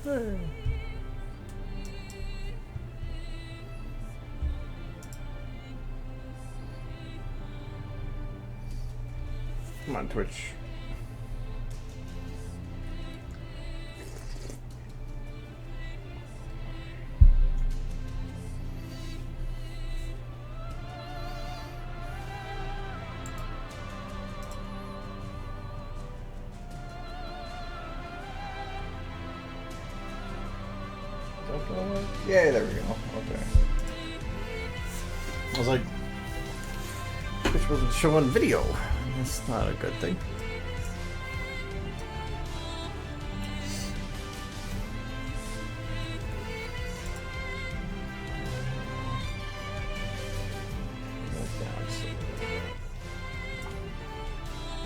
Come on, Twitch. Yeah, there we go. Okay. I was like, Twitch wasn't showing video. That's not a good thing.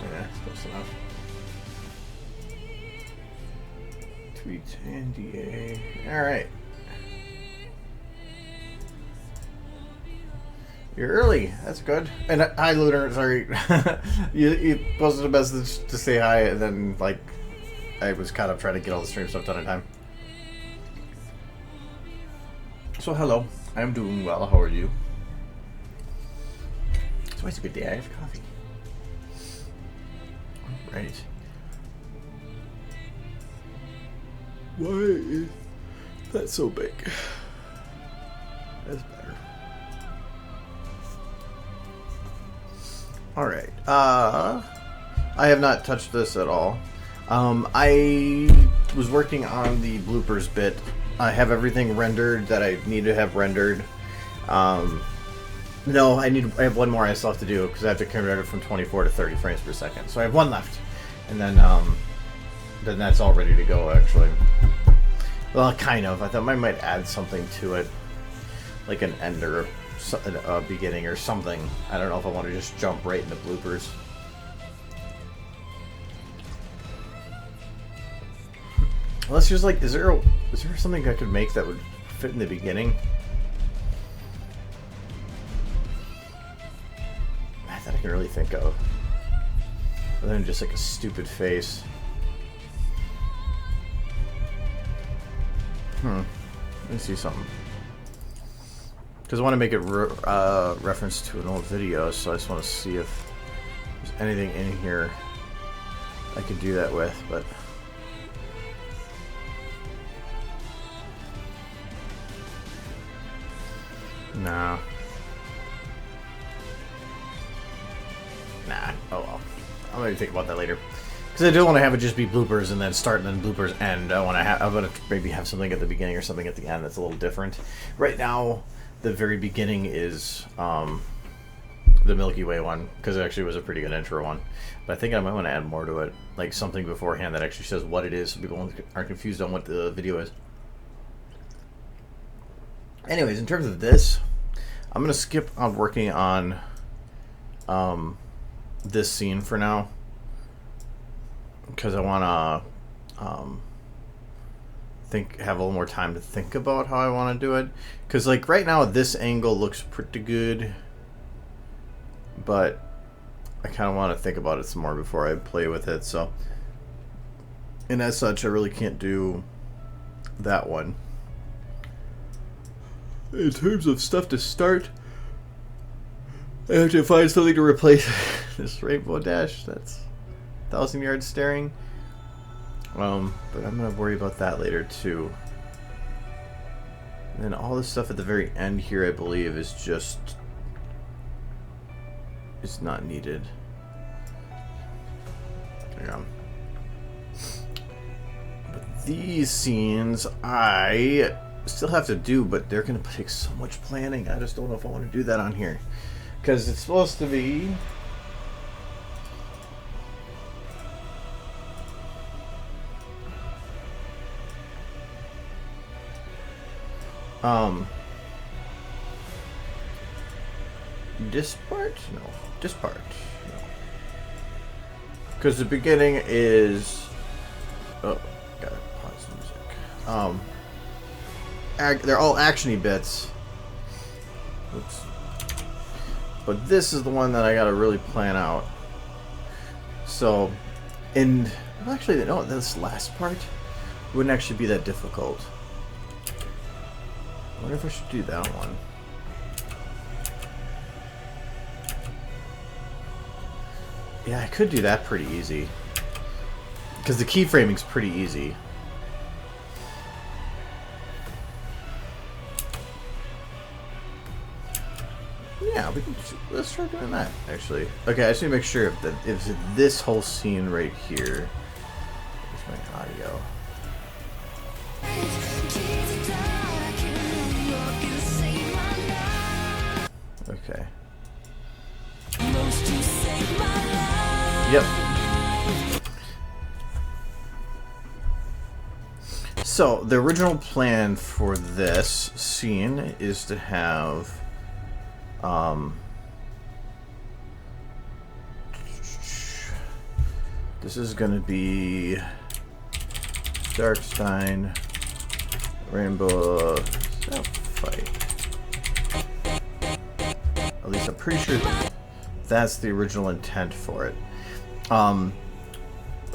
Yeah, close enough. Tweet and DA. All right. You're early. That's good. And hi, Lunar. Sorry, you posted a message to say hi, and then like I was kind of trying to get all the stream stuff done in time. So hello, I'm doing well. How are you? It's always a good day. I have coffee. All right. Why is that so big? That's better. All right. I have not touched this at all. I was working on the bloopers bit. I have everything rendered that I need to have rendered. No, I have one more I still have to do because I have to convert it from 24 to 30 frames per second. So I have one left, and then that's all ready to go. Actually, well, kind of. I thought I might add something to it, like an end or a beginning or something. I don't know if I want to just jump right into bloopers. Unless there's like, is there something I could make that would fit in the beginning? That I can really think of, other than just like a stupid face. Let me see something. Because I want to make it reference to an old video, so I just want to see if there's anything in here I could do that with, but... Nah. Oh well. I'm gonna think about that later. Because I don't want to have it just be bloopers and then start and then bloopers end. I want to maybe have something at the beginning or something at the end that's a little different. Right now, the very beginning is the Milky Way one, because it actually was a pretty good intro one. But I think I might want to add more to it, like something beforehand that actually says what it is, so people aren't confused on what the video is. Anyways, in terms of this, I'm gonna skip on working on this scene for now, because I want to have a little more time to think about how I want to do it. Because like right now, this angle looks pretty good, but I kind of want to think about it some more before I play with it. So, and as such, I really can't do that one. In terms of stuff to start, I have to find something to replace this rainbow dash. That's 1,000 yard staring. But I'm gonna worry about that later too. And then all this stuff at the very end here, I believe, is just not needed. Yeah. But these scenes I still have to do, but they're gonna take so much planning. I just don't know if I want to do that on here, because it's supposed to be dispart? No. Dispart. No. Because the beginning is... Oh, gotta pause the music. They're all action-y bits. Oops. But this is the one that I gotta really plan out. So, and... Well, actually, no, this last part It wouldn't actually be that difficult. I wonder if I should do that one. Yeah, I could do that pretty easy. Because the keyframing's pretty easy. Yeah, let's try doing that, actually. Okay, I just need to make sure that if this whole scene right here is my audio. Okay. Yep. So, the original plan for this scene is to have this is going to be Darkstein, Rainbow Fight. At least I'm pretty sure that's the original intent for it.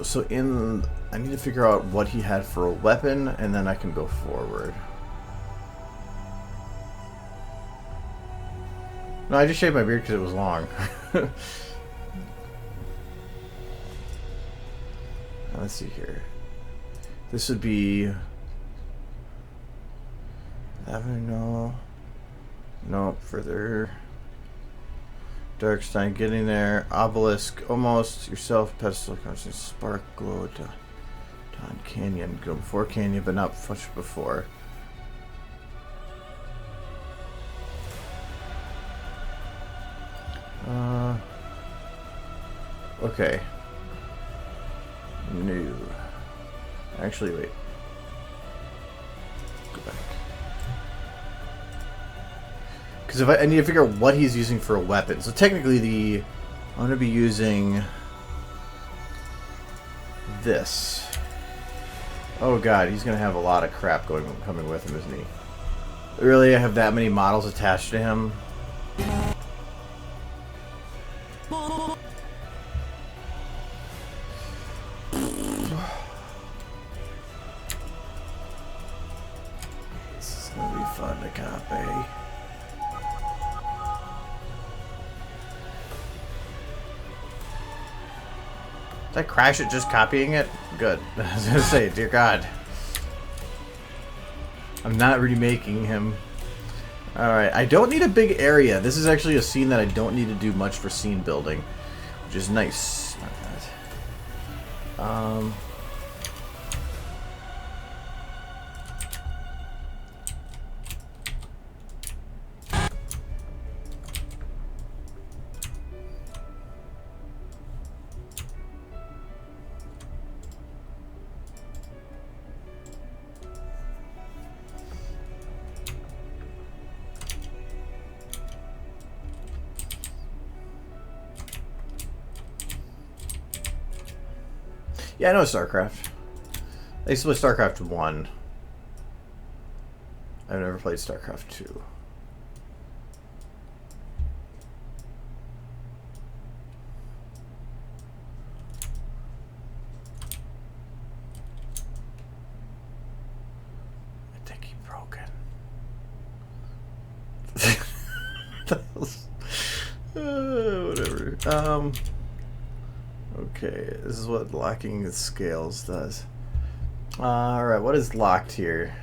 So I need to figure out what he had for a weapon, and then I can go forward. No, I just shaved my beard because it was long. Let's see here. This would be... No, further. Darkstein, getting there. Obelisk, almost. Yourself, Pedestal, Spark, Glow, Dawn Canyon. Go before Canyon, but not much before. Okay. New. Actually, wait. Go back. Because if I need to figure out what he's using for a weapon. So technically, I'm going to be using this. Oh god, he's going to have a lot of crap coming with him, isn't he? Really, I have that many models attached to him? This is going to be fun to copy. Did I crash it just copying it? Good. I was gonna say, dear God. I'm not remaking him. Alright, I don't need a big area. This is actually a scene that I don't need to do much for scene building, which is nice. Not bad. Yeah, I know StarCraft. I used to play StarCraft 1. I've never played StarCraft 2. I think he broken. Whatever. Okay, this is what locking the scales does. Alright, what is locked here?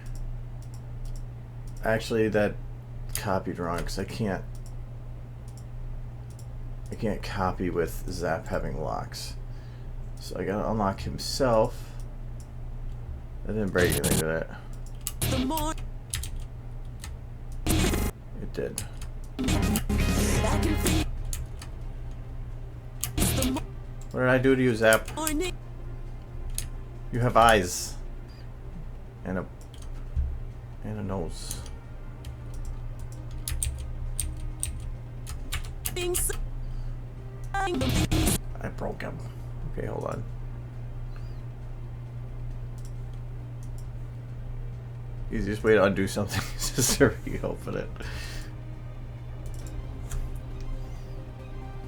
Actually, that copied wrong because I can't copy with Zap having locks. So I gotta unlock himself. I didn't break anything to that. It did. What did I do to you, Zap? You have eyes. And a nose. I broke him. Okay, hold on. Easiest way to undo something is just to reopen it.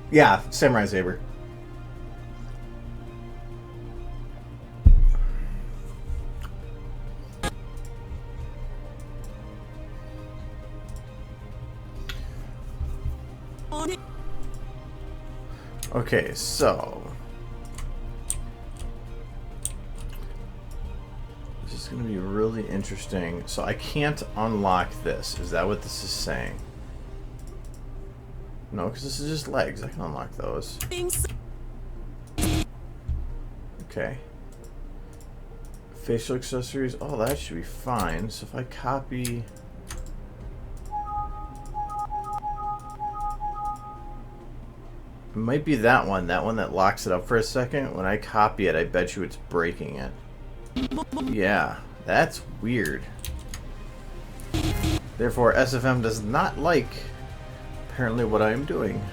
Yeah, Samurai Saber. Okay, so this is going to be really interesting. So I can't unlock this. Is that what this is saying? No, because this is just legs. I can unlock those. Okay. Facial accessories. Oh, that should be fine. So if I copy... It might be that one that locks it up for a second. When I copy it, I bet you it's breaking it. Yeah, that's weird. Therefore, SFM does not like, apparently, what I am doing.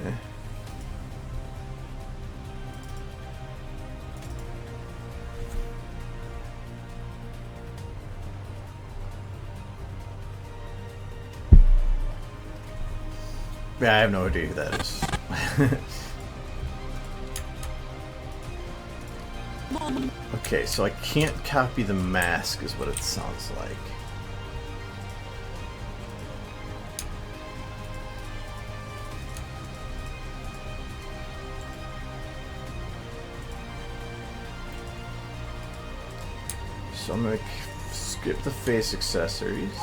Eh. Yeah, I have no idea who that is. Okay, so I can't copy the mask is what it sounds like. So I'm going to skip the face accessories.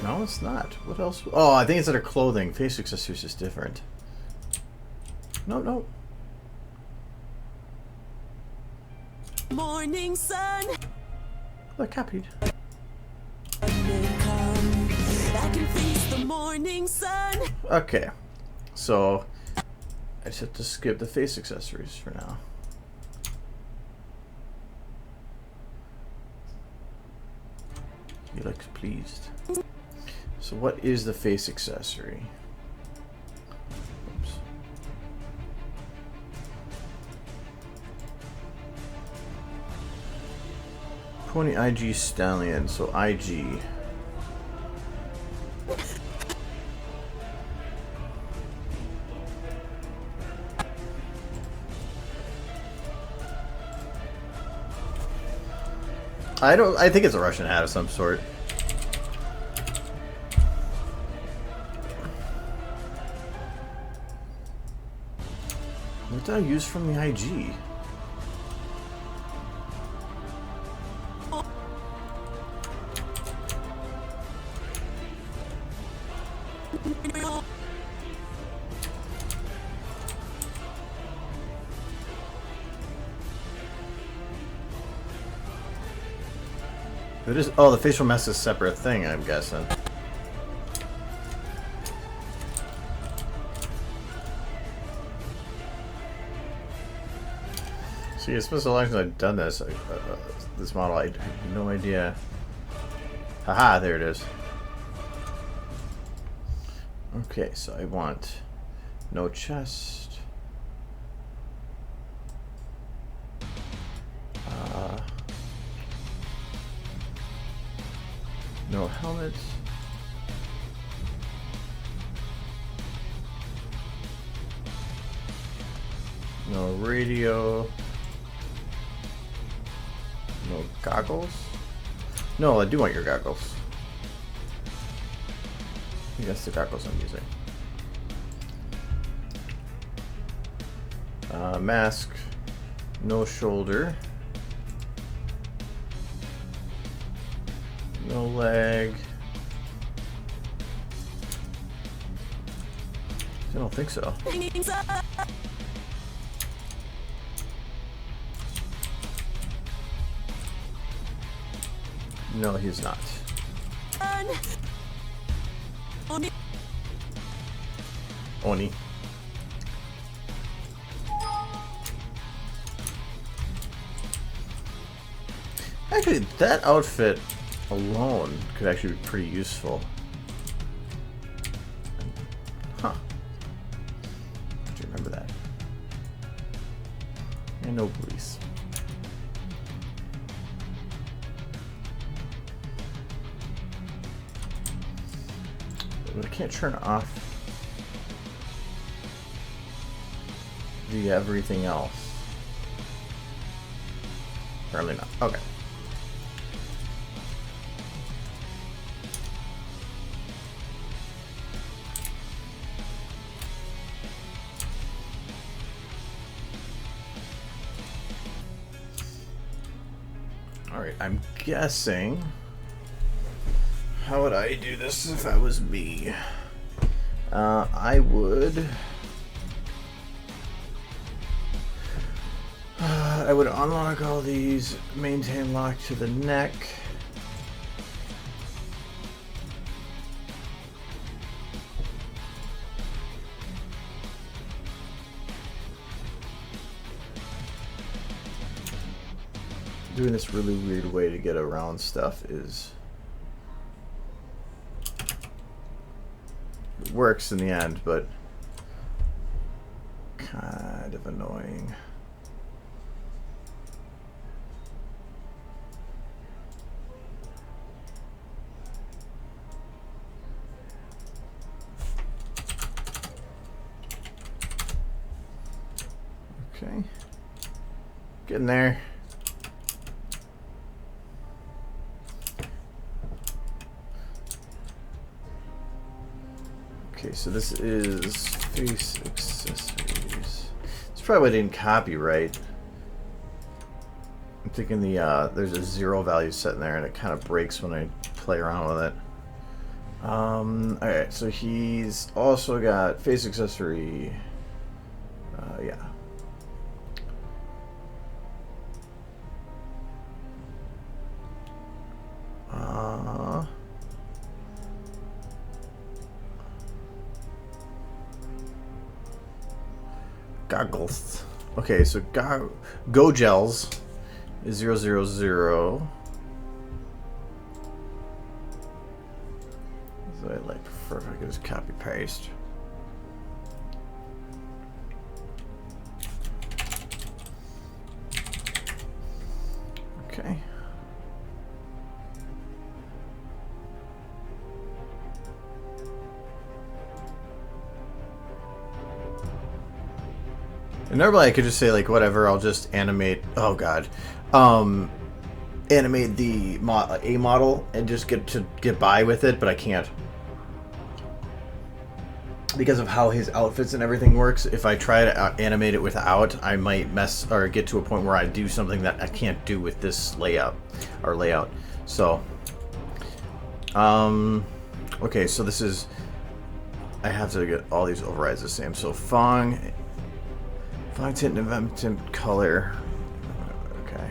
No, it's not. What else? Oh, I think it's under clothing. Face accessories is different. No, no. Morning sun. Look, copied. I can face the morning sun. Okay. So, I just have to skip the face accessories for now. He looks pleased. So what is the face accessory? Oops. Pony IG Stallion, so IG. I think it's a Russian hat of some sort. What did I use from the IG? It is. Oh, the facial mask is a separate thing, I'm guessing. See, it's been so long since I've done this. This model, I have no idea. Haha, there it is. Okay, so I want no chest. No helmet. No radio. No goggles? No, I do want your goggles. I think that's the goggles I'm using. Mask. No shoulder. No leg. I don't think so. No, he's not. Oni. Actually, that outfit alone could actually be pretty useful. Huh. Do you remember that? And no booties. But I can't turn off the everything else. Apparently not. Okay. Alright, I'm guessing... How would I do this if I was me? I would... I would unlock all these, maintain lock to the neck. Doing this really weird way to get around stuff is... It works in the end, but kind of annoying. Okay. Getting there. Okay, so this is face accessories. It's probably why I didn't copy right. I'm thinking there's a 0 value set in there and it kind of breaks when I play around with it. Alright, so he's also got face accessory. Yeah. Goggles. Okay, so Go Gels is 000. So I'd like prefer if I could just copy paste. Okay. And normally I could just say like whatever, I'll just animate. Oh god, animate the A model and just get by with it, but I can't because of how his outfits and everything works. If I try to animate it without, I might mess or get to a point where I do something that I can't do with this layout. So, okay, so this is. I have to get all these overrides the same. So Fong tint and event tint color. Okay.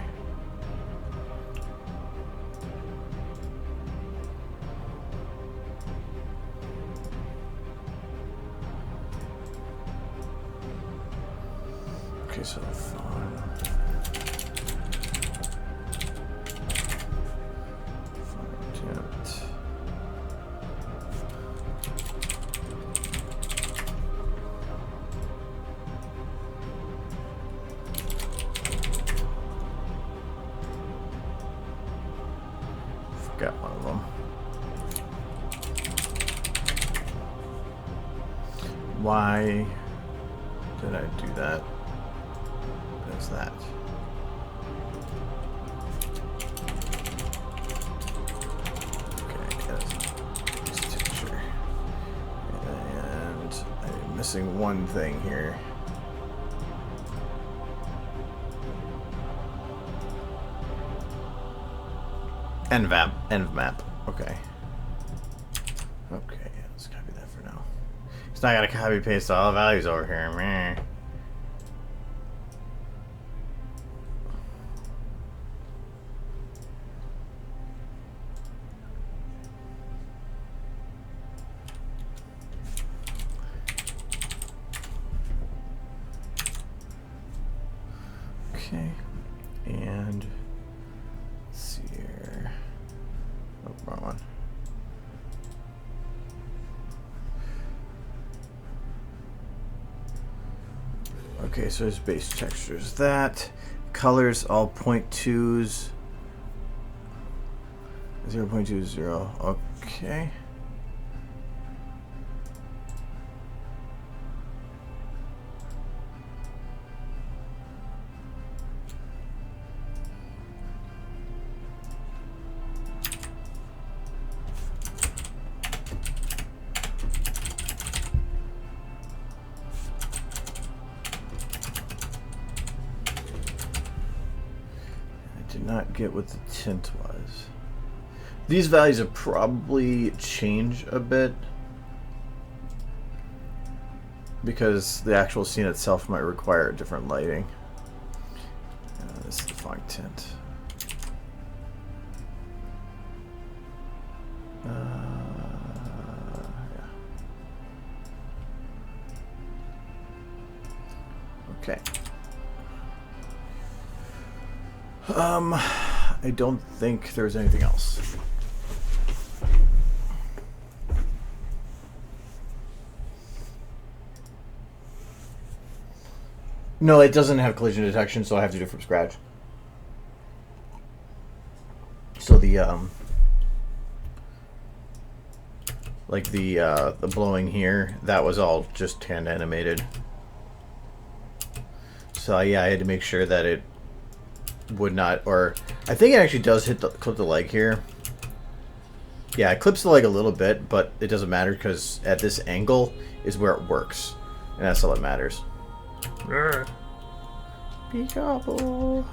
Okay, so Fong tint. Got one of them. Why did I do that? There's that. Okay, that's a texture. And I'm missing one thing here. Env map. Okay. Okay, let's copy that for now. It's not gonna copy paste all the values over here. Meh. Okay, and let's see here. Oh, wrong one. Okay, so his base texture is that. Colors all 0.2s. 0.20. Okay. Did not get what the tint was. These values have probably changed a bit because the actual scene itself might require different lighting. This is the fog tint. Yeah. Okay. I don't think there's anything else. No, it doesn't have collision detection, so I have to do it from scratch. So the like the blowing here, that was all just hand animated. So yeah, I had to make sure that it would not, or I think it actually does clip the leg here. Yeah, it clips the leg a little bit, but it doesn't matter because at this angle is where it works, and that's all that matters. Peekaboo.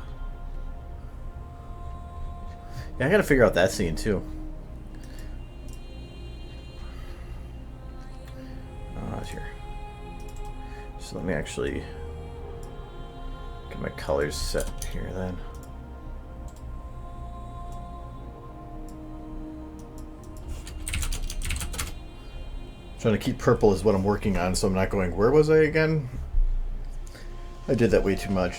Yeah, I gotta figure out that scene too. It's here. So let me actually get my colors set here then. Trying to keep purple is what I'm working on, so I'm not going, where was I again? I did that way too much.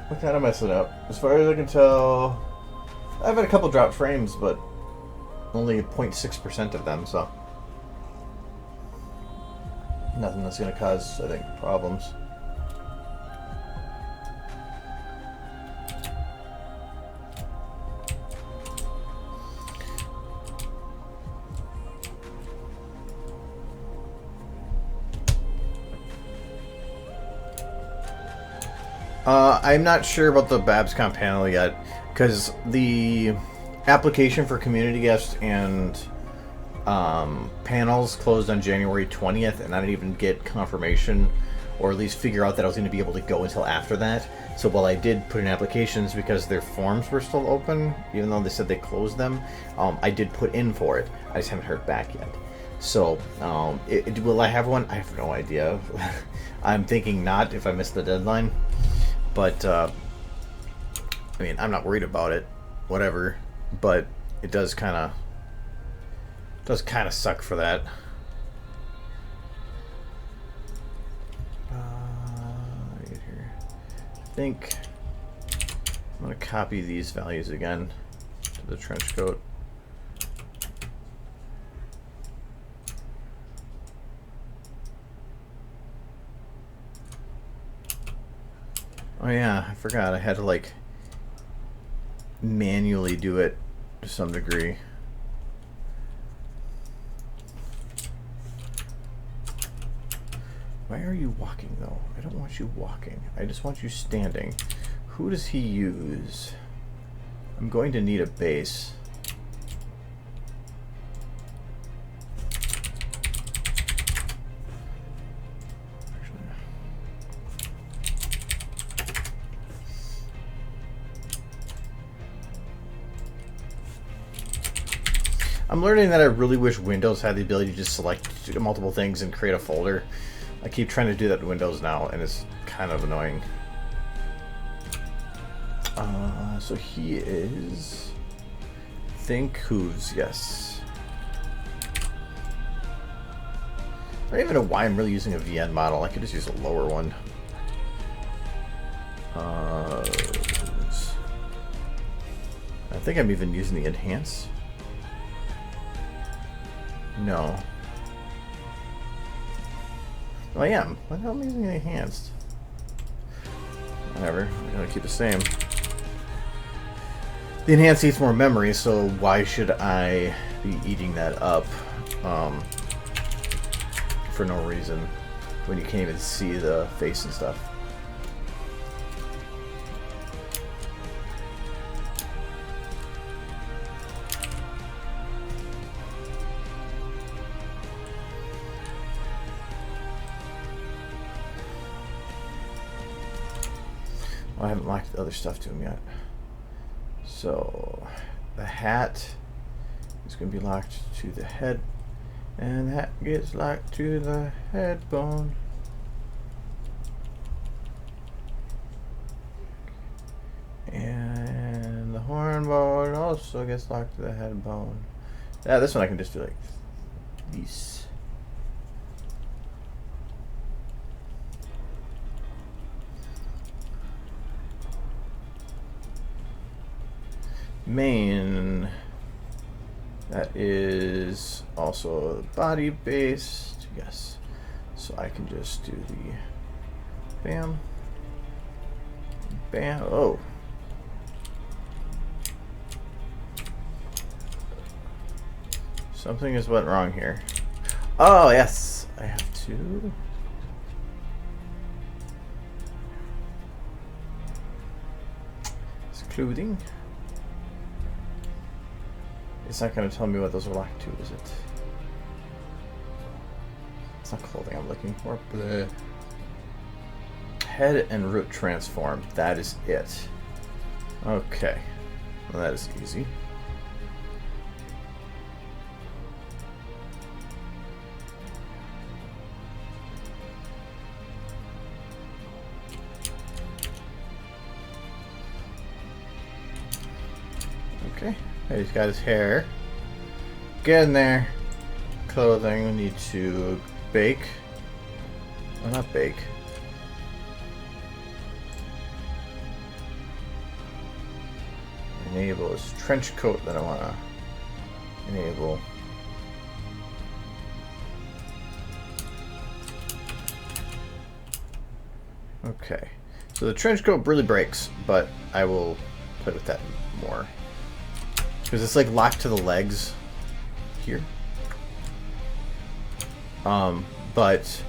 I kind of messed it up. As far as I can tell, I've had a couple drop frames, but only 0.6% of them, so nothing that's going to cause, I think, problems. I'm not sure about the Babscom panel yet, because the application for community guests and panels closed on January 20th, and I didn't even get confirmation, or at least figure out that I was going to be able to go until after that. So while I did put in applications because their forms were still open, even though they said they closed them, I did put in for it. I just haven't heard back yet. So, will I have one? I have no idea. I'm thinking not if I miss the deadline. But, I mean, I'm not worried about it. Whatever. But it does kind of suck for that. Get here. I think I'm going to copy these values again to the trench coat. Oh yeah, I forgot. I had to like manually do it to some degree. Why are you walking though? I don't want you walking. I just want you standing. Who does he use? I'm going to need a base. I'm learning that I really wish Windows had the ability to just select multiple things and create a folder. I keep trying to do that in Windows now, and it's kind of annoying. So he is... Think Who's, yes. I don't even know why I'm really using a VN model. I could just use a lower one. I think I'm even using the enhance. No. Oh, I am. Why the hell am I using the enhanced? Whatever. I'm gonna keep the same. The enhanced eats more memory, so why should I be eating that up for no reason when you can't even see the face and stuff? Oh, I haven't locked the other stuff to him yet. So the hat is going to be locked to the head, and that gets locked to the head bone. And the horn bone also gets locked to the head bone. Yeah, this one I can just do like this. Main, that is also body based, yes. So I can just do the bam, bam. Oh, something is went wrong here. Oh yes, I have to. It's clothing. It's not going to tell me what those are locked to, is it? It's not clothing I'm looking for. Bleh. Head and root transform. That is it. Okay. Well, that is easy. Okay. He's got his hair. Get in there. Clothing. We need to bake. Oh, not bake. Enable his trench coat that I want to enable. Okay. So the trench coat really breaks, but I will play with that more. Because it's like locked to the legs here. But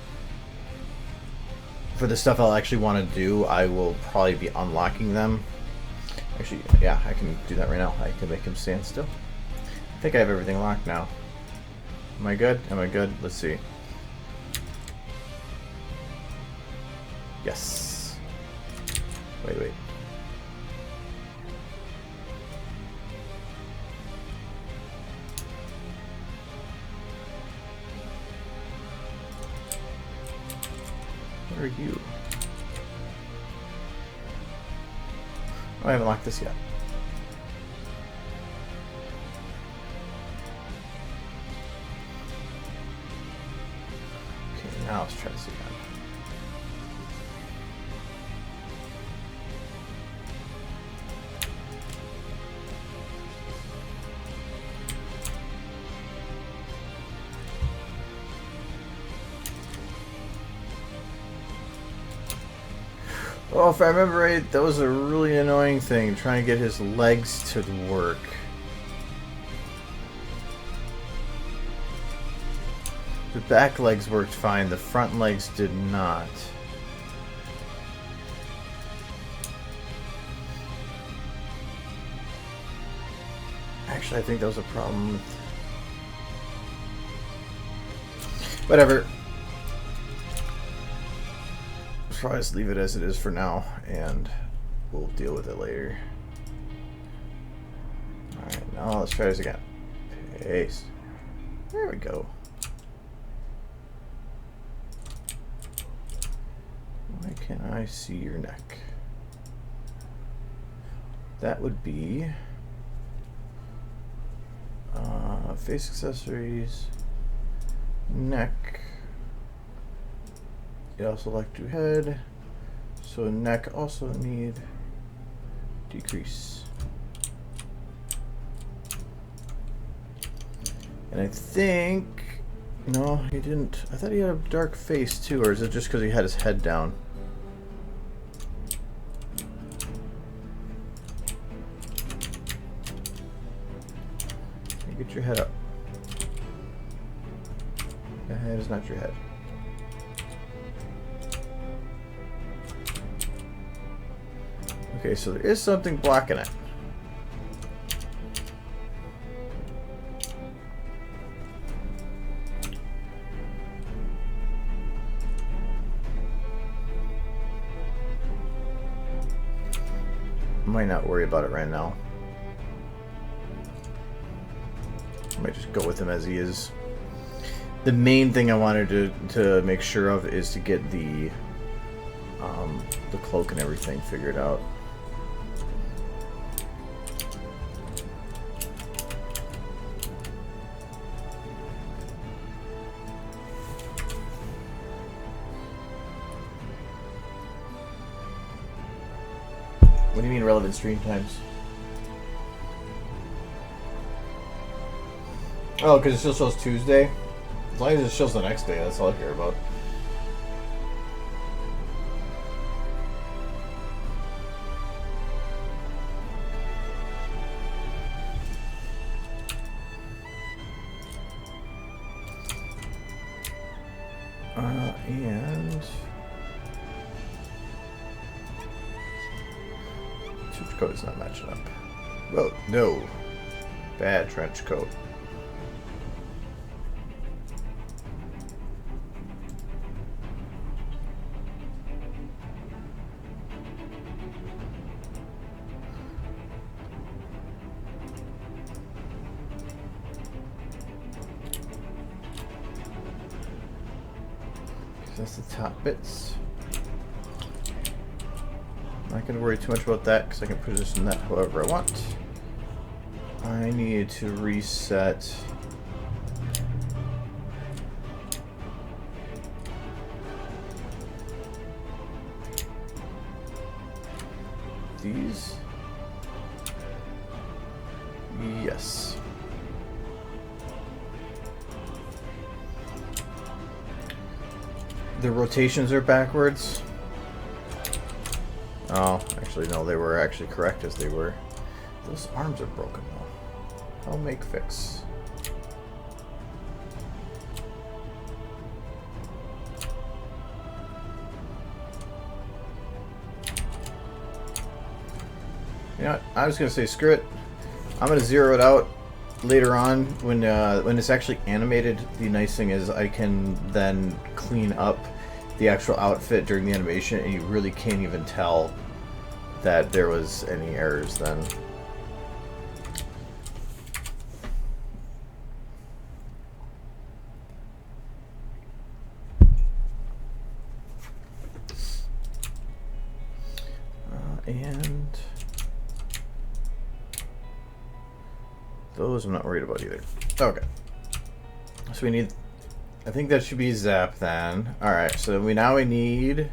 for the stuff I'll actually want to do, I will probably be unlocking them. Actually, yeah, I can do that right now. I can make him stand still. I think I have everything locked now. Am I good? Am I good? Let's see. Yes. Wait. Where are you? Oh, I haven't locked this yet. Okay, now let's try this again. Oh, if I remember right, that was a really annoying thing, trying to get his legs to work. The back legs worked fine, the front legs did not. Actually, I think that was a problem with... Whatever. Probably just leave it as it is for now, and we'll deal with it later. Alright, now let's try this again. Paste. There we go. Why can't I see your neck? That would be face accessories, neck. You also like to head, so neck also need decrease. And I think, no, he didn't. I thought he had a dark face too, or is it just because he had his head down? Get your head up. The head is not your head. Okay, so there is something blocking it. might not worry about it right now. I might just go with him as he is. The main thing I wanted to make sure of is to get the cloak and everything figured out. What do you mean relevant stream times? Oh, because it still shows Tuesday? As long as it shows the next day, that's all I care about. And... trench coat is not matching up. Whoa, no. Bad trench coat. That's the top bits. I'm not going to worry too much about that because I can position that however I want. I need to reset these. Yes. The rotations are backwards. Oh, actually no, they were actually correct as they were. Those arms are broken though. I'll make fix. You know what? I was gonna say screw it. I'm gonna zero it out later on when it's actually animated. The nice thing is I can then clean up the actual outfit during the animation, and you really can't even tell that there was any errors then. And those I'm not worried about either. Okay. So we need, I think that should be Zap then. Alright, so we need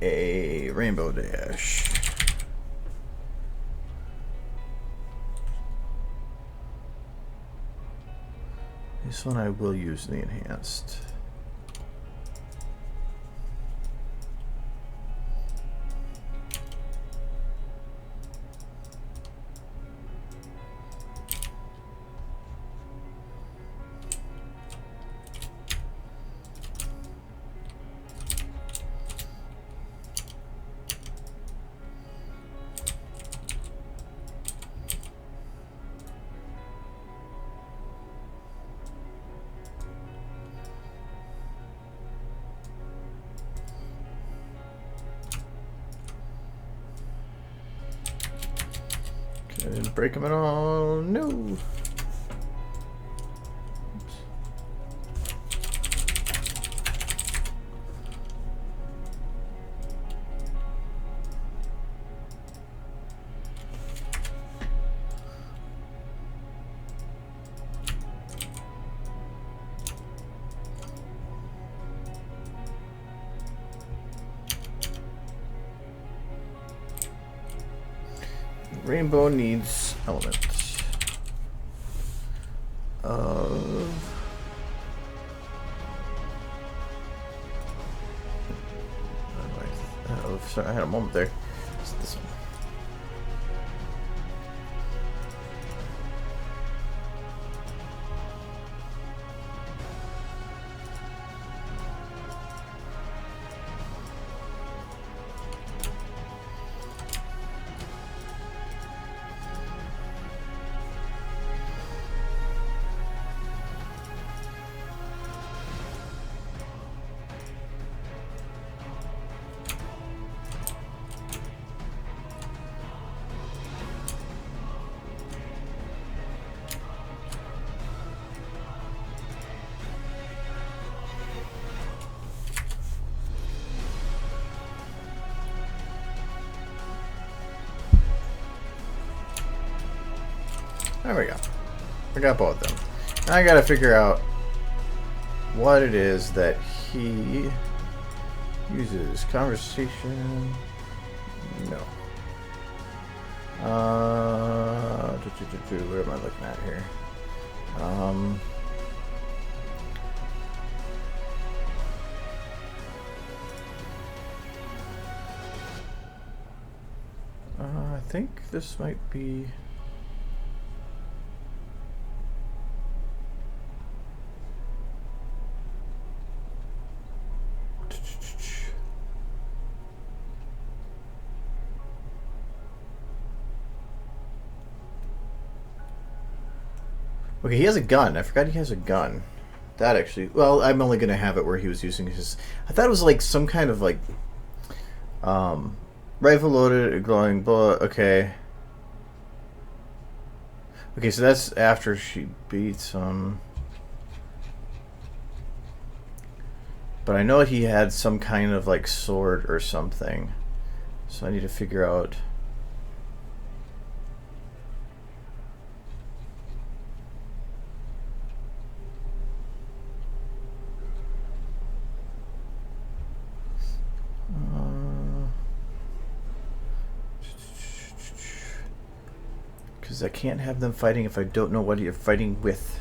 a Rainbow Dash. This one I will use the enhanced. I didn't break them at all. No. Oops. Rainbow needs elements of sorry, I had a moment there. It's this one. There we go. I got both of them. Now I gotta figure out what it is that he uses. Conversation. No. What am I looking at here? I think this might be. Okay, he has a gun. I forgot he has a gun. That actually... Well, I'm only going to have it where he was using his... I thought it was like some kind of like... rifle loaded, glowing bullet. Okay. Okay, so that's after she beats him. But I know he had some kind of like sword or something. So I need to figure out... Because I can't have them fighting if I don't know what you're fighting with.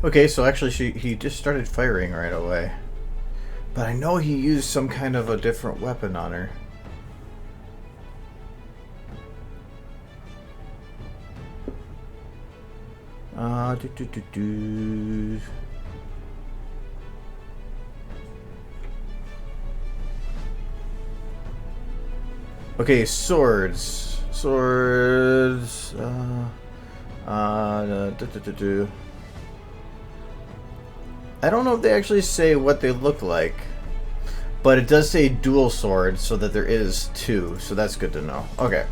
Okay, so actually he just started firing right away. But I know he used some kind of a different weapon on her. Okay, swords. Swords. I don't know if they actually say what they look like, but it does say dual sword, so that there is two, so that's good to know. Okay.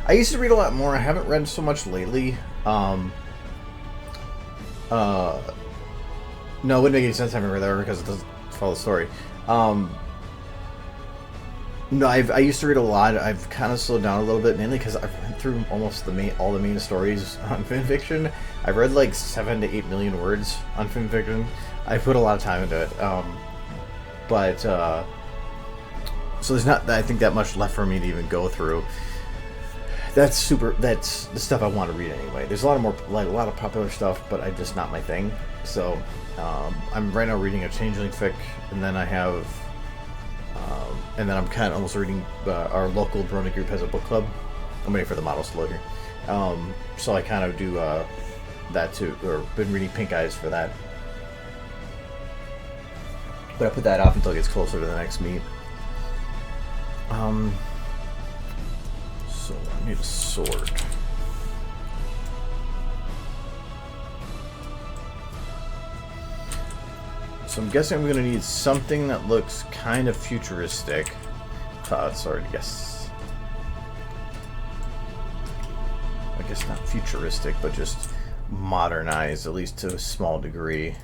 I used to read a lot more. I haven't read so much lately. No, it wouldn't make any sense having read that because it doesn't follow the story. No, I used to read a lot. I've kind of slowed down a little bit, mainly because I've read through almost all the main stories on fanfiction. I've read like 7 to 8 million words on fanfiction. I put a lot of time into it. So there's not, I think, that much left for me to even go through. That's the stuff I want to read anyway. There's a lot of popular stuff, but I'm just not my thing. So I'm right now reading a Changeling fic, and then I have, and then I'm kind of almost reading our local Brony group has a book club. I'm waiting for the models to load here. So I kind of do that too, or been reading Pink Eyes for that. But I put that off until it gets closer to the next meet. So I need a sword. So I'm guessing I'm going to need something that looks kind of futuristic. Cloud sword, yes. I guess not futuristic, but just modernized, at least to a small degree.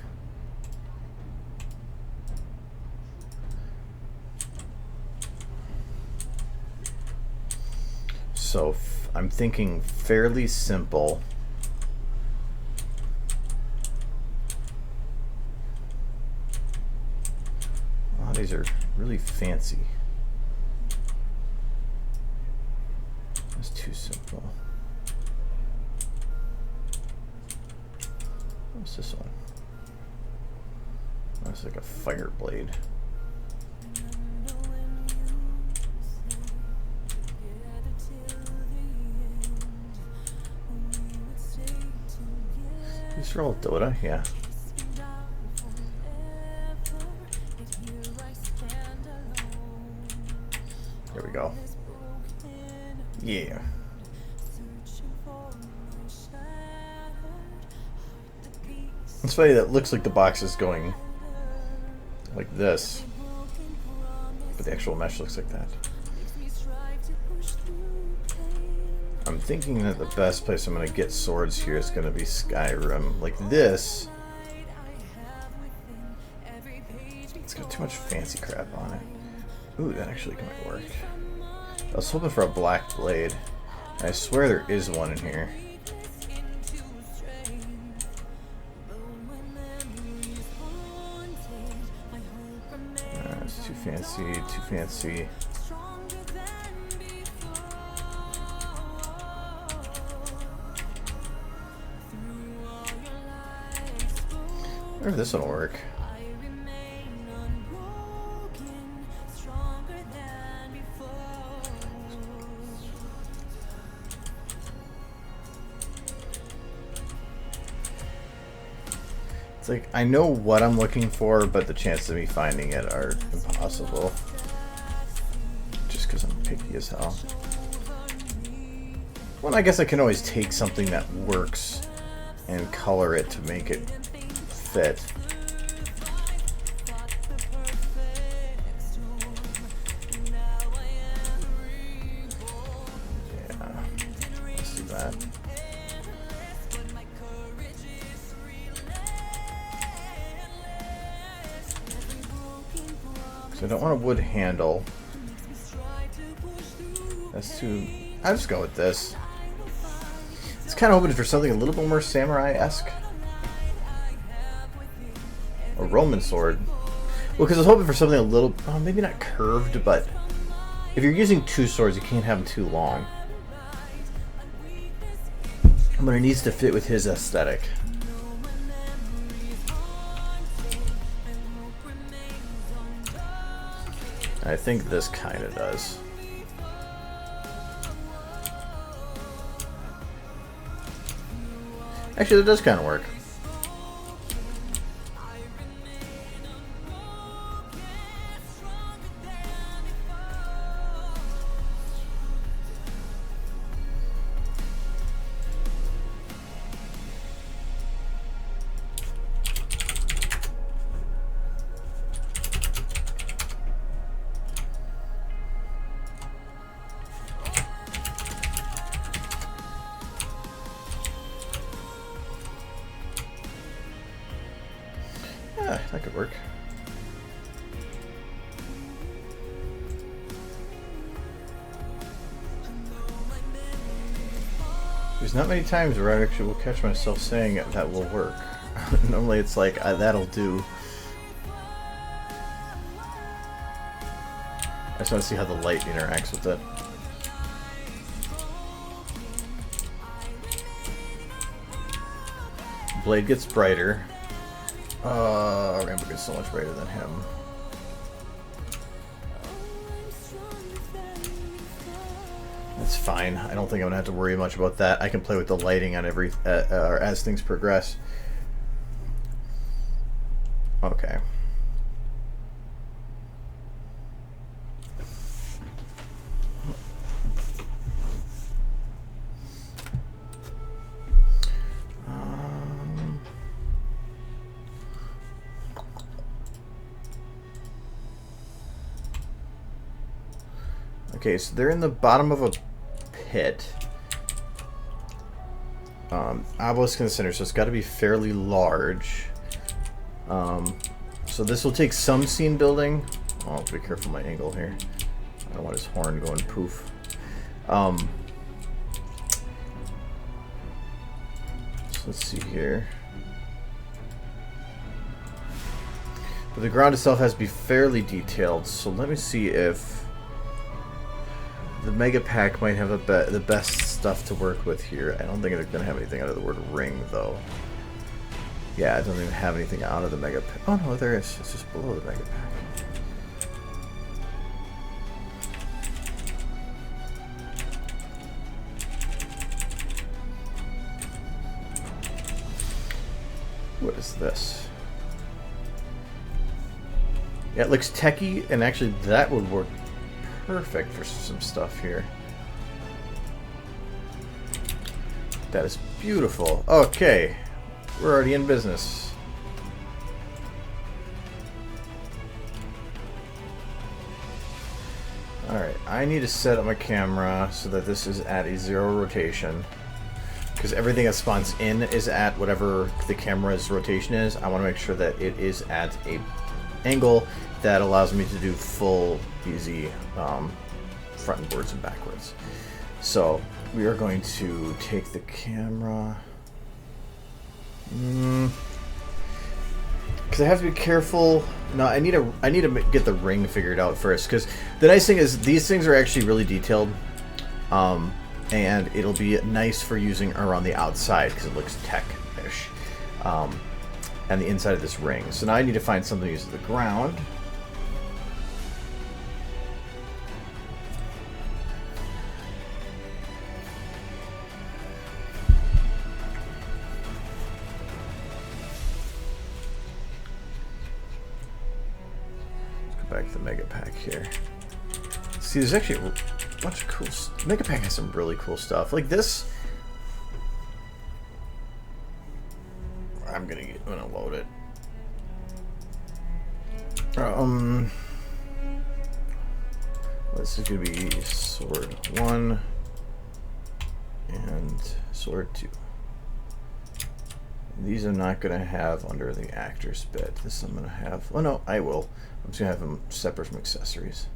So I'm thinking fairly simple. Wow, these are really fancy. That's too simple. What's this one? That's like a fire blade. These are all Dota, yeah. There we go. Yeah. It's funny that looks like the box is going like this, but the actual mesh looks like that. I'm thinking that the best place I'm going to get swords here is going to be Skyrim. Like this. It's got too much fancy crap on it. Ooh, that actually might work. I was hoping for a black blade. I swear there is one in here. It's too fancy, too fancy. I wonder if this one will work. It's like, I know what I'm looking for, but the chances of me finding it are impossible. Just because I'm picky as hell. Well, I guess I can always take something that works and color it to make it fit. Yeah, let's do that. So I don't want a wood handle. That's too... I'll just go with this. It's kind of hoping for something a little bit more samurai-esque. A Roman sword. Well, because I was hoping for something a little... Oh, maybe not curved, but... If you're using two swords, you can't have them too long. But it needs to fit with his aesthetic. I think this kind of does. Actually, that does kind of work. That could work. There's not many times where I actually will catch myself saying that will work. Normally it's like, that'll do. I just want to see how the light interacts with it. Blade gets brighter. Rainbow gets so much brighter than him. That's fine. I don't think I'm gonna have to worry much about that. I can play with the lighting on every as things progress. Okay. Okay, so they're in the bottom of a pit. Obelisk in the center, so it's got to be fairly large. So this will take some scene building. Oh, I'll be careful my angle here. I don't want his horn going poof. So let's see here. But the ground itself has to be fairly detailed, so let me see if the Mega Pack might have the best stuff to work with here. I don't think they're going to have anything out of the word ring, though. Yeah, it doesn't even have anything out of the Mega Pack. Oh, no, there is. It's just below the Mega Pack. What is this? Yeah, it looks techie, and actually that would work perfect for some stuff here. That is beautiful. Okay, we're already in business. Alright, I need to set up my camera so that this is at a 0 rotation. Because everything that spawns in is at whatever the camera's rotation is. I want to make sure that it is at a angle that allows me to do full, easy front and boards and backwards. So we are going to take the camera. Because I have to be careful. No, I need to get the ring figured out first. Because the nice thing is these things are actually really detailed, and it'll be nice for using around the outside because it looks tech-ish, and the inside of this ring. So now I need to find something to use the ground. Back to the Mega Pack here. See, there's actually a bunch of cool Mega Pack has some really cool stuff. Like this. I'm gonna load it. This is gonna be Sword 1 and Sword 2. These I'm not going to have under the actor's bed. This I'm going to have... Oh, no, I will. I'm just going to have them separate from accessories.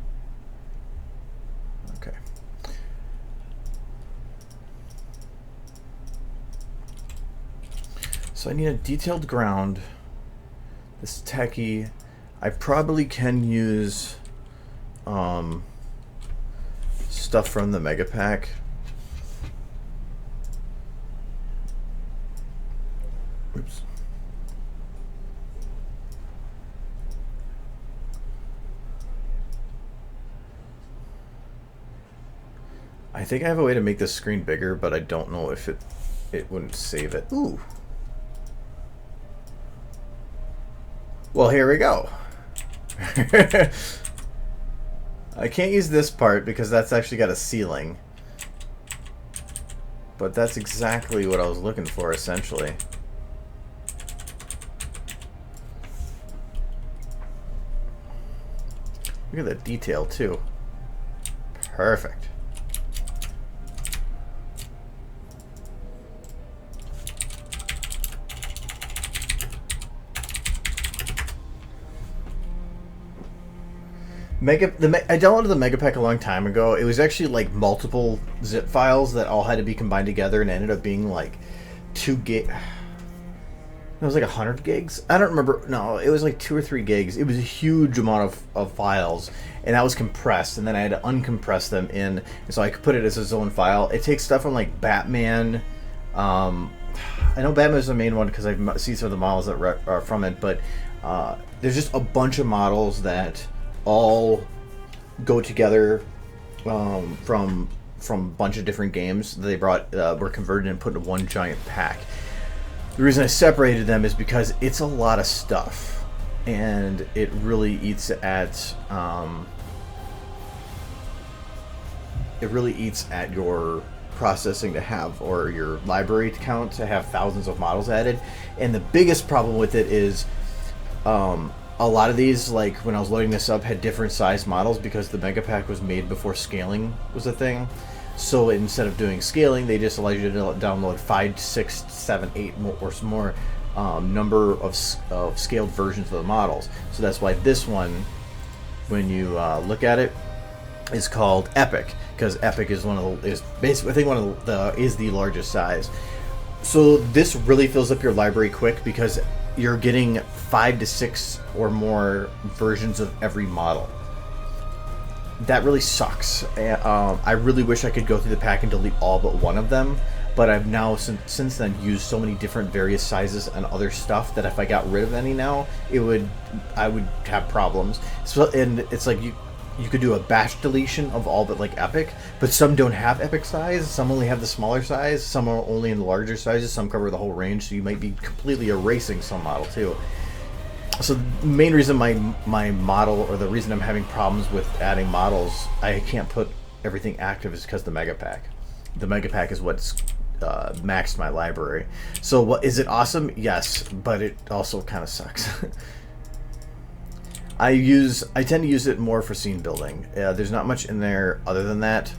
Okay. So I need a detailed ground. This techie. I probably can use stuff from the Mega Pack. Oops. I think I have a way to make this screen bigger, but I don't know if it wouldn't save it. Ooh. Well, here we go. I can't use this part because that's actually got a ceiling. But that's exactly what I was looking for, essentially. Look at that detail, too. Perfect. I downloaded the Mega Pack a long time ago. It was actually like multiple zip files that all had to be combined together, and it ended up being like 2 gig. It was like 100 gigs. I don't remember. No, it was like 2 or 3 gigs. It was a huge amount of files, and that was compressed, and then I had to uncompress them in, so I could put it as its own file. It takes stuff from like Batman. I know Batman is the main one because I see some of the models that are from it, but there's just a bunch of models that all go together from a bunch of different games they brought were converted and put into one giant pack. The reason I separated them is because it's a lot of stuff, and it really eats at your processing to have, or your library count to have thousands of models added. And the biggest problem with it is a lot of these, like when I was loading this up, had different size models because the Mega Pack was made before scaling was a thing. So instead of doing scaling, they just allow you to download 5, 6, 7, 8 more number of scaled versions of the models. So that's why this one, when you look at it, is called Epic, because Epic is basically, I think is the largest size. So this really fills up your library quick because you're getting 5 to 6 or more versions of every model. That really sucks. I really wish I could go through the pack and delete all but one of them, but I've now since then used so many different various sizes and other stuff that if I got rid of any now, I would have problems. So, and it's like you could do a batch deletion of all but like Epic, but some don't have Epic size, some only have the smaller size, some are only in the larger sizes, some cover the whole range, so you might be completely erasing some model too. So the main reason my model, or the reason I'm having problems with adding models, I can't put everything active, is because the mega pack. The mega pack is what's maxed my library. So what is it awesome? Yes, but it also kind of sucks. I tend to use it more for scene building. There's not much in there other than that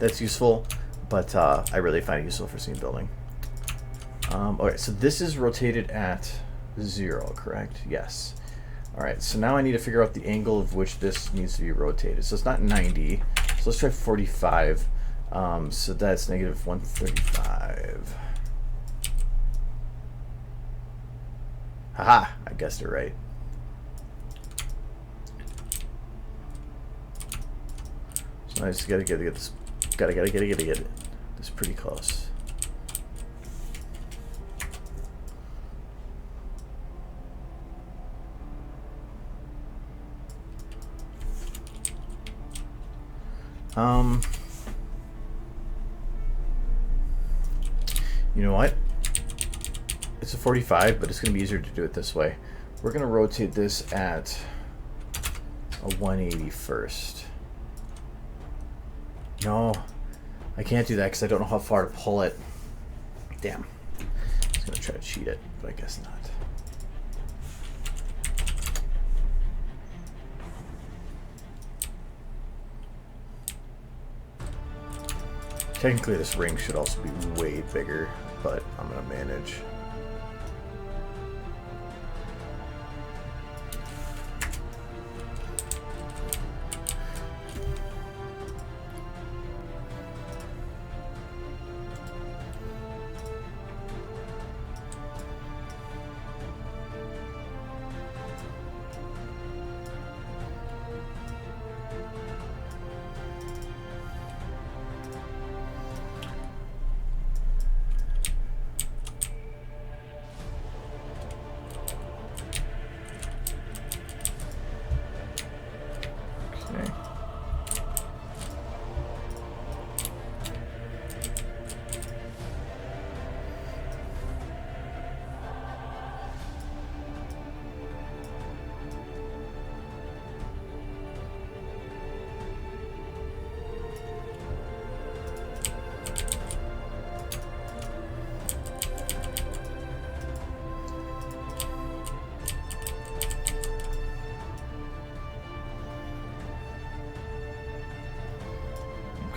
that's useful, but I really find it useful for scene building. Okay, so this is rotated at 0, correct? Yes. Alright, so now I need to figure out the angle of which this needs to be rotated. So it's not 90, so let's try 45. So that's negative 135. Haha, I guessed it right. So I just gotta get this, gotta get it. This pretty close. You know what? It's a 45, but it's going to be easier to do it this way. We're going to rotate this at a 180 first. No, I can't do that because I don't know how far to pull it. Damn. I was going to try to cheat it, but I guess not. Technically, this ring should also be way bigger, but I'm going to manage.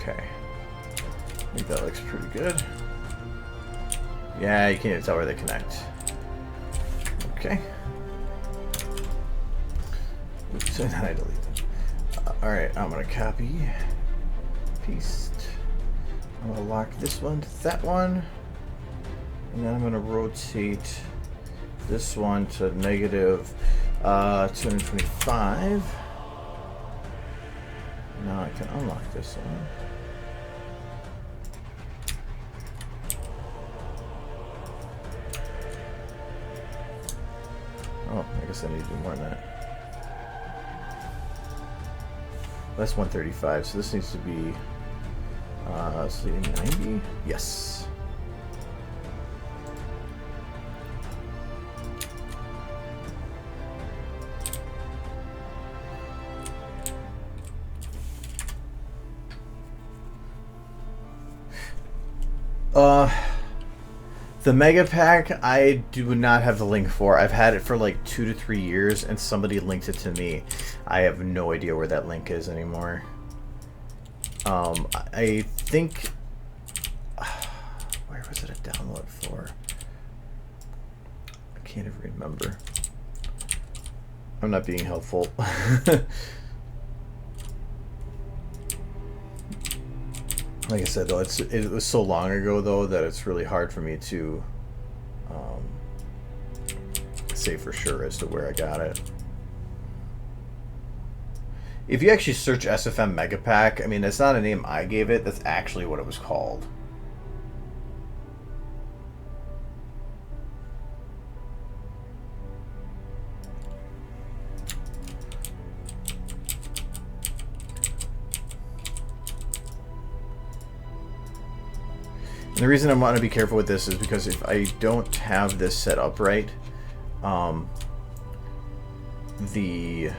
Okay. I think that looks pretty good. Yeah, you can't even tell where they connect. Okay. Oops, and then I delete them. Alright, I'm going to copy, paste. I'm going to lock this one to that one. And then I'm going to rotate this one to negative 225. Now I can unlock this one. Oh, I guess I need to do more than that. That's 135, so this needs to be, say 90? Yes. The Mega Pack, I do not have the link for. I've had it for like 2 to 3 years, and somebody linked it to me. I have no idea where that link is anymore. I think... where was it a download for? I can't even remember. I'm not being helpful. Like I said, though, it was so long ago, though, that it's really hard for me to say for sure as to where I got it. If you actually search SFM Mega Pack, I mean, that's not a name I gave it. That's actually what it was called. And the reason I want to be careful with this is because if I don't have this set up right, the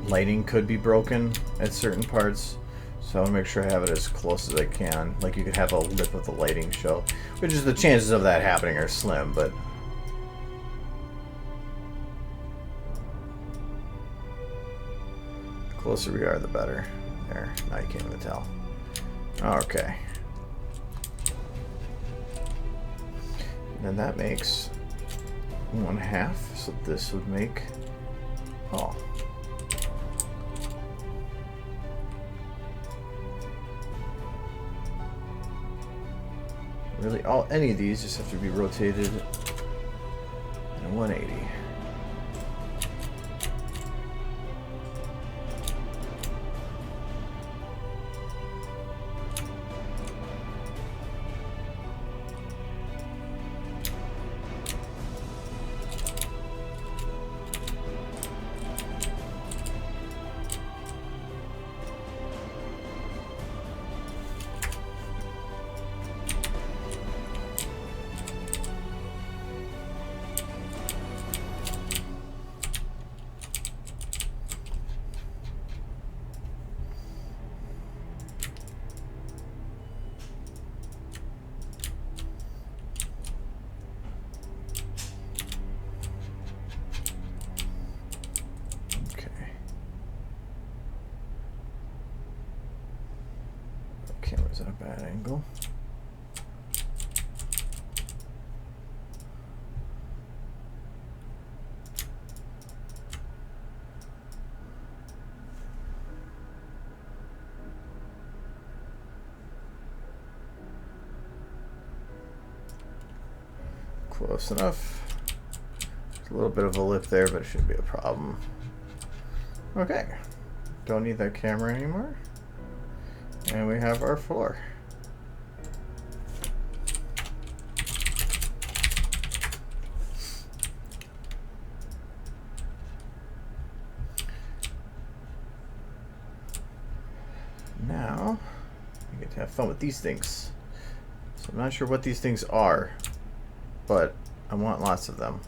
lighting could be broken at certain parts. So I want to make sure I have it as close as I can. Like you could have a lip of the lighting show, which is the chances of that happening are slim, but the closer we are, the better. There, now you can't even tell. Okay. And then that makes 1/2, so this would make, oh. Really, any of these just have to be rotated in 180. Camera's at a bad angle. Close enough. There's a little bit of a lip there, but it shouldn't be a problem. Okay. Don't need that camera anymore. And we have our floor. Now, we get to have fun with these things. So I'm not sure what these things are, but I want lots of them.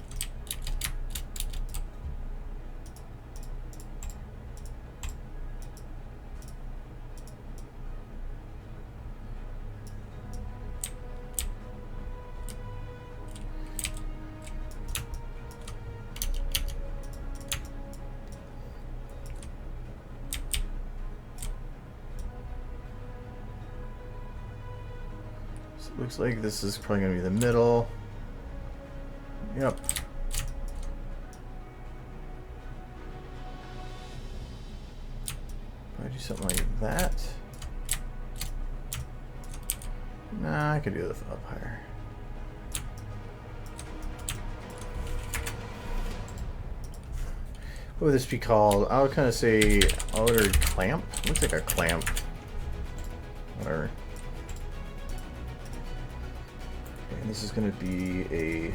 Looks like this is probably going to be the middle. Yep. If I do something like that. Nah, I could do this up higher. What would this be called? I would kind of say outer clamp. Looks like a clamp. Whatever. This is going to be a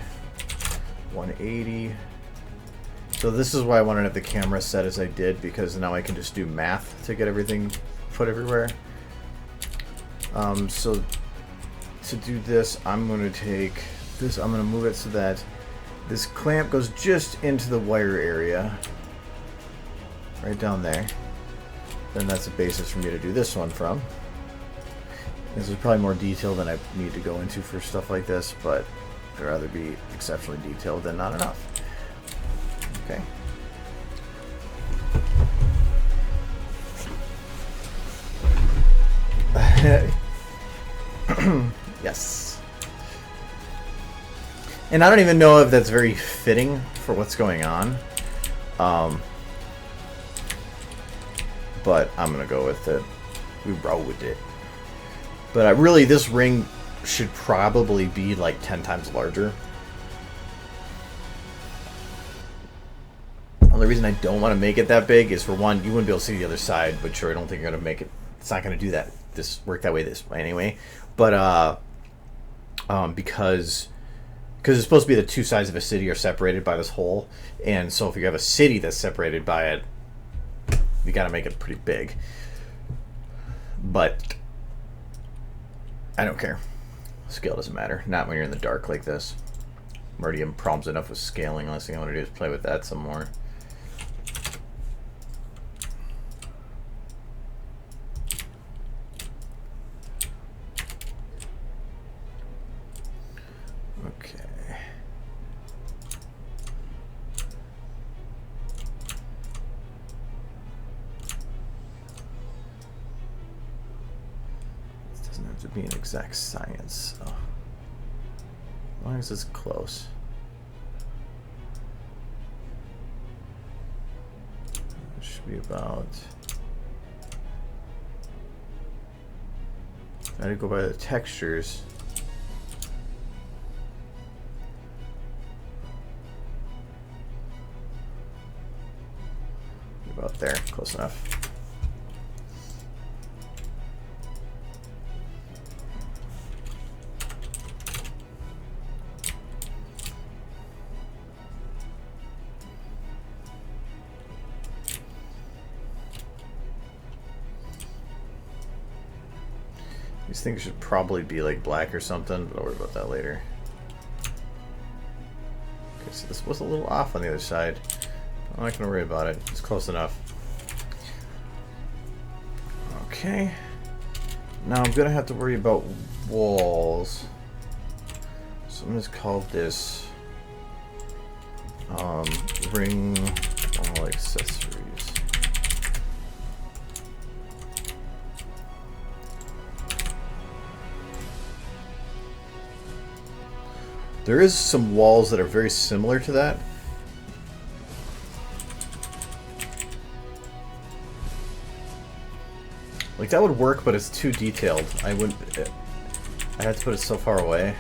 180. So this is why I wanted to have the camera set as I did, because now I can just do math to get everything put everywhere. So to do this, I'm going to take this, I'm going to move it so that this clamp goes just into the wire area. Right down there. Then that's the basis for me to do this one from. This is probably more detail than I need to go into for stuff like this, but I'd rather be exceptionally detailed than not enough. Okay. Yes. And I don't even know if that's very fitting for what's going on. But I'm going to go with it. We roll with it. But really, this ring should probably be like 10 times larger. The reason I don't want to make it that big is, for one, you wouldn't be able to see the other side, but sure, I don't think you're going to make it. It's not going to do that. Work that way this way anyway. But because it's supposed to be the two sides of a city are separated by this hole, and so if you have a city that's separated by it, you got to make it pretty big. But I don't care. Scale doesn't matter. Not when you're in the dark like this. I'm already in problems enough with scaling. Last thing I want to do is play with that some more. Doesn't have to be an exact science. So. As long as it's close. It should be about. I had to go by the textures. About there, close enough. These things should probably be like black or something, but I'll worry about that later. Okay, so this was a little off on the other side. I'm not going to worry about it. It's close enough. Okay. Now I'm going to have to worry about walls. So I'm just call this ring wall accessories. There is some walls that are very similar to that. Like that would work, but it's too detailed. I wouldn't. I had to put it so far away.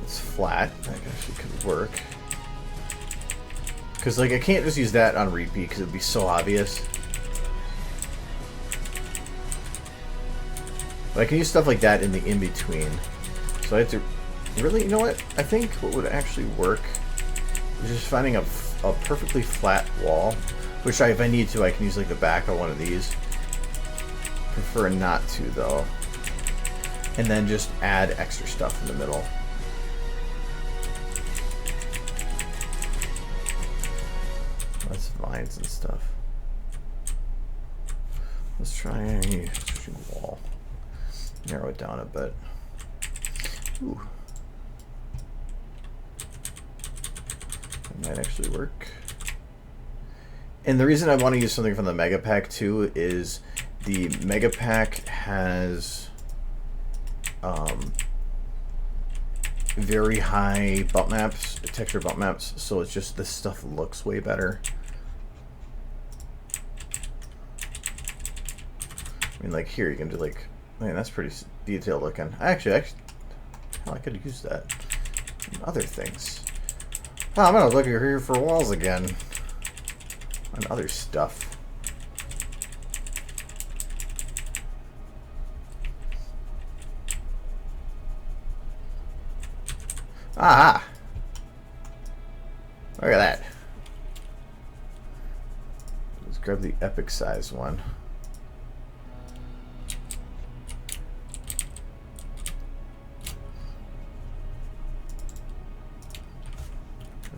It's flat. That actually could work. Because like I can't just use that on repeat because it'd be so obvious. But I can use stuff like that in the in between. So I have to really, you know what? I think what would actually work is just finding a perfectly flat wall. Which if I need to, I can use like the back of one of these. Prefer not to though. And then just add extra stuff in the middle. That's vines and stuff. Let's try a switching wall. Narrow it down a bit. Ooh. That might actually work. And the reason I want to use something from the Mega Pack too is the Mega Pack has very high bump maps, texture bump maps, so it's just this stuff looks way better. I mean, like here you can do like, man, that's pretty detailed looking. Actually, hell, I could use that in other things. Oh, I'm gonna look here for walls again. And other stuff. Ah! Look at that. Let's grab the epic size one.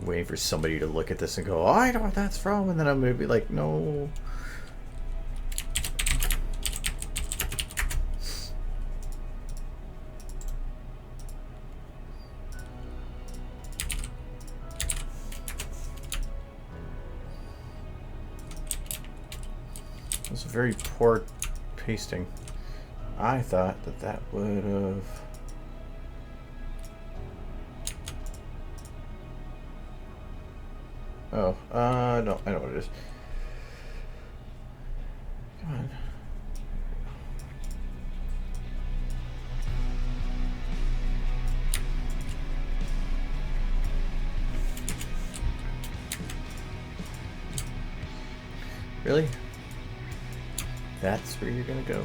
Waiting for somebody to look at this and go, oh, I know what that's from, and then I'm gonna be like, no. That's very poor pasting. I thought that would have. Oh, no, I know what it is. Come on. Really? That's where you're gonna go?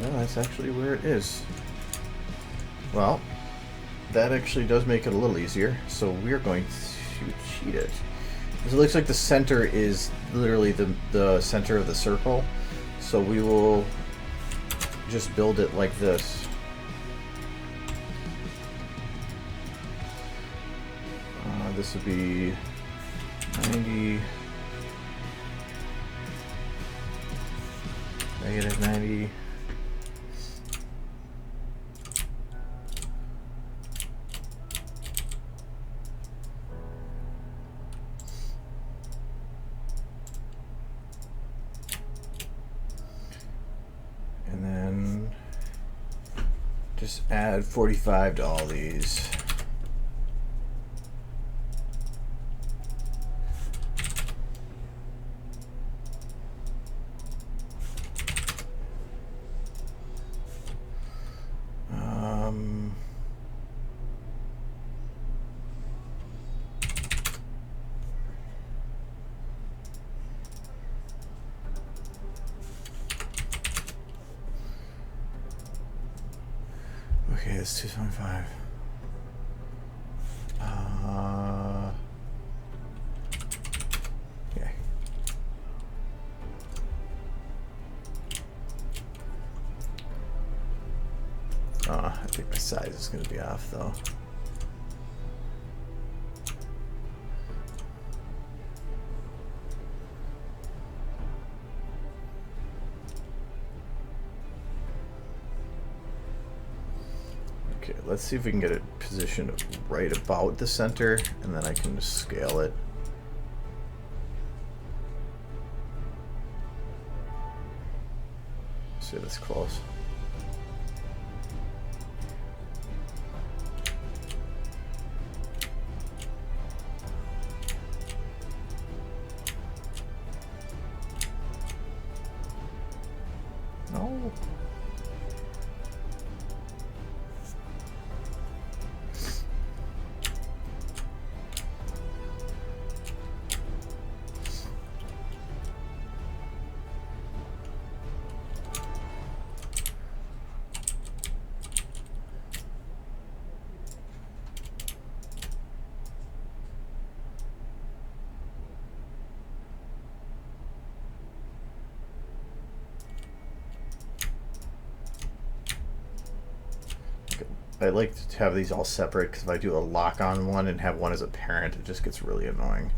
No, that's actually where it is. Well, that actually does make it a little easier. So we're going to cheat it. Because it looks like the center is literally the center of the circle. So we will just build it like this. This would be 90, negative 90. just add 45 to all these. Okay, it's 225. Okay. I think my size is going to be off though. Okay, let's see if we can get it positioned right about the center, and then I can just scale it. See if it's close. No. I like to have these all separate because if I do a lock on one and have one as a parent, it just gets really annoying.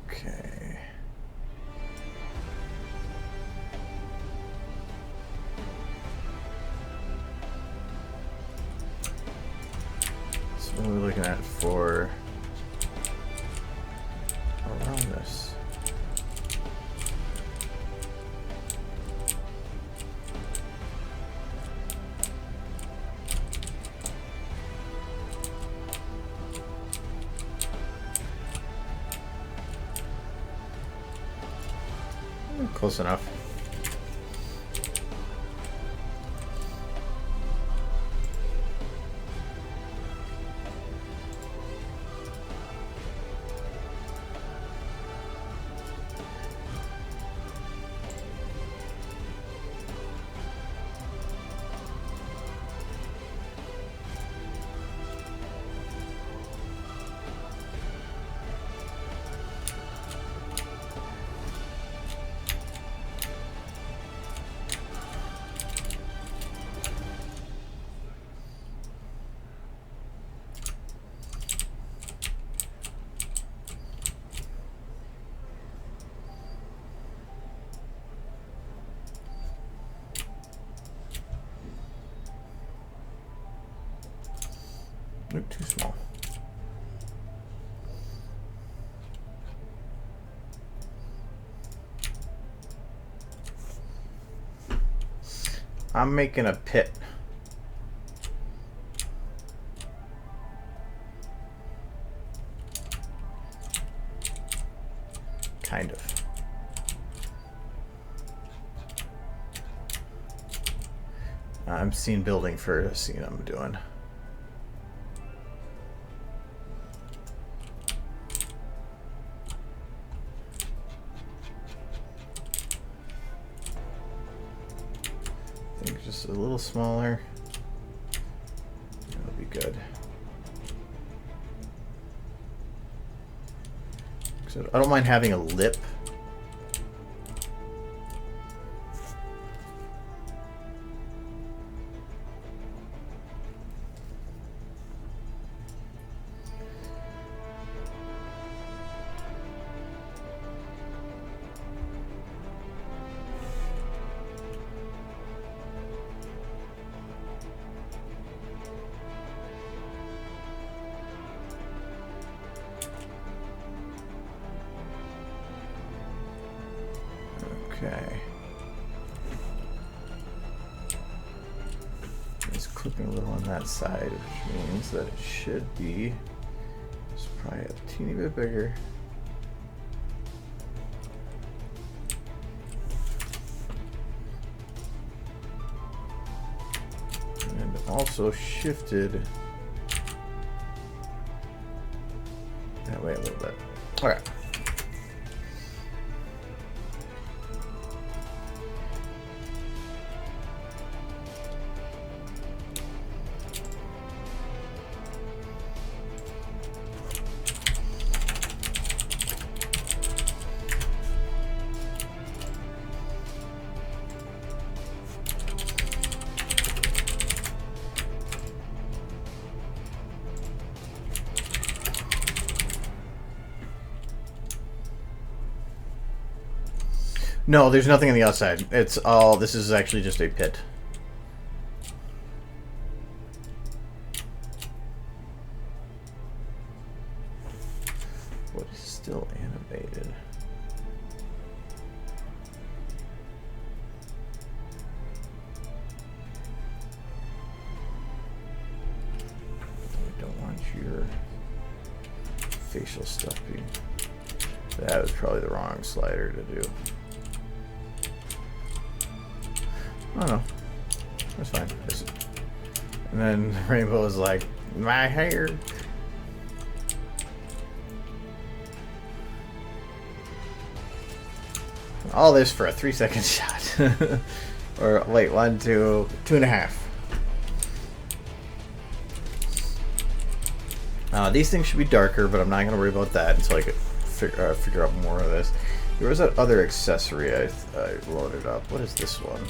Okay. What are we looking at for around this? Close enough. Nope, too small. I'm making a pit. Kind of. I'm scene building for a scene I'm doing. I think just a little smaller. That'll be good. So I don't mind having a lip. looking a little on that side, which means that it should be just probably a teeny bit bigger. And also shifted that way a little bit. All right. No, there's nothing on the outside. It's all, this is actually just a pit. What is still animated? We don't want your facial stuff being... That was probably the wrong slider to do. Oh no, that's fine. And then Rainbow is like, my hair. All this for a 3-second shot. Or wait, 1, 2, 2.5. These things should be darker, but I'm not going to worry about that until I can figure out more of this. There was that other accessory I loaded up. What is this one?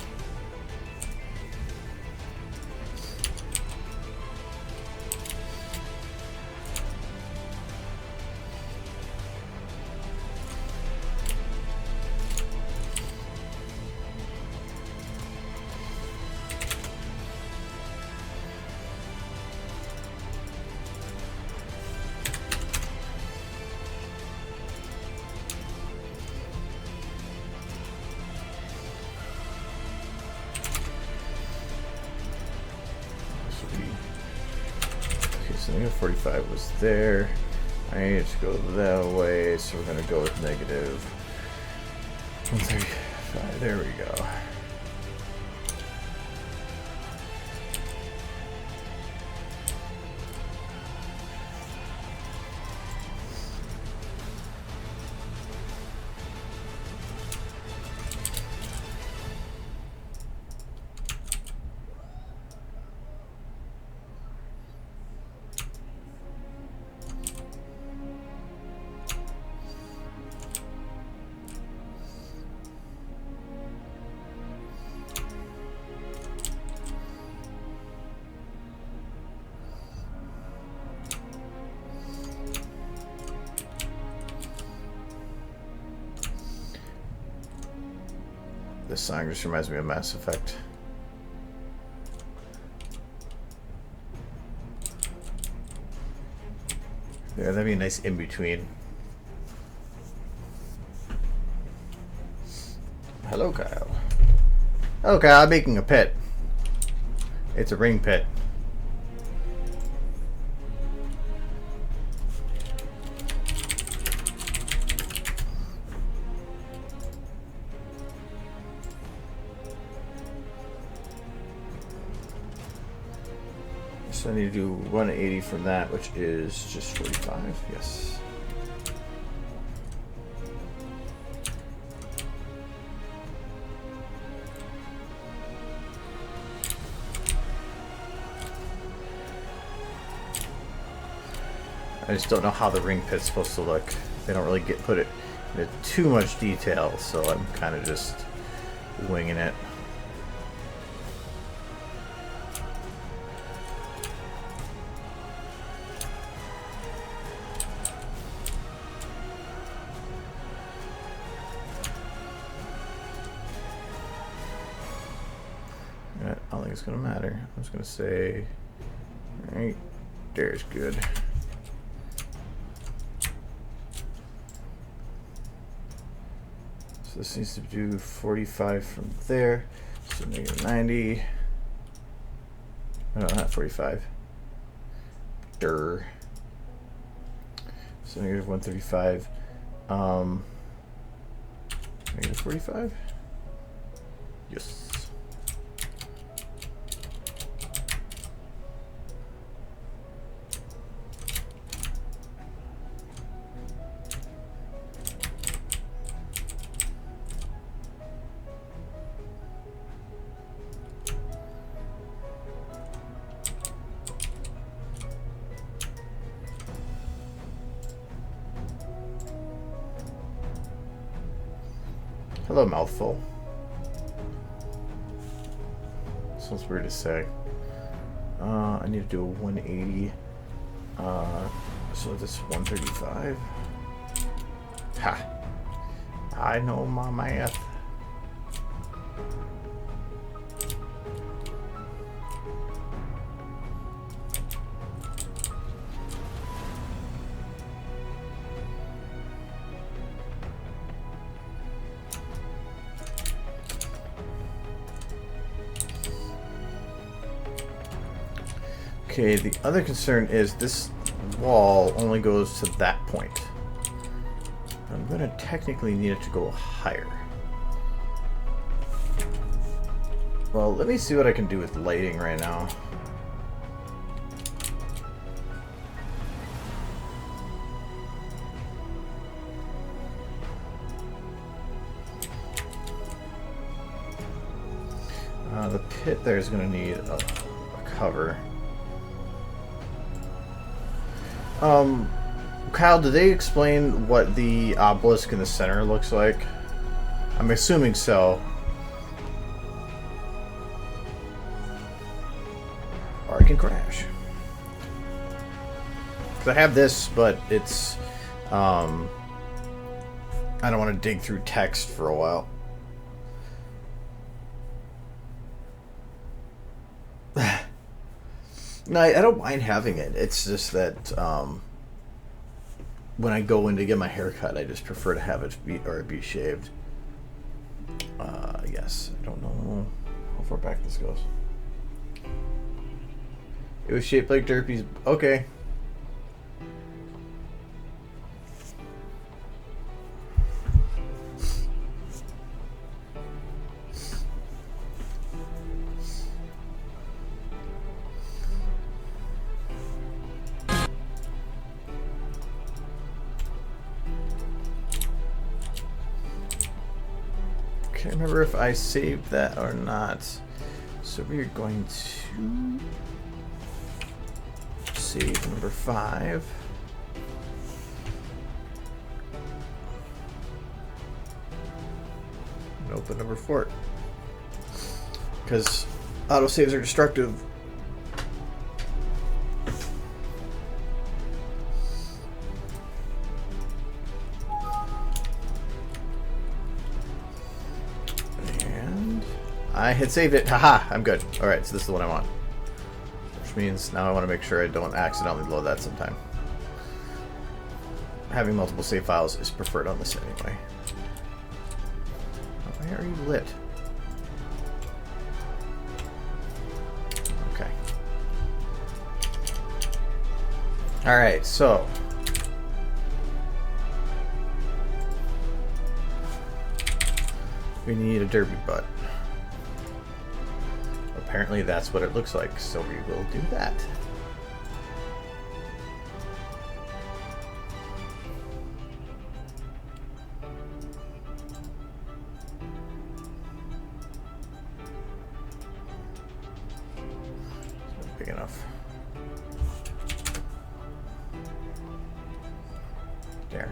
So negative 45 was there. I need to go that way, so we're going to go with negative 135. There we go. This song just reminds me of Mass Effect. Yeah, that'd be a nice in-between. Hello, Kyle. Hello, Kyle. I'm making a pit. It's a ring pit. So I need to do 180 from that, which is just 45. Yes. I just don't know how the ring pit's supposed to look. They don't really put it into too much detail, so I'm kind of just winging it. I don't think it's gonna matter. I'm just gonna say, right there's good. So this needs to do 45 from there. So negative 90. No, not 45. Durr. So negative 135. Negative 45? Yes. Hello, mouthful. Sounds weird to say. I need to do a 180. So this is 135. Ha! I know my math. Okay, the other concern is this wall only goes to that point. I'm going to technically need it to go higher. Well, let me see what I can do with lighting right now. The pit there is going to need a cover. Kyle, did they explain what the obelisk in the center looks like? I'm assuming so. Or I can crash. Because I have this, but it's, I don't want to dig through text for a while. No, I don't mind having it. It's just that when I go in to get my hair cut, I just prefer to have it be shaved. Yes, I don't know how far back this goes. It was shaped like Derpy's. Okay. Can't remember if I saved that or not. So we're going to save number 5. And open number 4. Because autosaves are destructive. I had saved it. Haha, I'm good. Alright, so this is the one I want. Which means now I want to make sure I don't accidentally load that sometime. Having multiple save files is preferred on this anyway. Why are you lit? Okay. Alright, so. We need a derby butt. Apparently that's what it looks like, so we will do that. It's not big enough. There.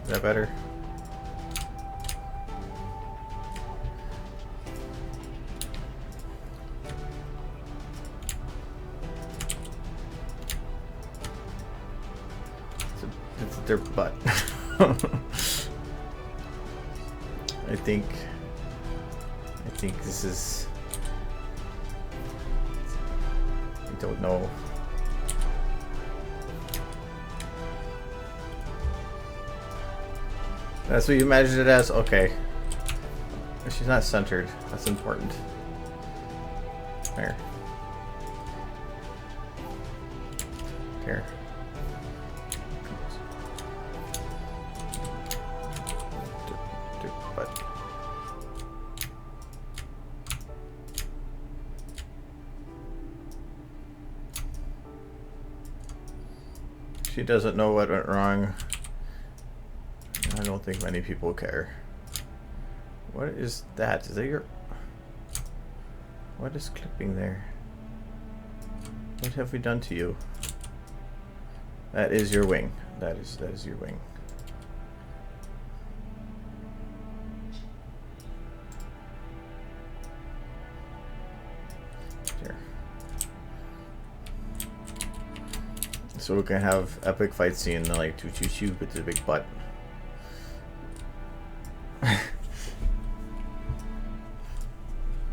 Is that better? It's their butt. I think this is. I don't know. That's what you imagined it as? Okay. She's not centered. That's important. There. Here. But she doesn't know what went wrong. I don't think many people care. What is that? Is that your... What is clipping there? What have we done to you? That is your wing. That is your wing. Here. So we can have epic fight scene like choo choo choo with the big butt.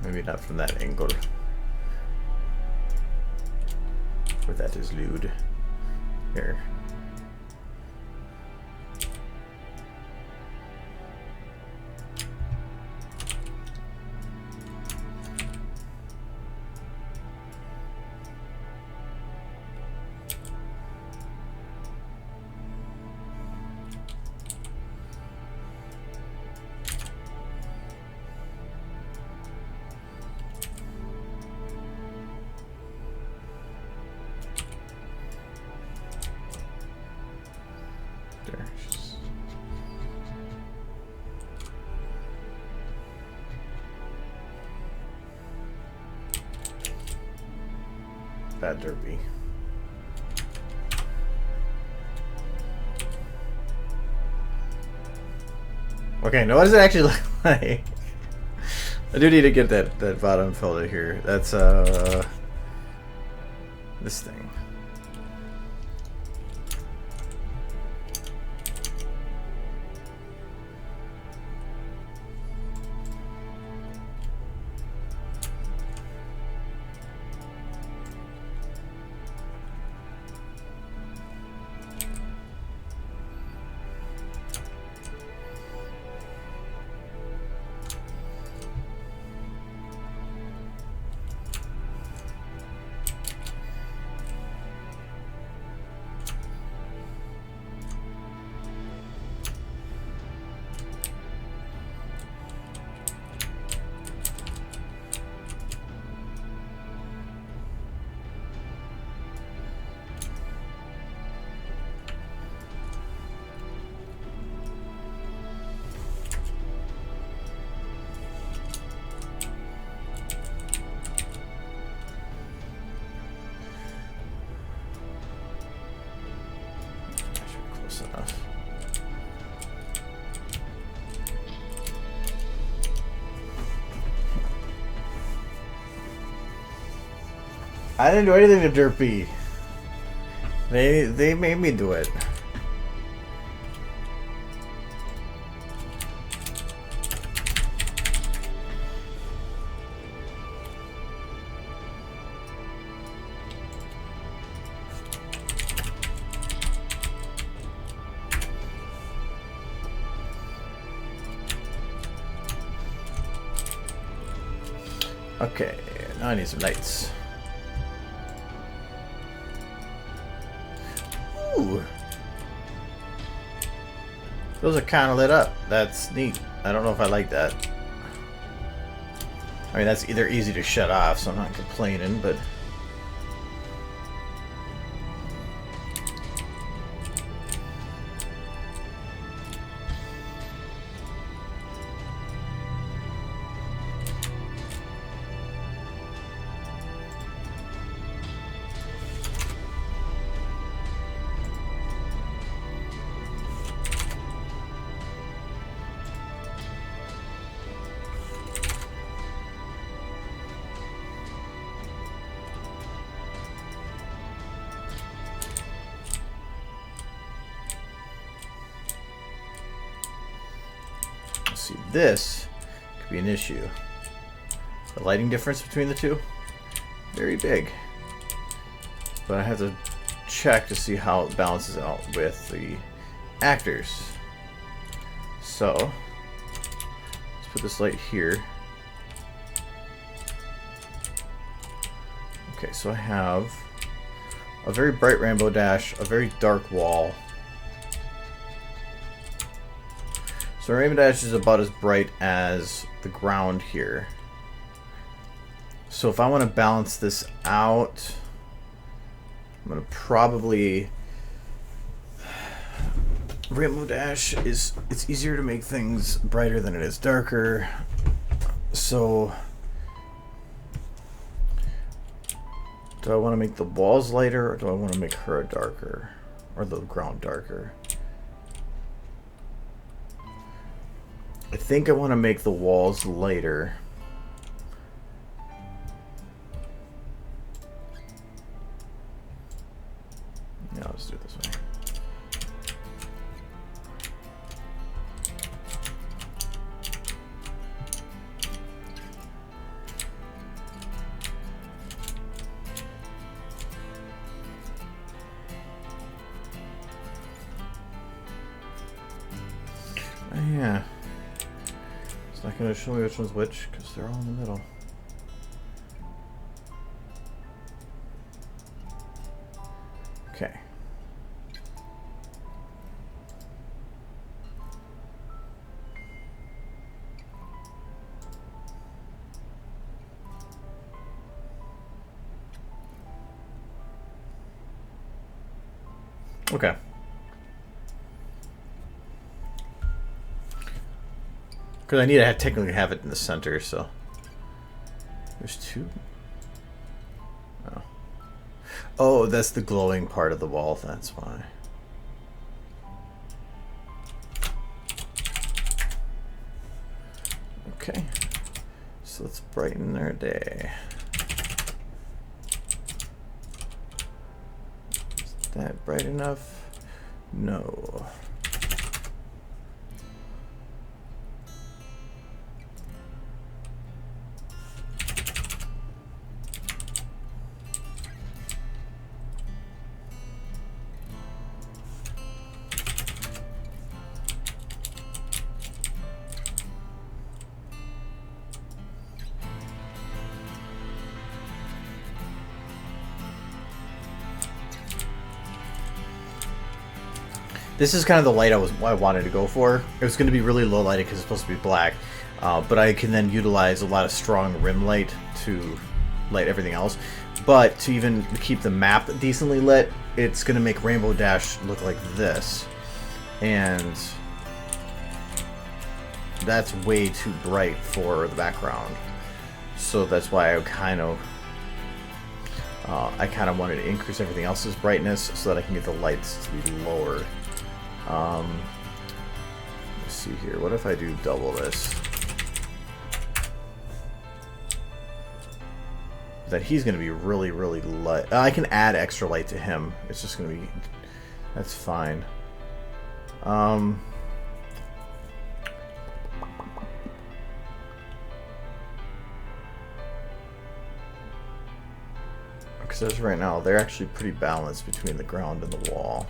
Maybe not from that angle. But that is lewd. Here. Bad derpy. Okay, now what does it actually look like? I do need to get that bottom filter here. That's this thing. Enough. I didn't do anything to Derpy. They made me do it. Okay, now I need some lights. Ooh. Those are kind of lit up. That's neat. I don't know if I like that. I mean, that's either easy to shut off, so I'm not complaining, but... See, this could be an issue. The lighting difference between the two, very big. But I have to check to see how it balances out with the actors. So, let's Let's put this light here. Okay, so I have a very bright rainbow dash, a very dark wall. So rainbow dash is about as bright as the ground here. So if I want to balance this out, I'm going to probably... Rainbow dash is, it's easier to make things brighter than it is darker. So do I want to make the walls lighter, or do I want to make her darker, or the ground darker? I think I want to make the walls lighter. Yeah, let's do it this way. Yeah. It's not going to show me which one's which because they're all in the middle. Okay. Okay. Because I need to technically have it in the center, so... There's two. Oh. Oh, that's the glowing part of the wall, that's why. Okay. So let's brighten our day. Is that bright enough? No. This is kind of the light I wanted to go for. It was going to be really low lighted because it's supposed to be black, but I can then utilize a lot of strong rim light to light everything else. But to even keep the map decently lit, it's going to make Rainbow Dash look like this, and that's way too bright for the background. So that's why I kind of wanted to increase everything else's brightness so that I can get the lights to be lower. Let's see here. What if I do double this? That he's going to be really, really light. I can add extra light to him. It's just going to be... That's fine. Because as right now, they're actually pretty balanced between the ground and the wall.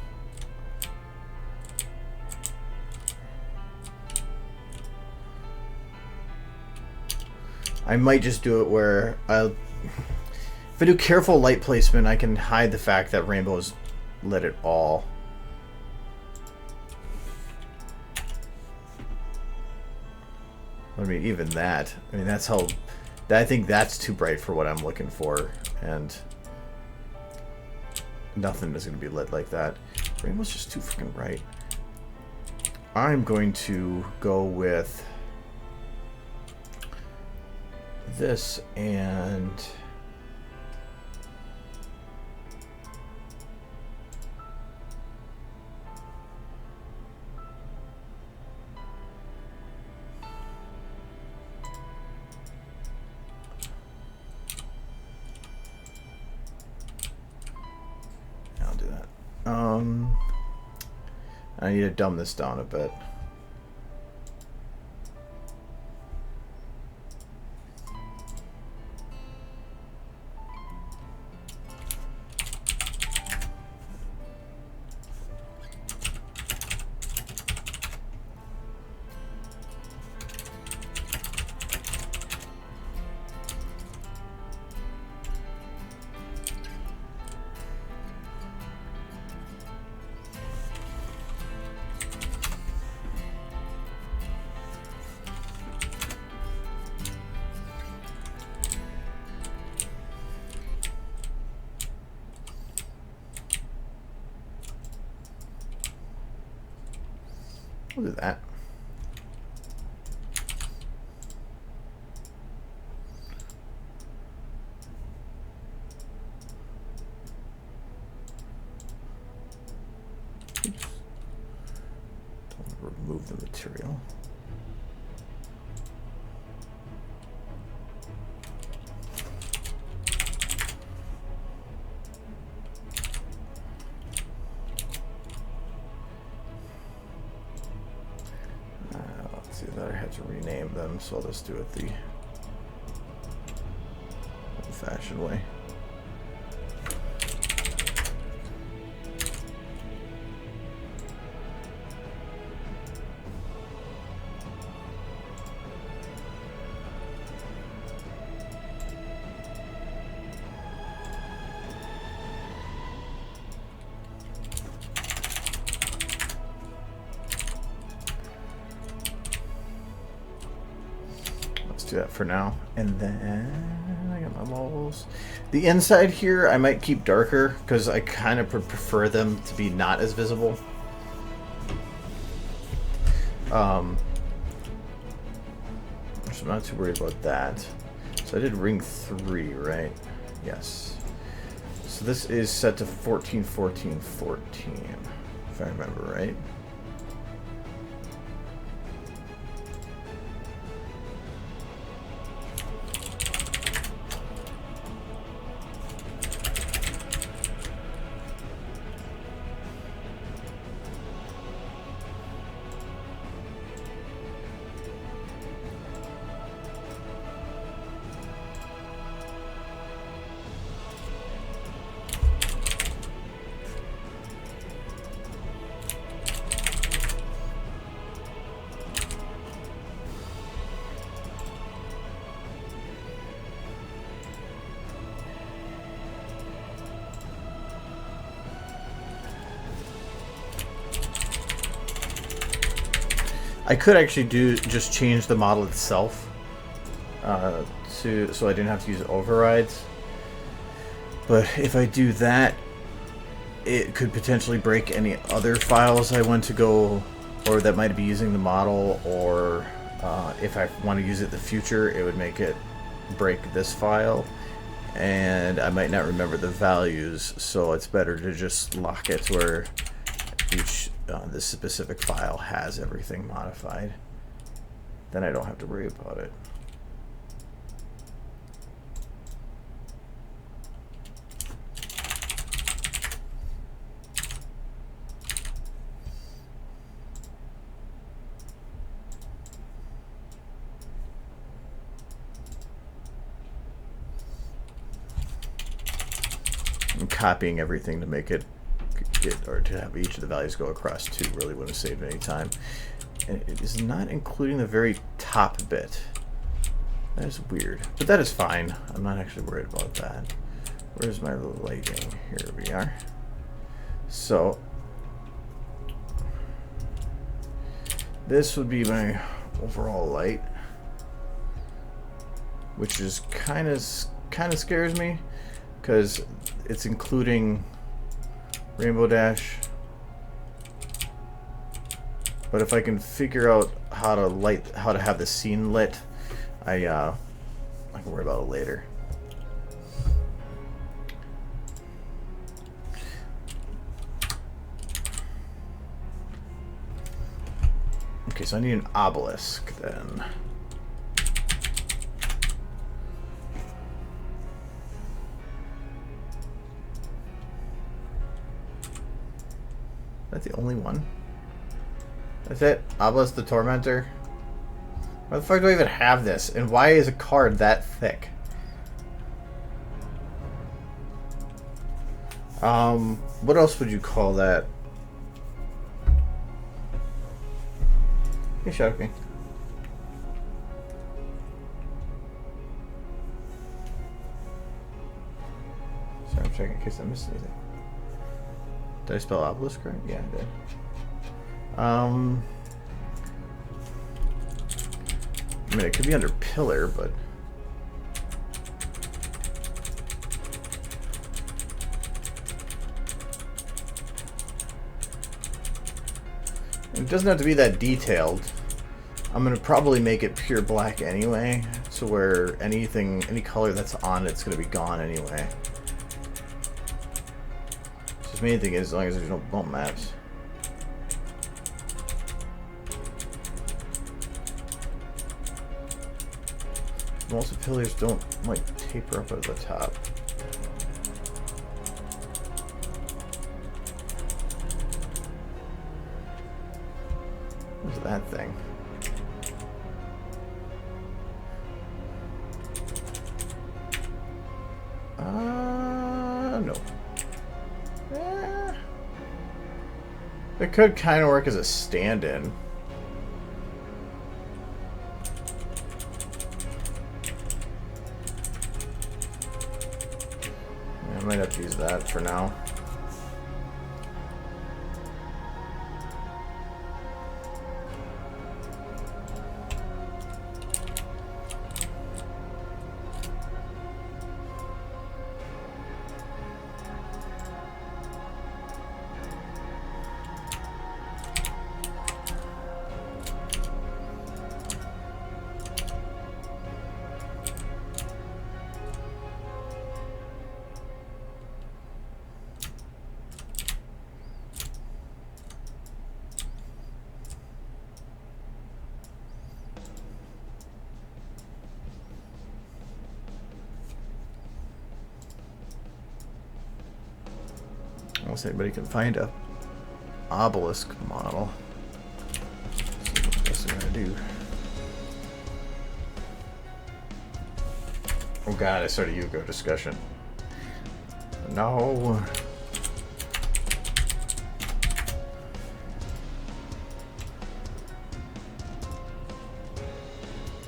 I might just do it where if I do careful light placement, I can hide the fact that rainbows lit it all. I mean, even that. I mean, that's how... I think that's too bright for what I'm looking for, and nothing is going to be lit like that. Rainbow's just too freaking bright. I'm going to go with this and I'll do that. I need to dumb this down a bit. We'll do that. Oops. Don't remove the material. Let's see, that I had to rename them, so I'll just do it the old-fashioned way. Do that for now, and then I got my models. The inside here I might keep darker because I kind of prefer them to be not as visible. So I'm not too worried about that. So I did ring 3, right? Yes. So this is set to 14, 14, 14, if I remember right. I could actually just change the model itself so I didn't have to use overrides. But if I do that, it could potentially break any other files I want to go, or that might be using the model, or if I want to use it in the future, it would make it break this file, and I might not remember the values, so it's better to just lock it where each this specific file has everything modified. Then I don't have to worry about it. I'm copying everything to make it or to have each of the values go across too. Really wouldn't have saved any time. And it is not including the very top bit. That is weird, but that is fine. I'm not actually worried about that. Where's my lighting? Here we are. So this would be my overall light, which is kind of scares me because it's including Rainbow Dash. But if I can figure out how to have the scene lit, I can worry about it later. Okay, so I need an obelisk then. That's the only one. That's it? Obelisk the Tormentor? Why the fuck do I even have this? And why is a card that thick? What else would you call that? Hey, Shadow King. Sorry, I'm checking in case I missed anything. Did I spell obelisk right? Yeah, I did. I mean, it could be under pillar, but it doesn't have to be that detailed. I'm gonna probably make it pure black anyway, so where any color that's on it's gonna be gone anyway. So the main thing is as long as there's no bump maps. Most of the pillars don't like taper up at the top. What's that thing? No. It could kind of work as a stand-in. I might have to use that for now. Unless anybody can find a obelisk model. See what else I'm gonna do. Oh god, I started a Yugo discussion. No.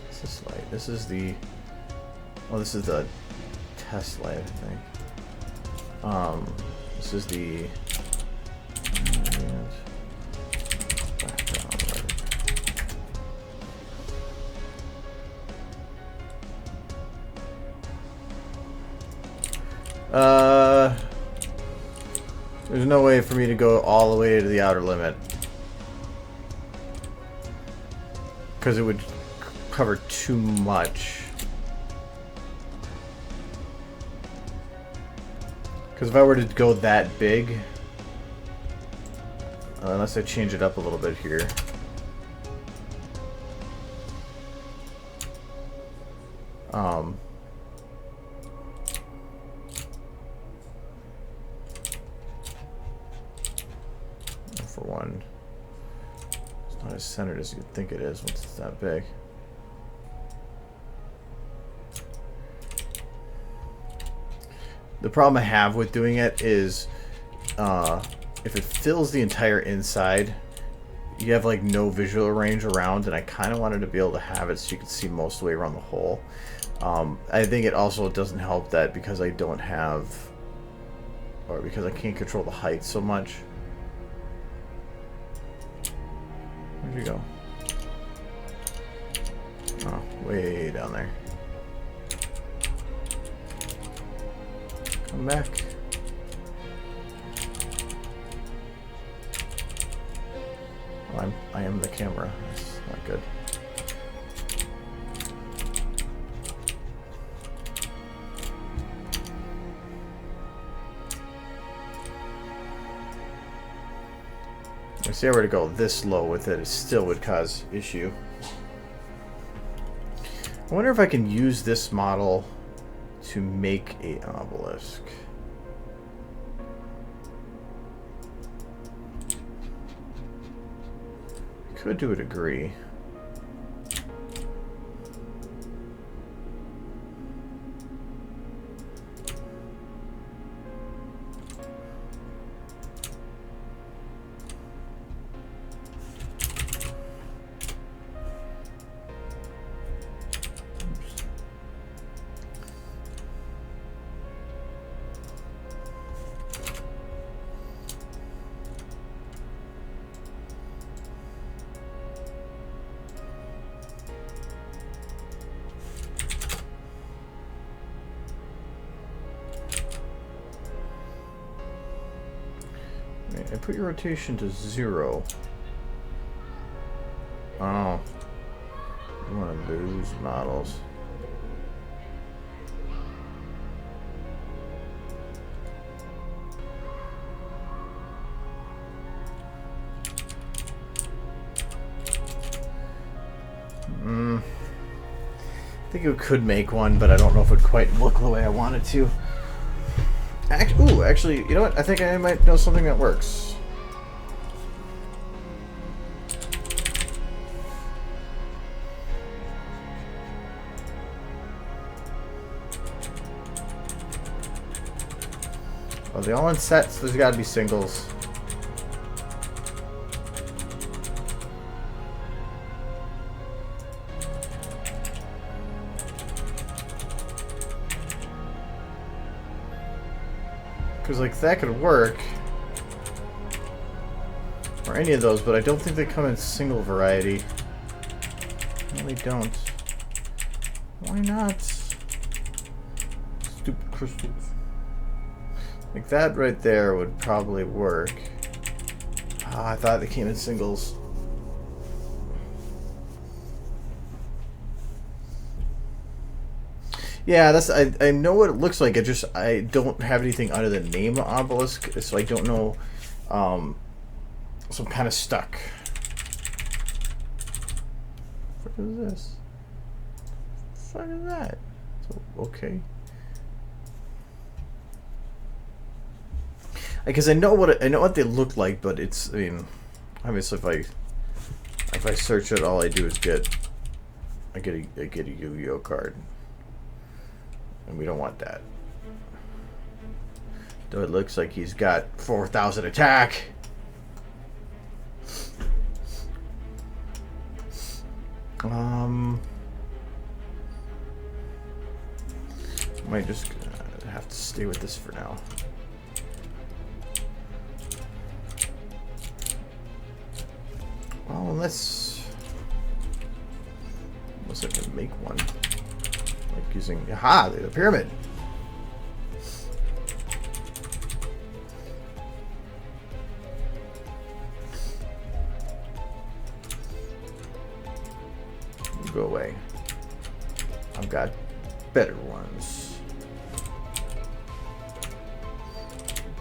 What's this light? This is the... Oh, this is the test light, I think. This is the background light. There's no way for me to go all the way to the outer limit. Because it would cover too much. Because if I were to go that big, unless I change it up a little bit here. For one, it's not as centered as you'd think it is once it's that big. The problem I have with doing it is if it fills the entire inside, you have like no visual range around, and I kind of wanted to be able to have it so you could see most of the way around the hole. I think it also doesn't help that because I don't have, or because I can't control the height so much. Where'd you go? Oh, way down there. Come back. Well, I am the camera. That's not good. I see I were to go this low with it, it still would cause issue. I wonder if I can use this model to make an obelisk. Could do a degree. I put your rotation to 0. Oh. One of those models. I think it could make one, but I don't know if it would quite look the way I wanted to. Actually, you know what? I think I might know something that works. Well, they all in sets. There's got to be singles. Because, like, that could work. Or any of those, but I don't think they come in single variety. No, they don't. Why not? Stupid crystals. Like, that right there would probably work. Oh, I thought they came in singles. Yeah, that's I know what it looks like. I don't have anything under the name obelisk, so I don't know. So I'm kind of stuck. What is this? What is that? So, okay. Because I know what they look like, but it's, I mean, obviously if I search it, all I do is get a Yu-Gi-Oh card. And we don't want that. Though it looks like he's got 4,000 attack. Might just have to stay with this for now. Well, unless I can make one. Like using... Aha! The pyramid! Go away. I've got better ones.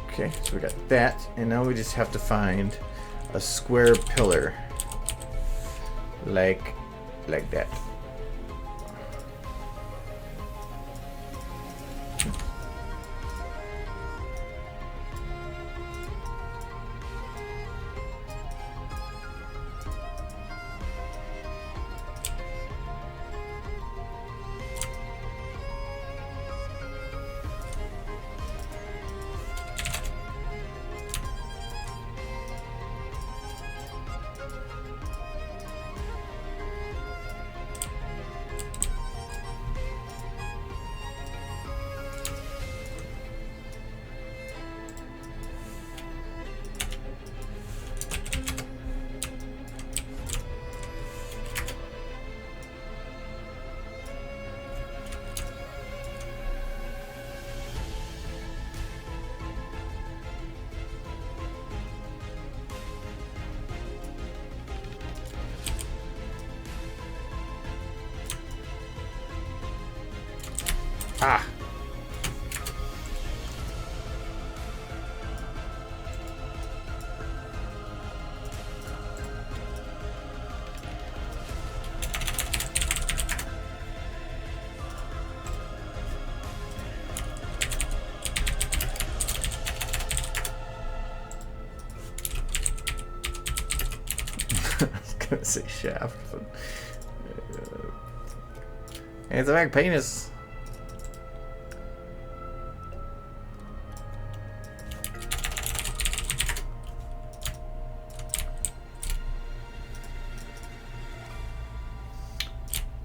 Okay, so we got that, and now we just have to find a square pillar. Like that. Ah. I was gonna say shaft, but it's a big penis.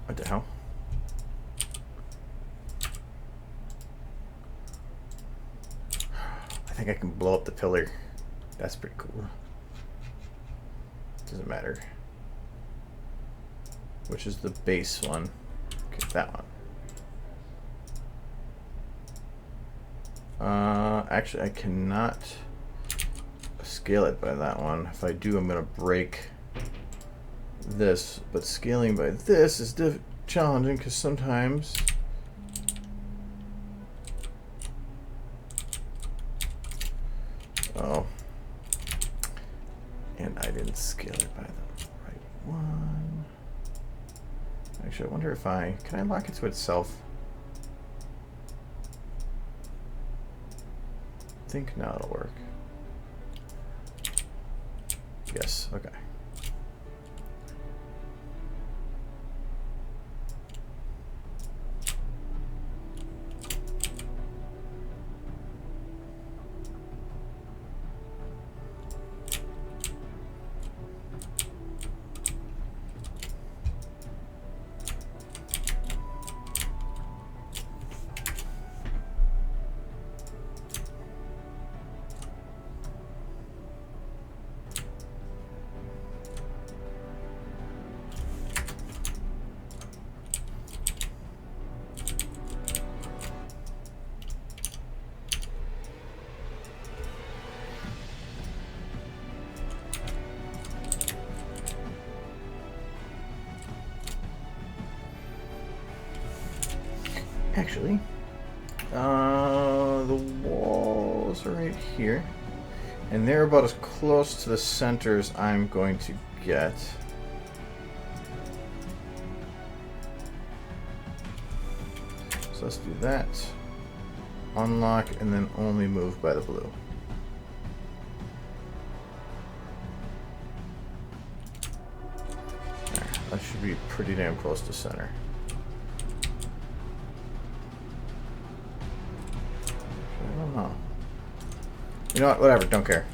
What the hell? I think I can blow up the pillar. That's pretty cool. Doesn't matter. Which is the base one? Okay, that one. Actually, I cannot scale it by that one. If I do, I'm gonna break this, but scaling by this is challenging because sometimes and I didn't scale it by the right one. Actually, I wonder if can I lock it to itself? I think now it'll work. Yes, okay. Actually, the walls are right here, and they're about as close to the center as I'm going to get. So let's do that. Unlock, and then only move by the blue. There, that should be pretty damn close to center. You know what? Whatever. Don't care.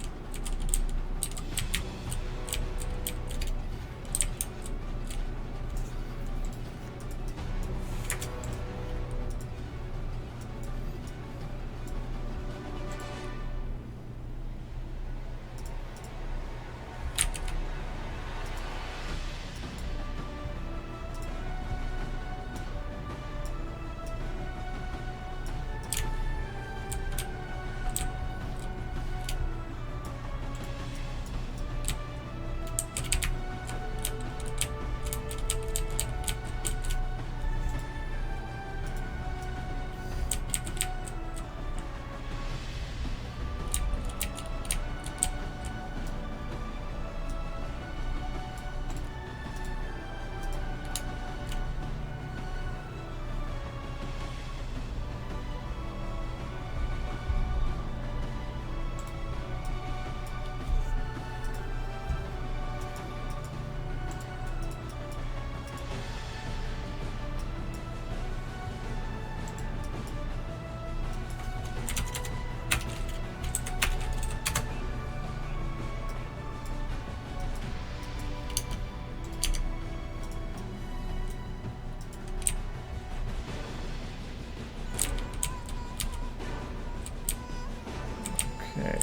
Okay.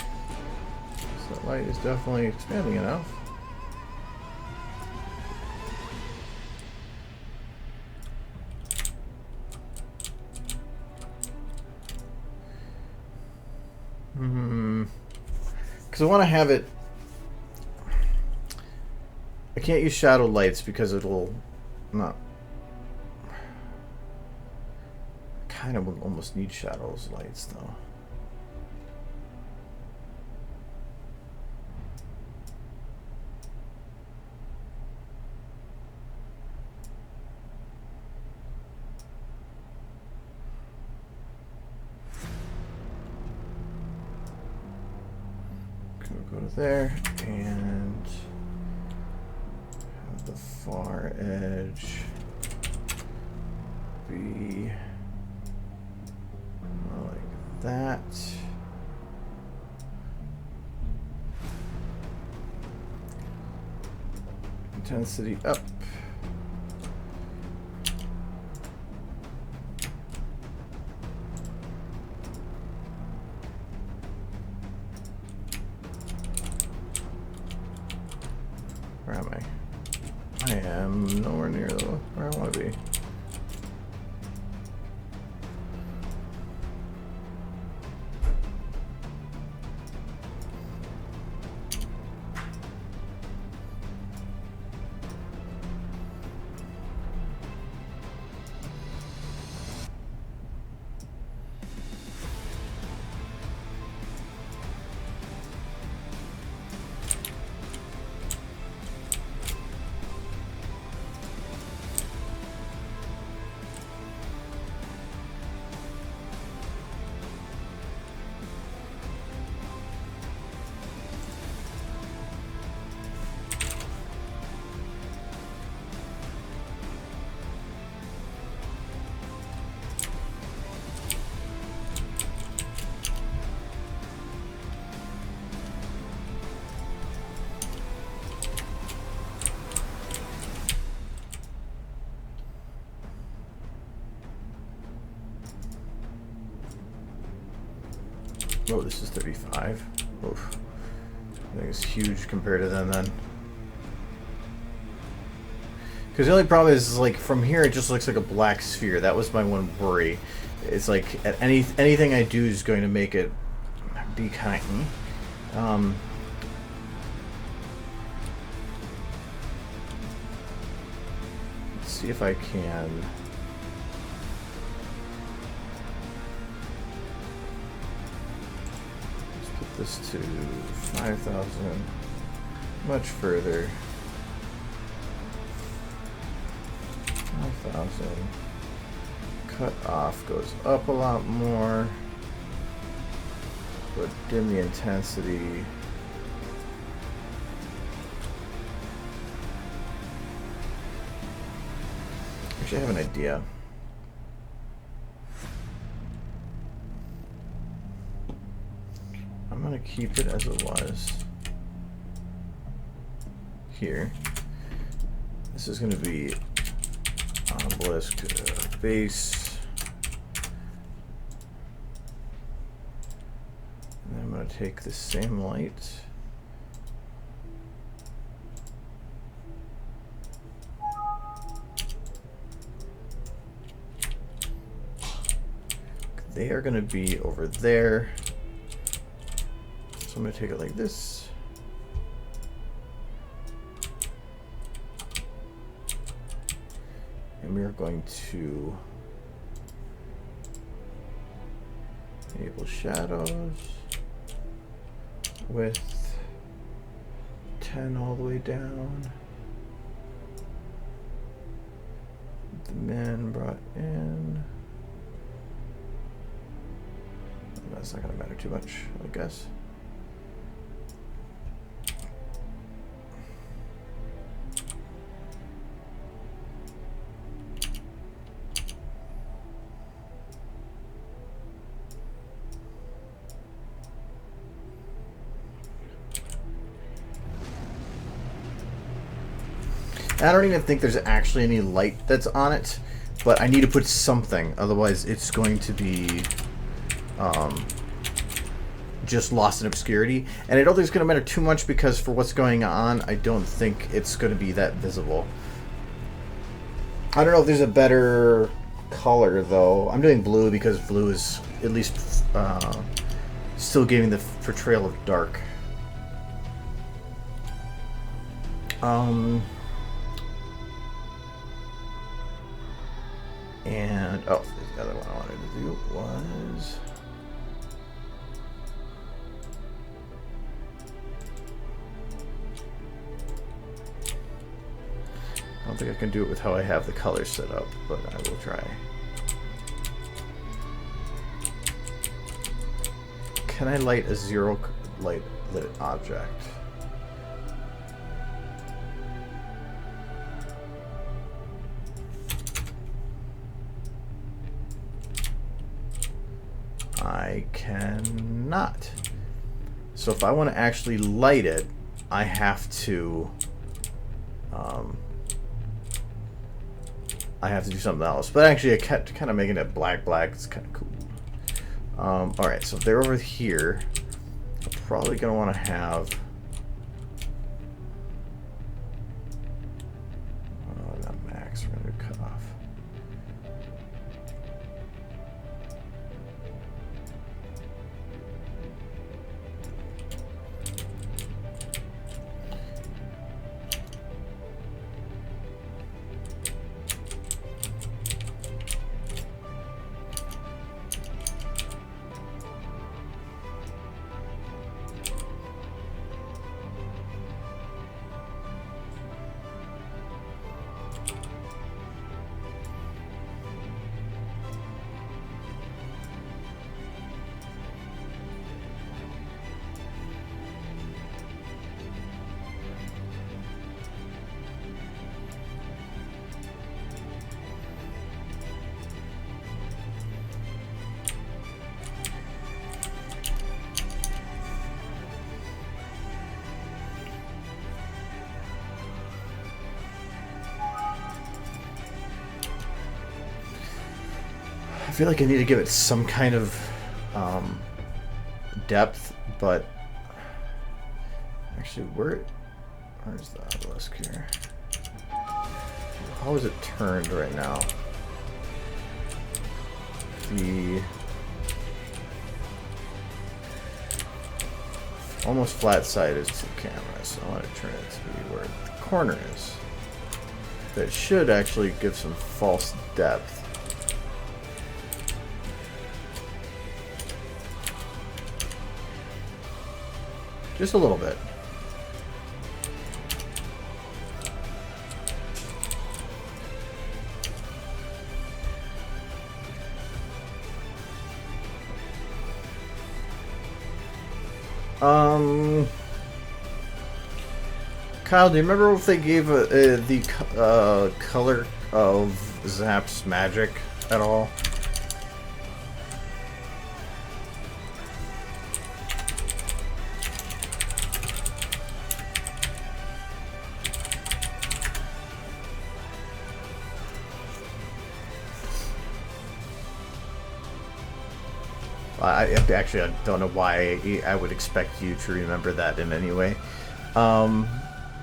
So that light is definitely expanding enough. Because I want to have it... I can't use shadow lights because it'll not... kind of would almost need shadows lights though. Go to there and have the far edge be like that. Intensity up. Where am I? I am nowhere near where I want to be. Oh, this is 35. Oof. I think it's huge compared to them then. Because the only problem is, like, from here it just looks like a black sphere. That was my one worry. It's like at anything I do is going to make it be tiny. Let's see if I can. Let's put this to 5,000. Much further. 5,000. Cut off goes up a lot more. But dim the intensity. Actually, I have an idea. I'm gonna keep it as it was. Here. This is gonna be obelisk base. And then I'm going to take the same light. They are going to be over there. So I'm going to take it like this. And we are going to enable shadows with 10 all the way down. The men brought in. That's not going to matter too much, I guess. I don't even think there's actually any light that's on it, but I need to put something, otherwise it's going to be just lost in obscurity. And I don't think it's going to matter too much because for what's going on, I don't think it's going to be that visible. I don't know if there's a better color, though. I'm doing blue because blue is at least still giving the portrayal of dark. And, oh, the other one I wanted to do was... I don't think I can do it with how I have the colors set up, but I will try. Can I light a zero light lit object? I cannot. So if I want to actually light it, I have to do something else. But actually, I kept kind of making it black. It's kind of cool. All right, so if they're over here, I'm probably gonna want to have. Oh, not max. We're gonna do cut off. I feel like I need to give it some kind of depth, but actually, where's the obelisk here? How is it turned right now? The almost flat side is to the camera, so I want to turn it to be where the corner is. That should actually give some false depth. Just a little bit. Kyle, do you remember if they gave the color of Zap's magic at all? Actually, I don't know why I would expect you to remember that in any way.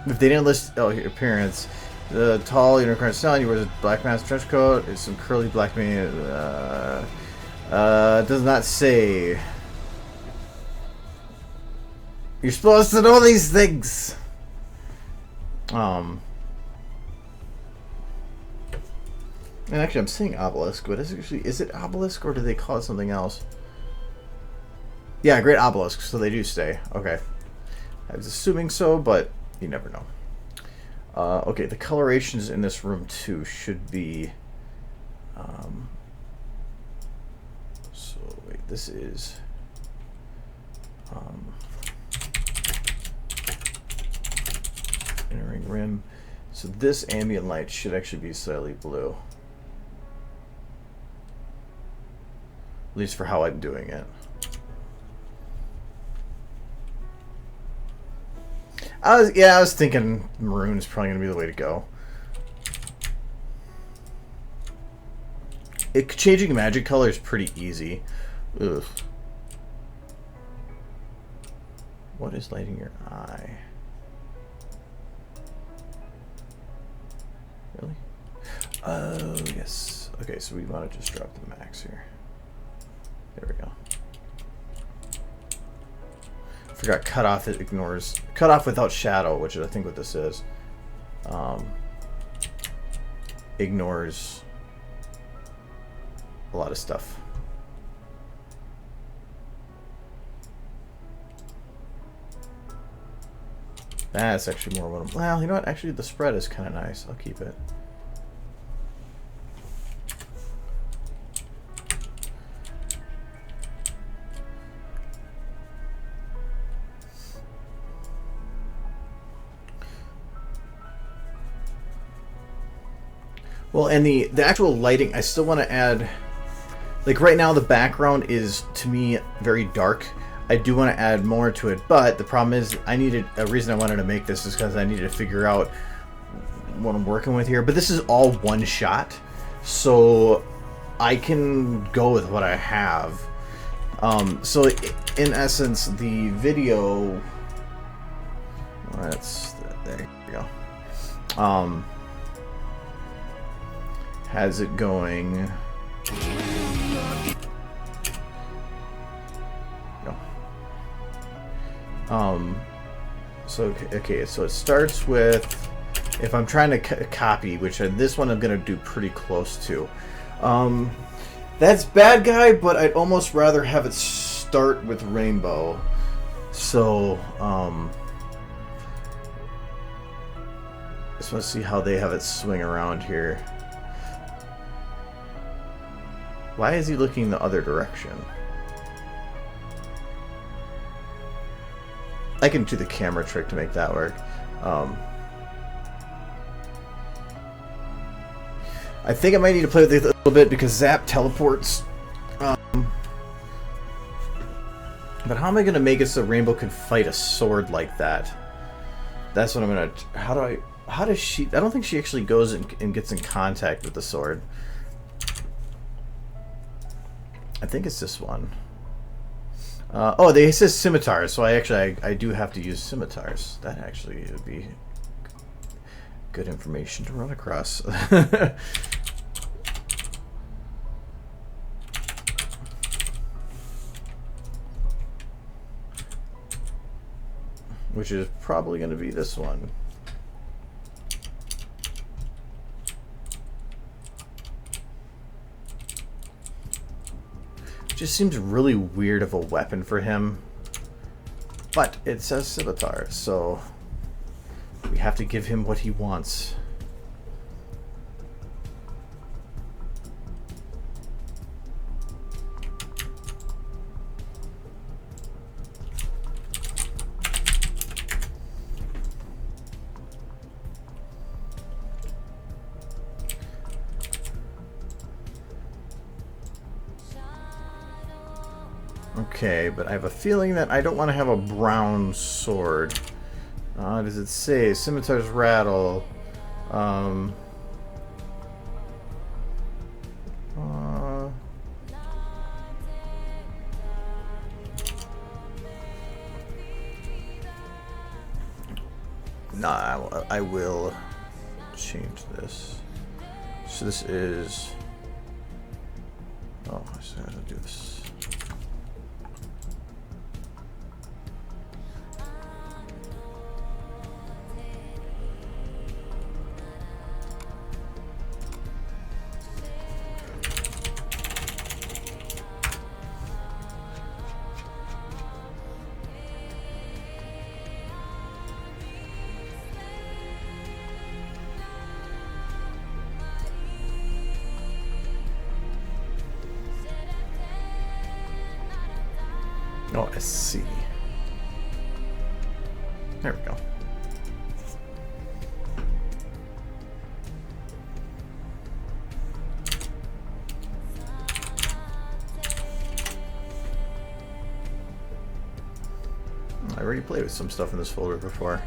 If they didn't list appearance, the tall unicorn stallion, he wears a black mask trench coat, is some curly black mane. Does not say. You're supposed to know these things. And actually, I'm saying obelisk, but is it obelisk or do they call it something else? Yeah, great obelisk, so they do stay. Okay. I was assuming so, but you never know. Okay, the colorations in this room, too, should be... so, wait, this is... entering rim. So this ambient light should actually be slightly blue. At least for how I'm doing it. I was thinking maroon is probably going to be the way to go. Changing magic color is pretty easy. Ugh. What is lighting your eye? Really? Oh, yes. Okay, so we want to just drop the max here. There we go. Forgot cutoff. It ignores cutoff without shadow, which is I think what this is. Ignores a lot of stuff. That's actually more what I'm... Well, you know what? Actually, the spread is kind of nice. I'll keep it. Well, and the actual lighting, I still want to add... Like, right now, the background is, to me, very dark. I do want to add more to it, but the problem is a reason I wanted to make this is because I needed to figure out what I'm working with here. But this is all one shot, so I can go with what I have. So, in essence, the video... There you go. Has it going... So okay, so it starts with, if I'm trying to copy, which this one I'm gonna do pretty close to. That's bad guy, but I'd almost rather have it start with rainbow. So just want to see how they have it swing around here. Why is he looking the other direction? I can do the camera trick to make that work. I think I might need to play with it a little bit because Zap teleports. But how am I going to make it so Rainbow can fight a sword like that? That's what I'm going to... How does she... I don't think she actually goes and gets in contact with the sword. I think it's this one. Oh, they says scimitars, so I do have to use scimitars. That actually would be good information to run across. Which is probably going to be this one. Just seems really weird of a weapon for him. But it says scimitar, so we have to give him what he wants. Okay, but I have a feeling that I don't want to have a brown sword. Does it say scimitars rattle? Uh, nah, I will change this. So this is. Oh, I just gotta do this. Oh, SC. There we go. I already played with some stuff in this folder before.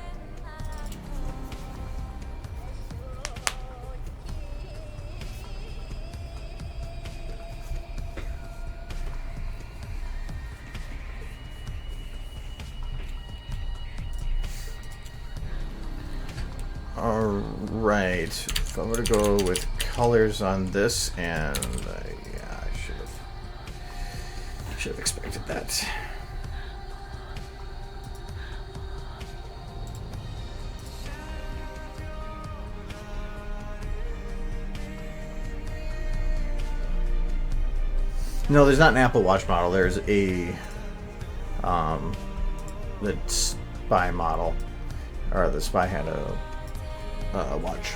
Alright, if I were to go with colors on this, and yeah, I should have expected that. No, there's not an Apple Watch model. There's a the Spy model, or the Spy had a watch.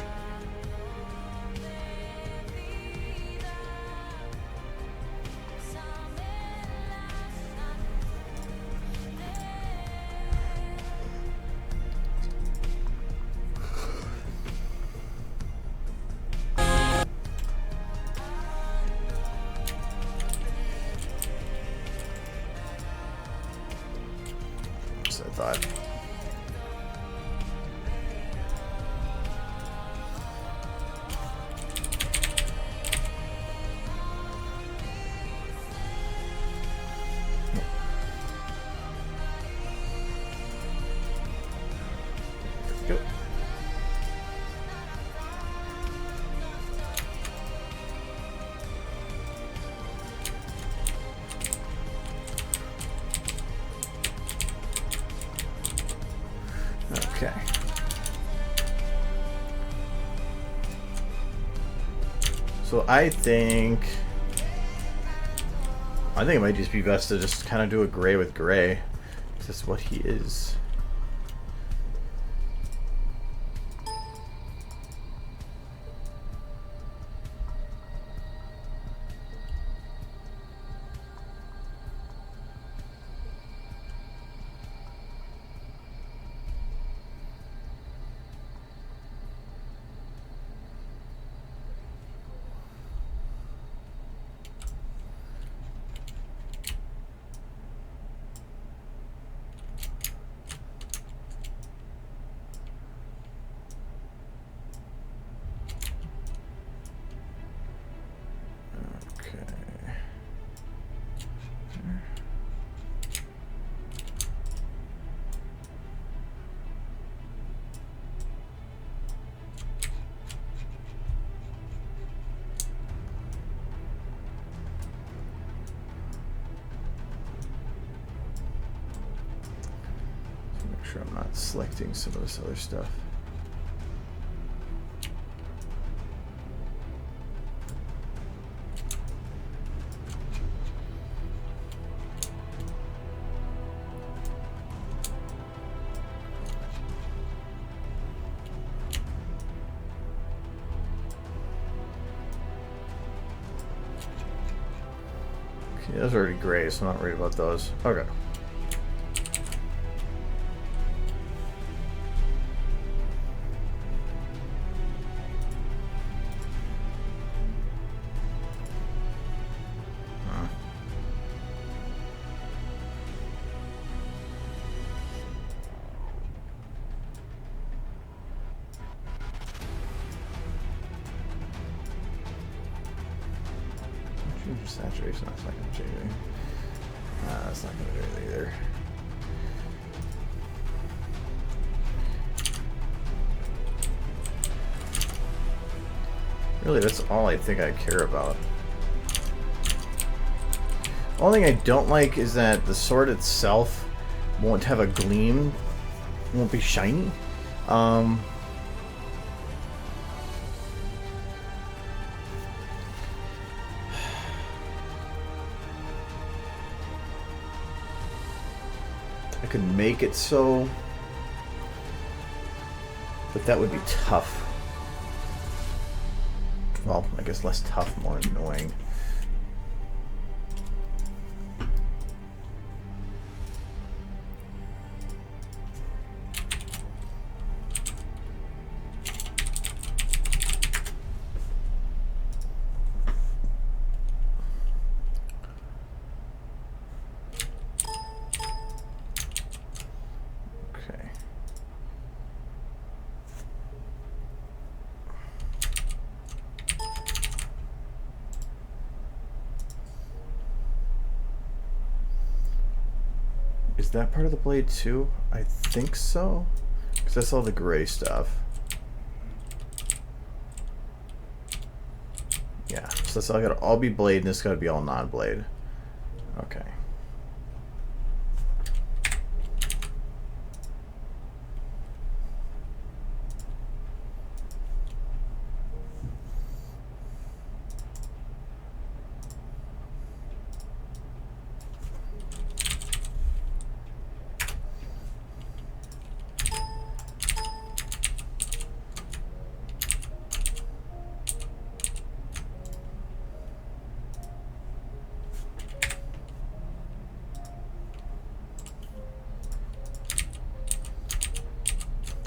So I thought. Go. Okay. So I think it might just be best to just kind of do a gray with gray. That's what he is. Make sure I'm not selecting some of this other stuff. Okay, those are already gray, so I'm not worried about those. Okay. Saturation, that's not going to change anything. That's not going to do anything either. Really, that's all I think I care about. The only thing I don't like is that the sword itself won't have a gleam, won't be shiny. I could make it so, but that would be tough. Well, I guess less tough, more annoying. Is that part of the blade too? I think so, because that's all the gray stuff. Yeah, so that's all gotta all be blade, and this gotta be all non-blade. Okay.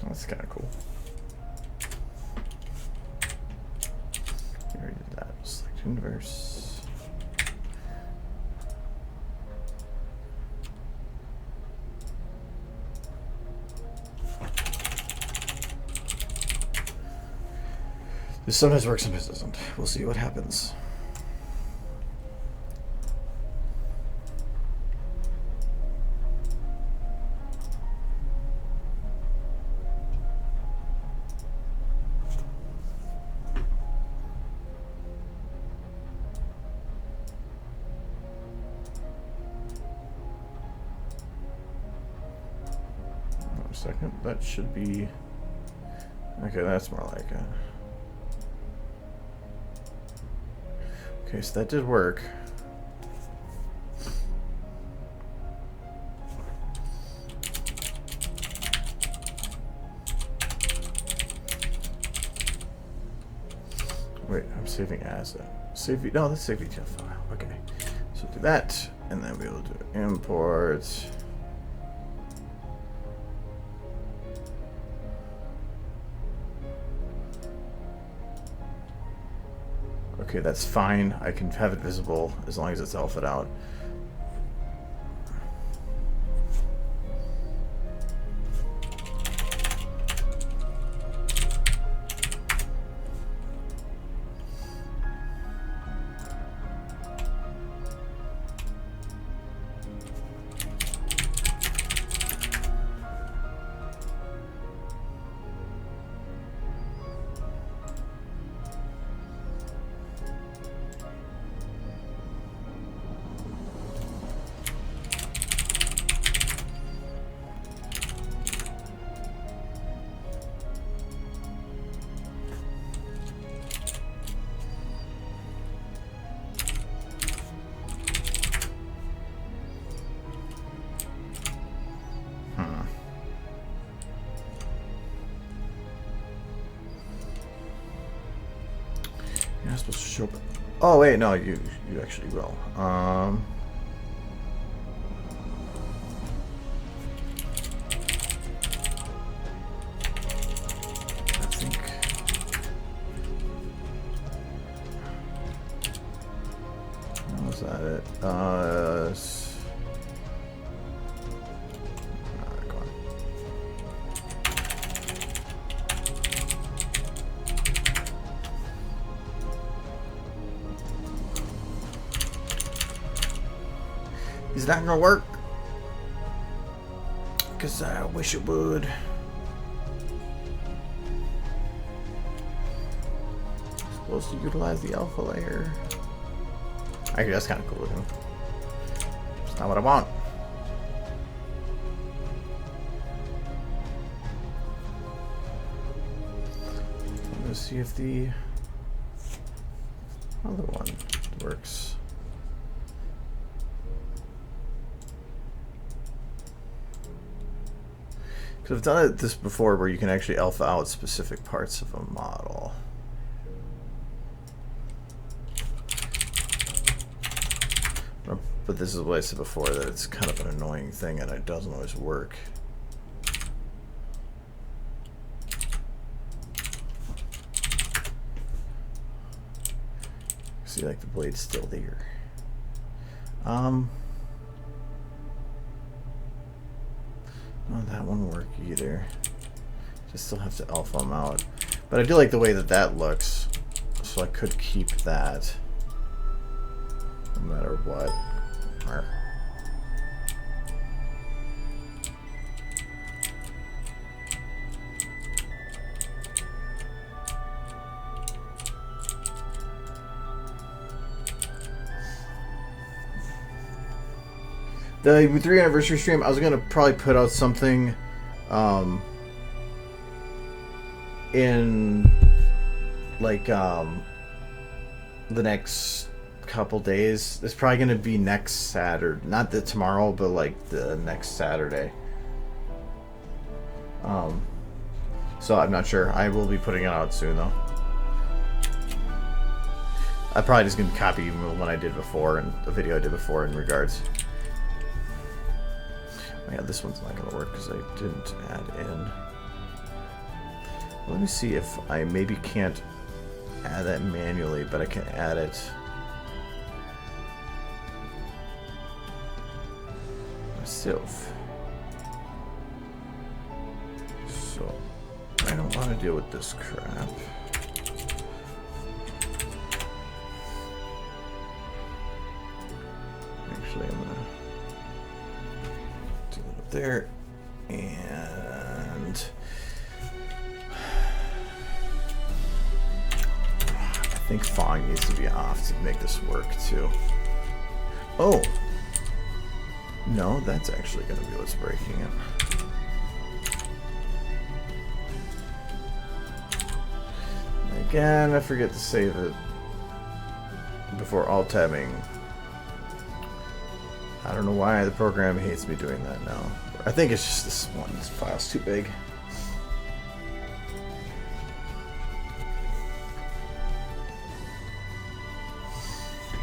That's kind of cool. We already did that. Select inverse. This sometimes works, sometimes doesn't. We'll see what happens. Second, that should be okay. That's more like a okay. So that did work. Wait, I'm saving as a save. No, that's save ETF file. Okay, so do that, and then we'll do import. Okay, that's fine. I can have it visible as long as it's alphaed out. You're not supposed to show up. Oh wait, no, you actually will. I think. Was that it? Come on. Is that gonna work? Because I wish it would. Supposed to utilize the alpha layer. Actually, that's kind of cool looking. It's not what I want. Let's see if the other one works. Because I've done this before where you can actually alpha out specific parts of a model. But this is what I said before, that it's kind of an annoying thing and it doesn't always work. See, like the blade's still there. No, that won't work either. Just still have to alpha them out. But I do like the way that that looks, so I could keep that no matter what. The 3 anniversary stream, I was gonna probably put out something in like the next couple days. It's probably gonna be next Saturday, not the tomorrow, but like the next Saturday. So I'm not sure. I will be putting it out soon though. I probably just gonna copy what I did before and the video I did before in regards. Oh yeah, this one's not gonna work because I didn't add in. Let me see if I maybe can't add that manually, but I can add it myself. So I don't want to deal with this crap. Actually, I'm gonna do it up there, and I think fog needs to be off to make this work too. Oh! No, that's actually going to be what's breaking it. Again, I forget to save it before alt-tabbing. I don't know why the program hates me doing that now. I think it's just this one. This file's too big.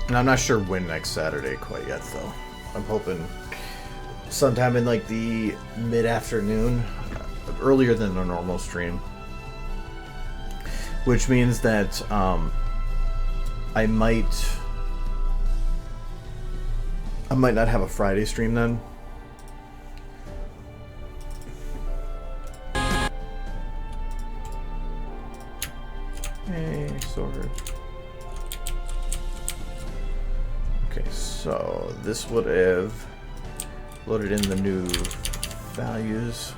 And I'm not sure when next Saturday quite yet, though. I'm hoping sometime in like the mid-afternoon, earlier than a normal stream. Which means that I might not have a Friday stream then. Hey, sword. Okay, so this would have loaded in the new values.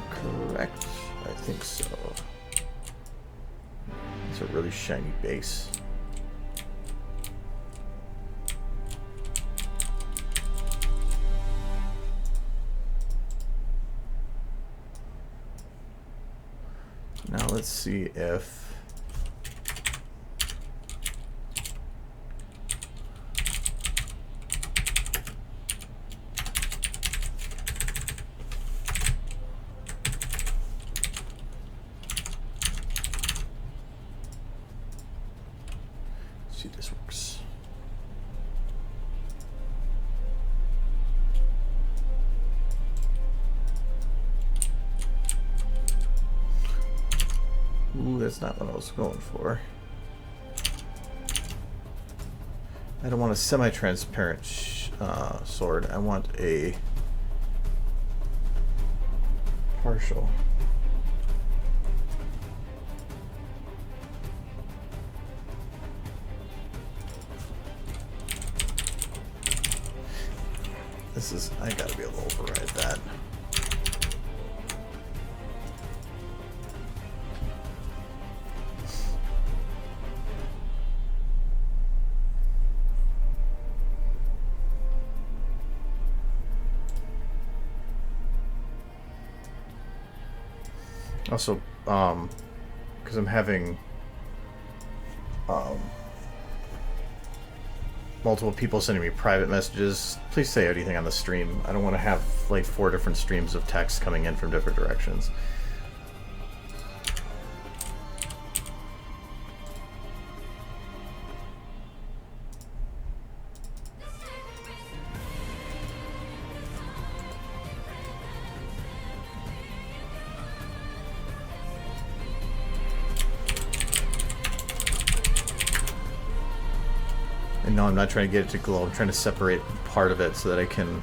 Correct? I think so. It's a really shiny base. Now let's see if see if this works. Ooh, that's not what I was going for. I don't want a semi-transparent sword. I want a partial. This is, I gotta be able to override that. Also, because I'm having multiple people sending me private messages, please say anything on the stream. I don't want to have like 4 different streams of text coming in from different directions. No, I'm not trying to get it to glow. I'm trying to separate part of it so that I can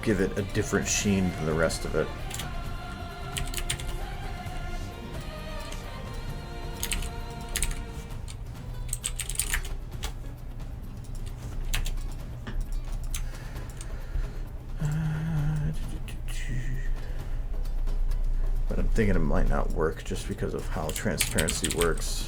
give it a different sheen than the rest of it. But I'm thinking it might not work just because of how transparency works.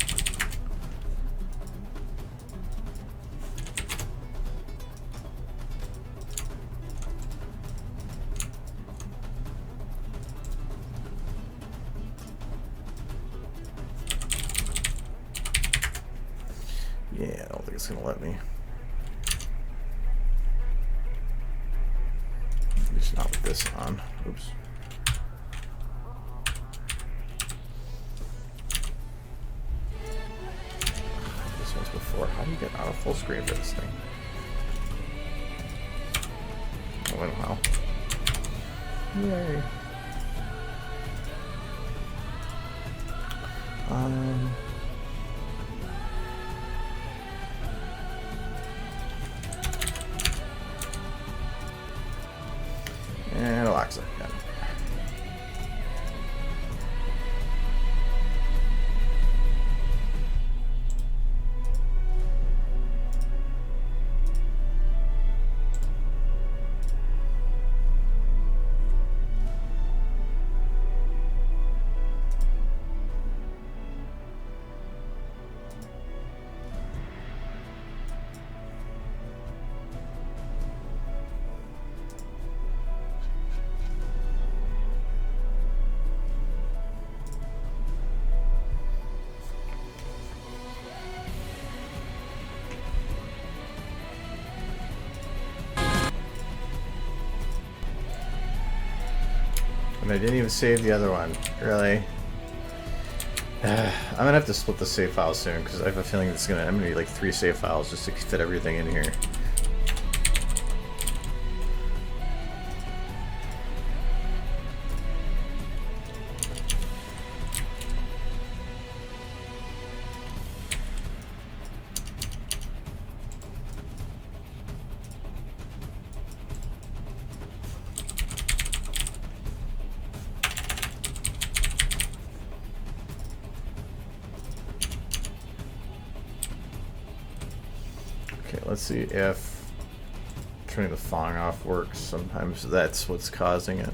Yeah, I don't think it's gonna let me. At least not with this on. Oops. Before. How do you get out of full screen for this thing? Oh, wait a while. Yay. And Alexa. Yeah. I didn't even save the other one. Really? I'm gonna have to split the save file soon because I have a feeling I'm gonna need like 3 save files just to fit everything in here. Let's see if turning the Fong off works. Sometimes that's what's causing it,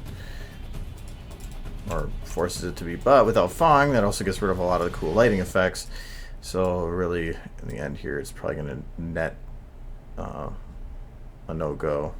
or forces it to be. But without Fong, that also gets rid of a lot of the cool lighting effects. So really, in the end here, it's probably going to net a no-go.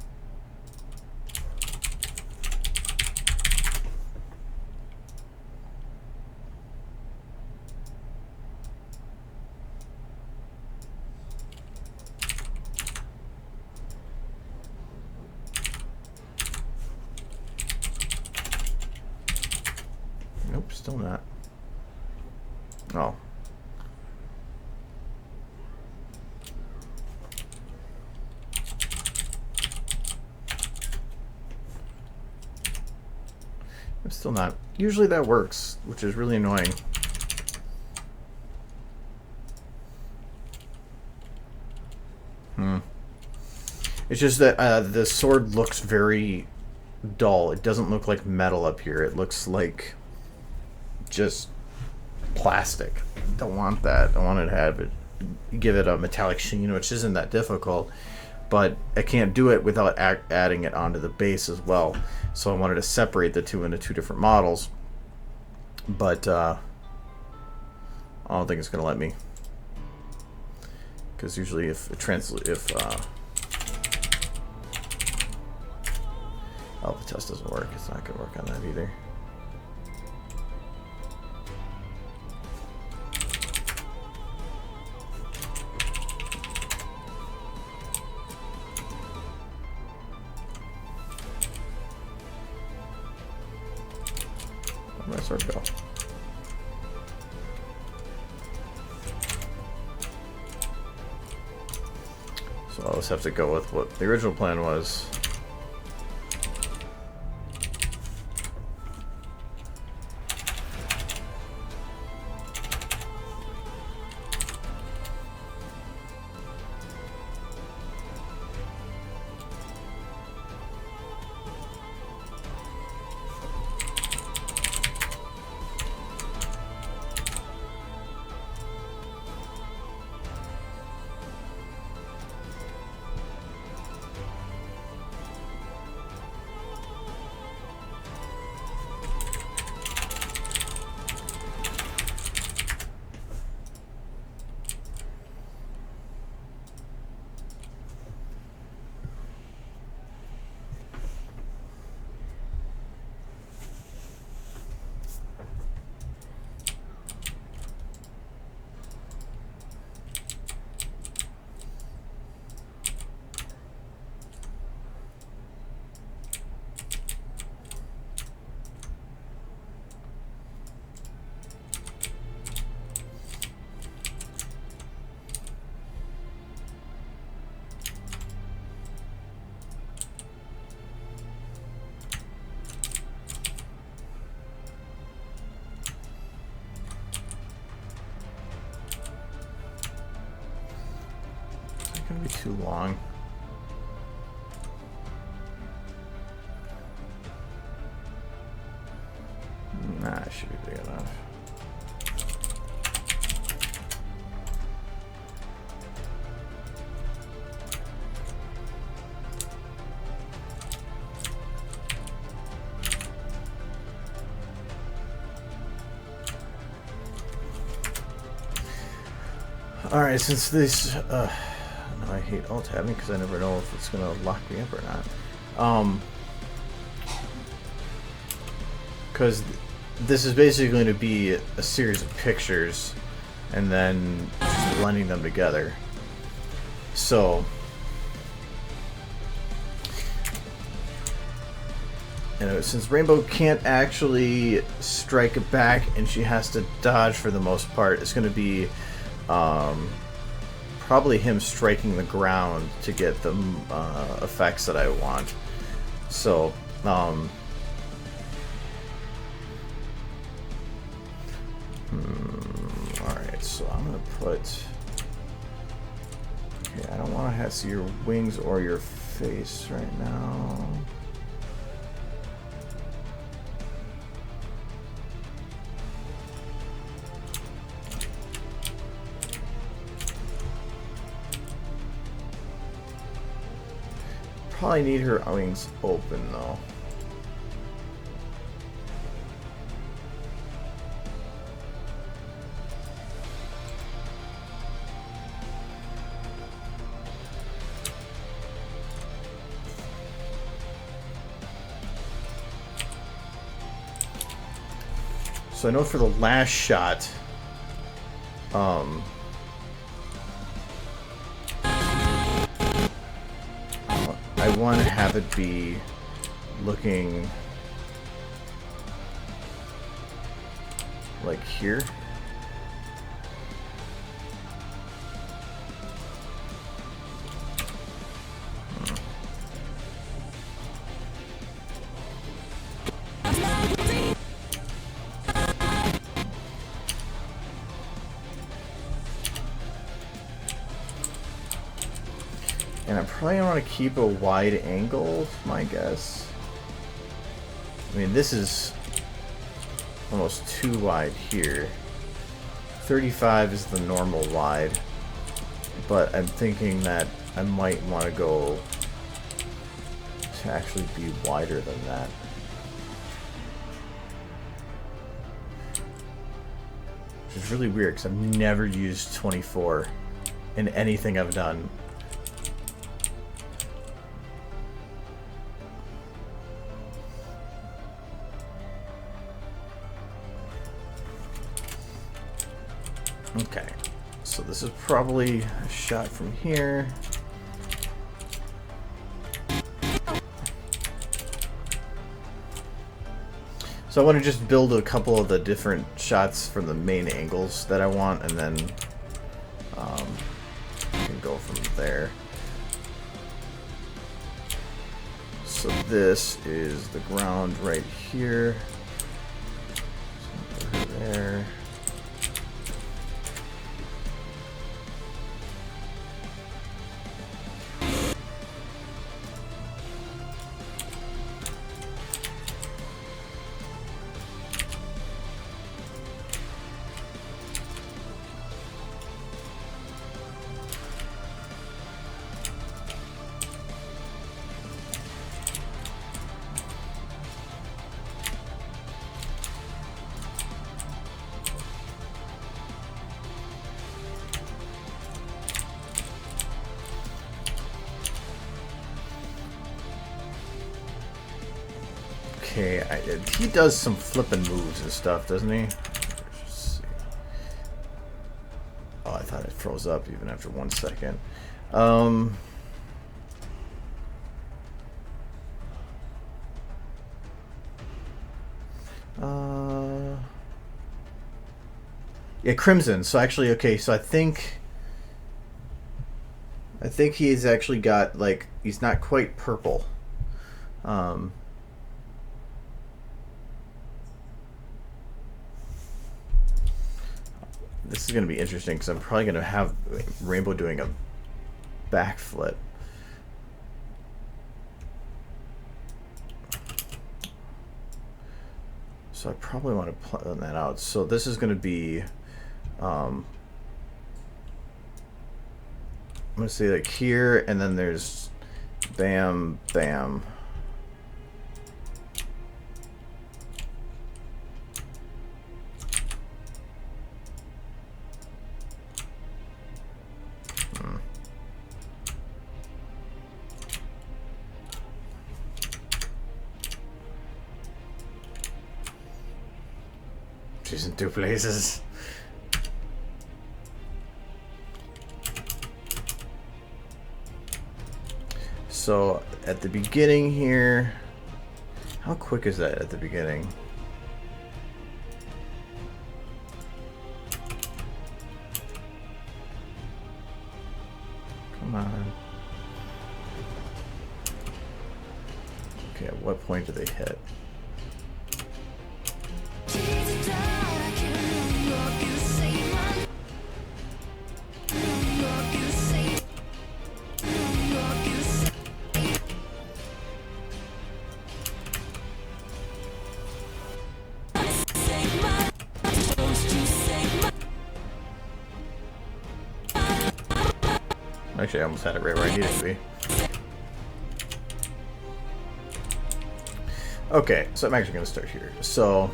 Nope, still not. Oh. I'm still not. Usually that works, which is really annoying. It's just that the sword looks very dull. It doesn't look like metal up here. It looks like just plastic. Don't want that. I want to have it, give it a metallic sheen, which isn't that difficult, but I can't do it without adding it onto the base as well. So I wanted to separate the two into two different models, but I don't think it's going to let me, because usually if alpha test doesn't work, it's not going to work on that either. Where'd my sword go? So I'll just have to go with what the original plan was. Gonna be too long. Nah, it should be big enough. All right, since this I hate alt-tabbing because I never know if it's going to lock me up or not. Because this is basically going to be a series of pictures and then just blending them together. So, since Rainbow can't actually strike it back and she has to dodge for the most part, it's going to be probably him striking the ground to get the effects that I want. So, alright, so I'm gonna put... Okay, I don't want to see your wings or your face right now. Probably need her wings open though. So I know for the last shot, I want to have it be looking like here. I probably want to keep a wide angle, my guess. I mean, this is almost too wide here. 35 is the normal wide, but I'm thinking that I might want to go to actually be wider than that. Which is really weird because I've never used 24 in anything I've done. Okay, so this is probably a shot from here. So I want to just build a couple of the different shots from the main angles that I want, and then I can go from there. So this is the ground right here. So over there. Okay, he does some flipping moves and stuff, doesn't he? Let's see. Oh, I thought it froze up even after 1 second. Yeah, Crimson. So actually, okay, so I think he's actually got, like, he's not quite purple. This is going to be interesting because I'm probably going to have Rainbow doing a backflip. So I probably want to plan that out. So this is going to be, I'm going to say like here, and then there's bam, bam. She's in two places. So at the beginning here, how quick is that at the beginning? Come on. Okay, at what point do they hit? Actually, I almost had it right where I needed it to be. Okay, so I'm actually going to start here. So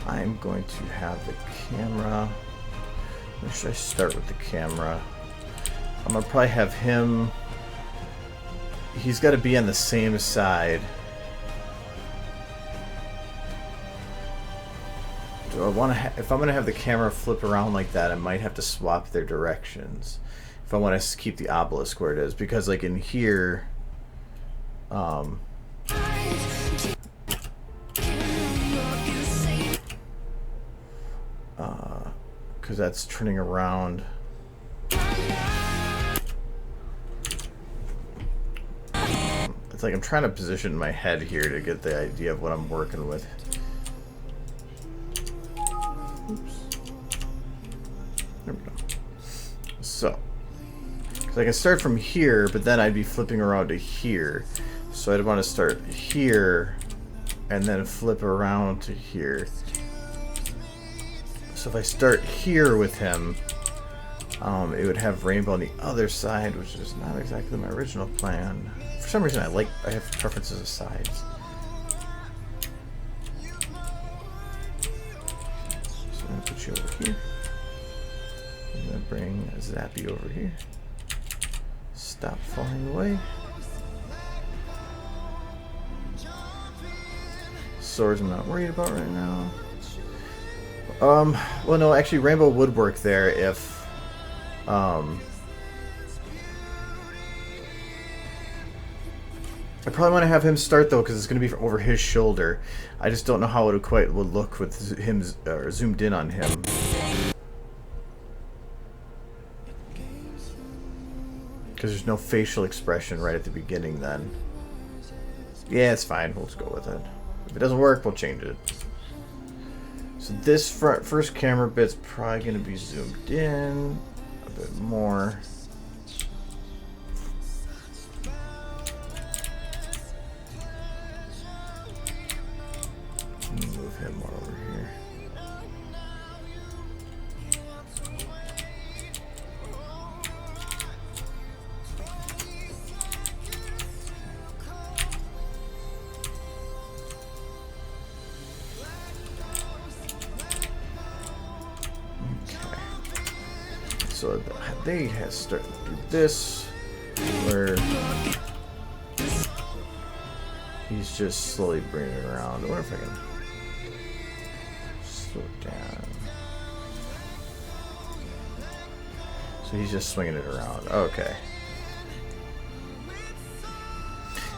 I'm going to have the camera. Where should I start with the camera? I'm going to probably have him. He's got to be on the same side. Do I want to? If I'm going to have the camera flip around like that, I might have to swap their directions. If I want to keep the obelisk where it is, because like in here, because that's turning around. It's like I'm trying to position my head here to get the idea of what I'm working with. Oops. There we go. So So I can start from here, but then I'd be flipping around to here. So I'd want to start here and then flip around to here. So if I start here with him, it would have Rainbow on the other side, which is not exactly my original plan. For some reason, I have preferences of sides. So I'm gonna put you over here. I'm gonna bring Zappy over here. Stop falling away. Swords I'm not worried about right now. Well, no, actually, Rainbow would work there if, I probably want to have him start, though, because it's going to be over his shoulder. I just don't know how it quite would look with him zoomed in on him. Because there's no facial expression right at the beginning then. Yeah, it's fine. We'll just go with it. If it doesn't work, we'll change it. So this first camera bit's probably going to be zoomed in a bit more. Move him more over here. So they have started to do this, where he's just slowly bringing it around. I wonder if I can slow it down. So he's just swinging it around. Okay.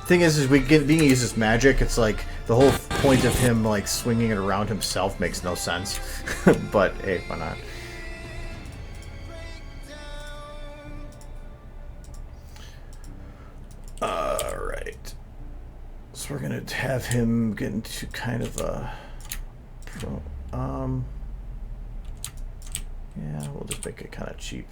Thing is we get being used as magic. It's like the whole point of him like swinging it around himself makes no sense. But hey, why not? So we're gonna have him get into kind of a yeah, we'll just make it kind of cheap.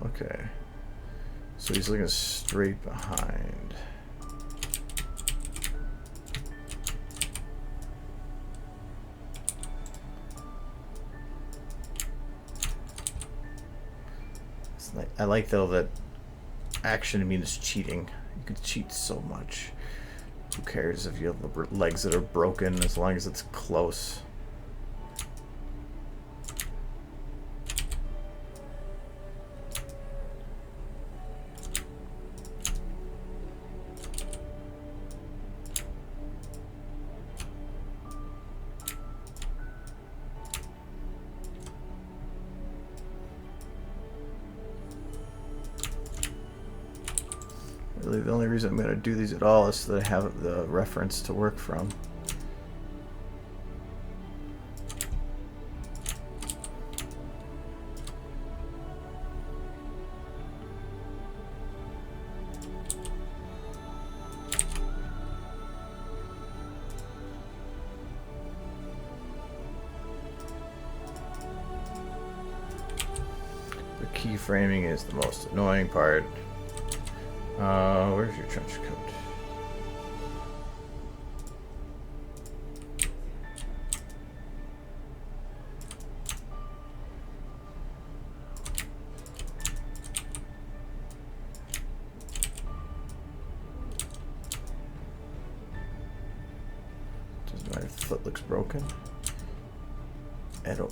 Okay, so he's looking straight behind. I like though that action means cheating. You can cheat so much. Who cares if you have legs that are broken as long as it's close. Really, the only reason I'm going to do these at all is so that I have the reference to work from. The keyframing is the most annoying part. Where's your trench coat? Doesn't matter if the foot looks broken at all.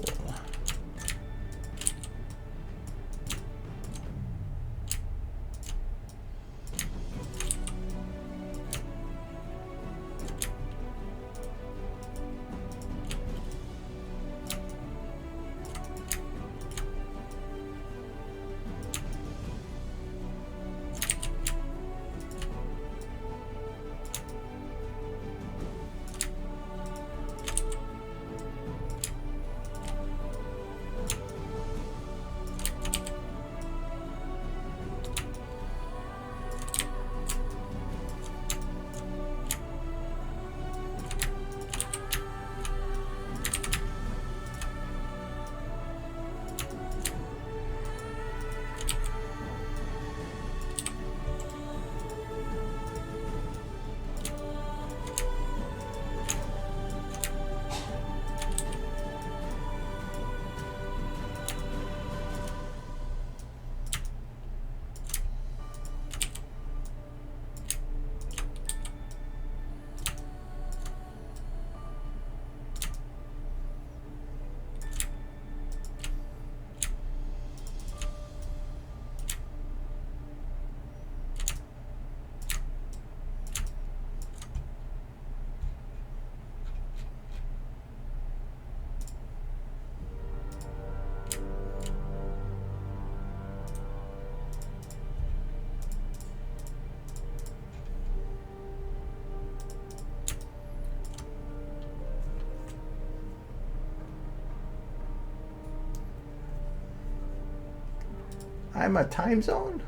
I'm a time zone?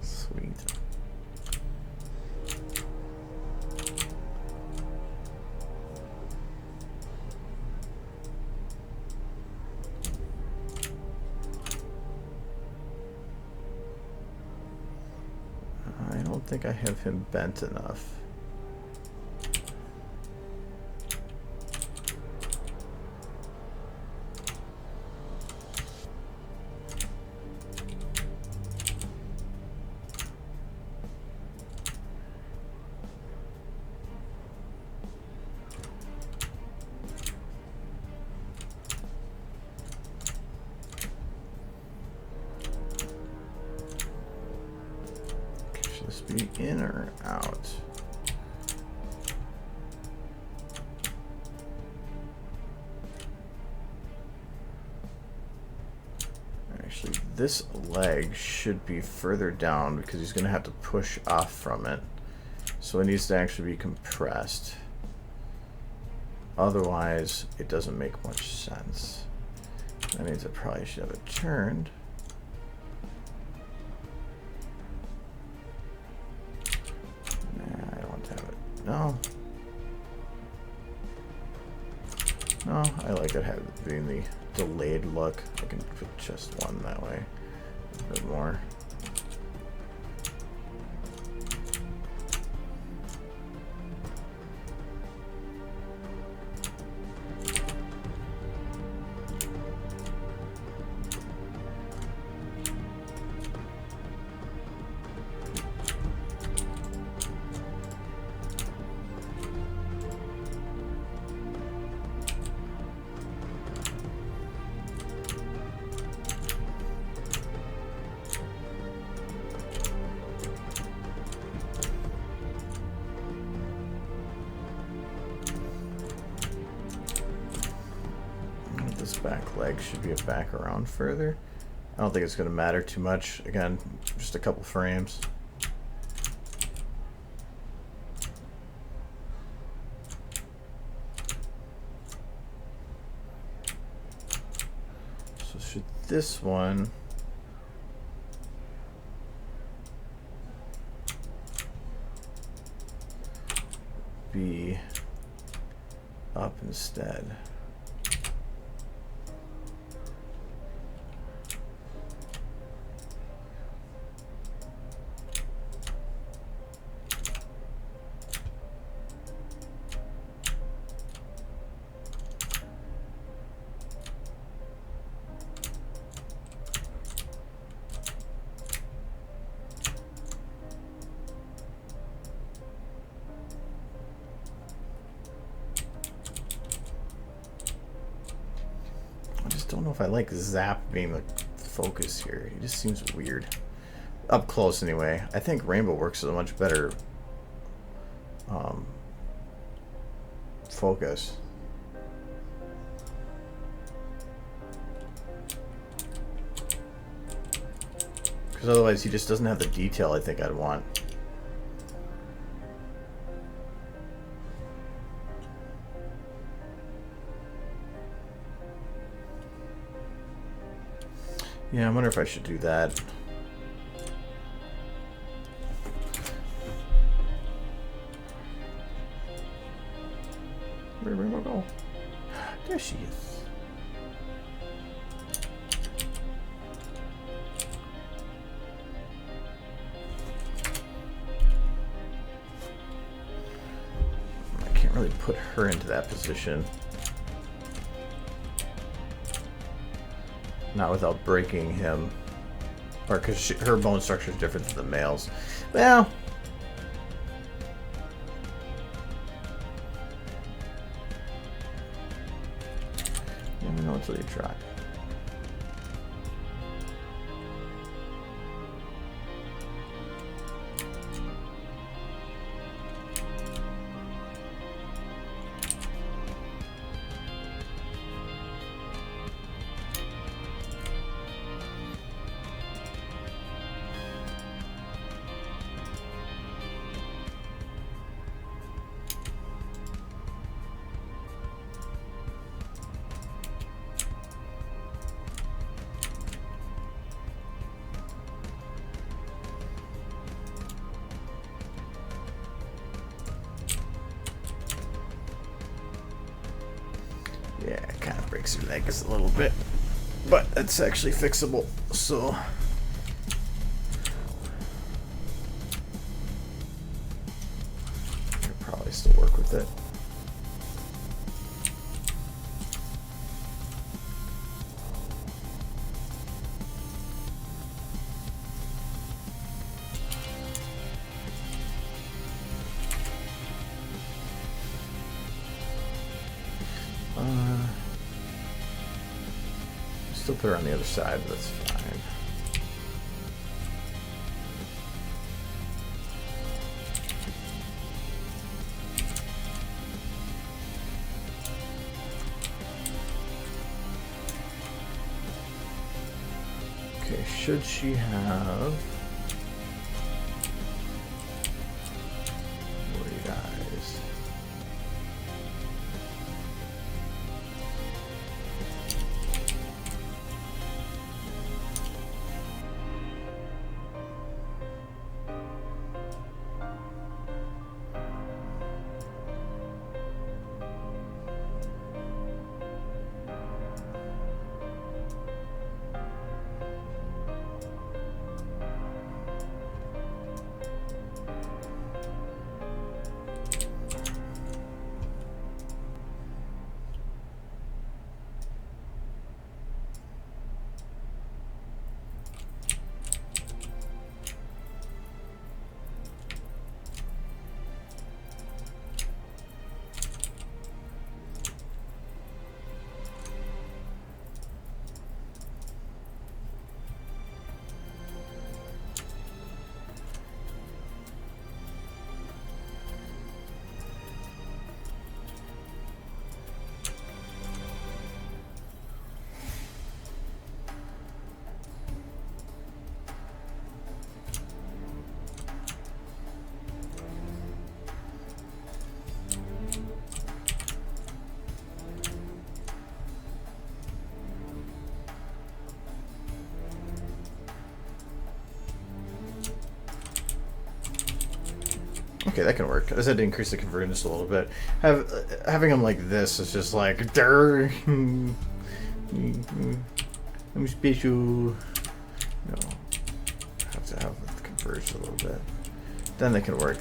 Sweet. I don't think I have him bent enough. Be in or out? Actually, this leg should be further down because he's going to have to push off from it. So it needs to actually be compressed. Otherwise, it doesn't make much sense. That means I probably should have it turned. No. No, I like it having the delayed look. I can put just one that way. A bit more. Back leg should be back around further. I don't think it's going to matter too much. Again, just a couple frames. So should this one be up instead? Don't know if I like Zap being the focus here. He just seems weird. Up close anyway. I think Rainbow works as a much better focus. Because otherwise he just doesn't have the detail I think I'd want. Yeah, I wonder if I should do that. Where'd Rainbow go? There she is. I can't really put her into that position. Not without breaking him. Or because her bone structure is different than the male's. Well. You never know until you try. Yeah, it kind of breaks your legs a little bit, but it's actually fixable, so. I could probably still work with it. Still put her on the other side, but that's fine. Okay, should she have 40 eyes? Okay, that can work. I just had to increase the convergence a little bit. Having them like this is just like, I'm special. No, have to have it converge a little bit. Then they can work.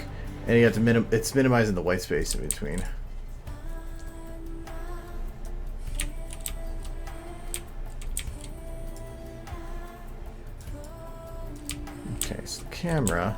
And you have to it's minimizing the white space in between. Okay, so the camera.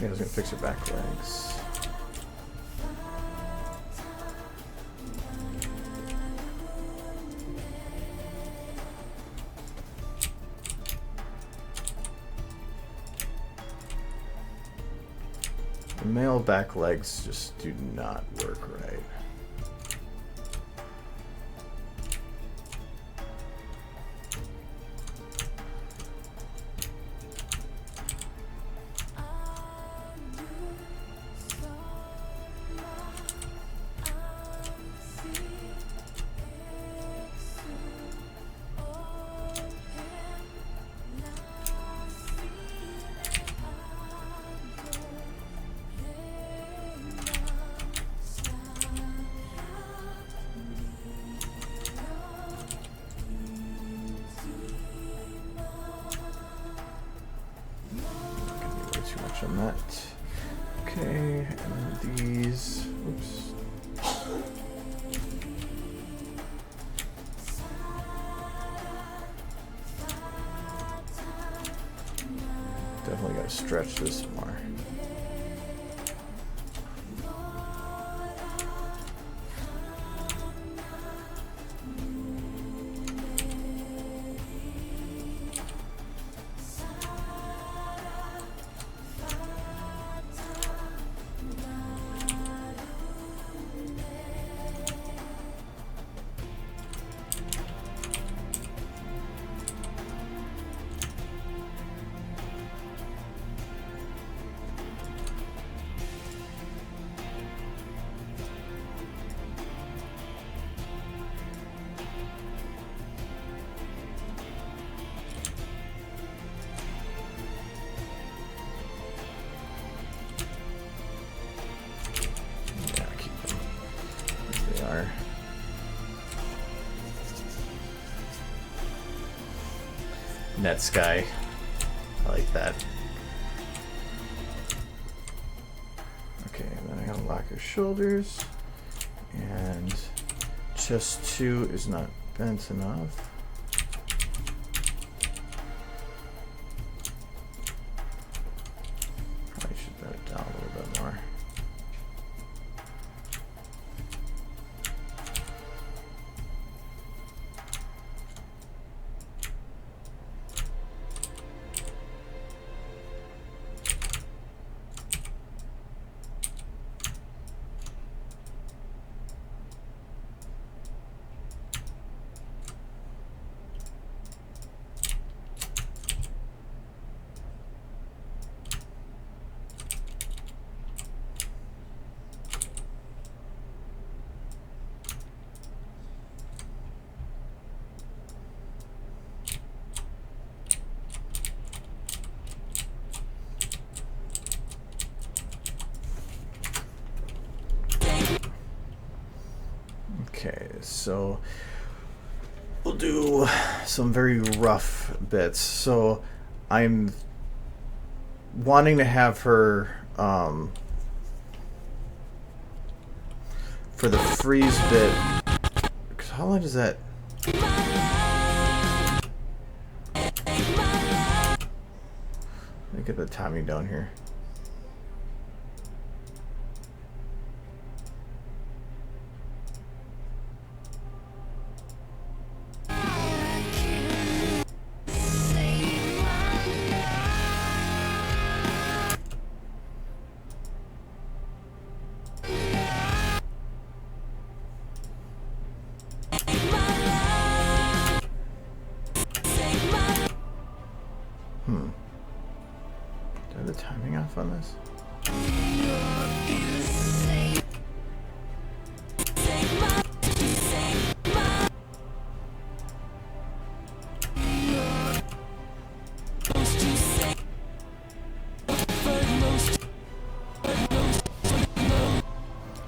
I was gonna fix her back legs. The male back legs just do not work right. On that. Okay, and these. Oops. Definitely gotta stretch this more. are. Net sky. I like that. Okay, then I gotta lock your shoulders. And chest 2 is not bent enough. Probably should bend it down a little bit more. Okay, so we'll do some very rough bits. So I'm wanting to have her for the freeze bit. Because how long does that? Let me get the timing down here. Do I have the timing off on this?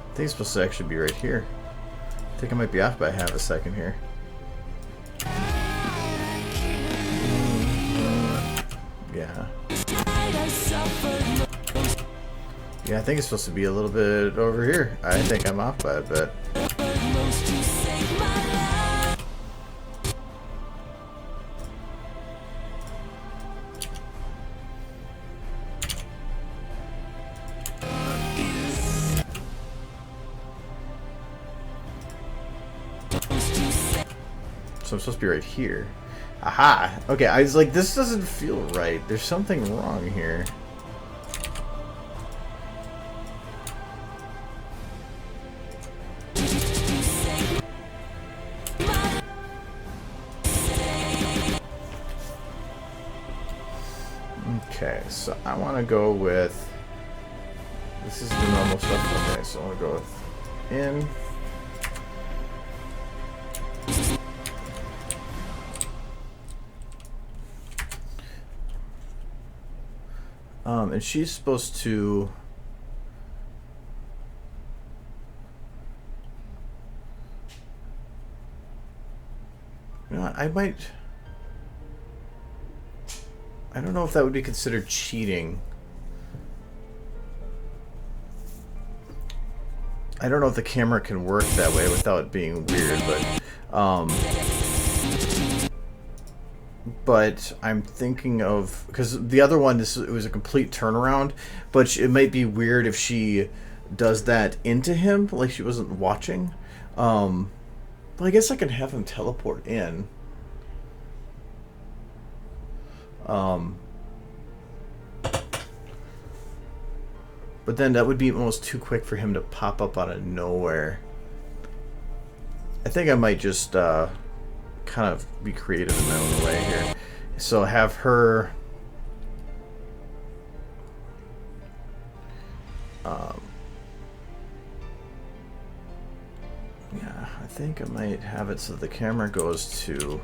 I think it's supposed to actually be right here. I think I might be off by half a second here. Yeah. Yeah, I think it's supposed to be a little bit over here. I think I'm off by a bit. So I'm supposed to be right here. Aha! Okay, I was like, this doesn't feel right. There's something wrong here. Okay, so I want to go with... This is the normal stuff. Okay, so I want to go with in. And she's supposed to... You know what, I might... I don't know if that would be considered cheating. I don't know if the camera can work that way without it being weird, but I'm thinking of, because the other one, it was a complete turnaround, but it might be weird if she does that into him, like she wasn't watching. But I guess I can have him teleport in. But then that would be almost too quick for him to pop up out of nowhere. I think I might just kind of be creative in my own way here. So have her... yeah, I think I might have it so the camera goes to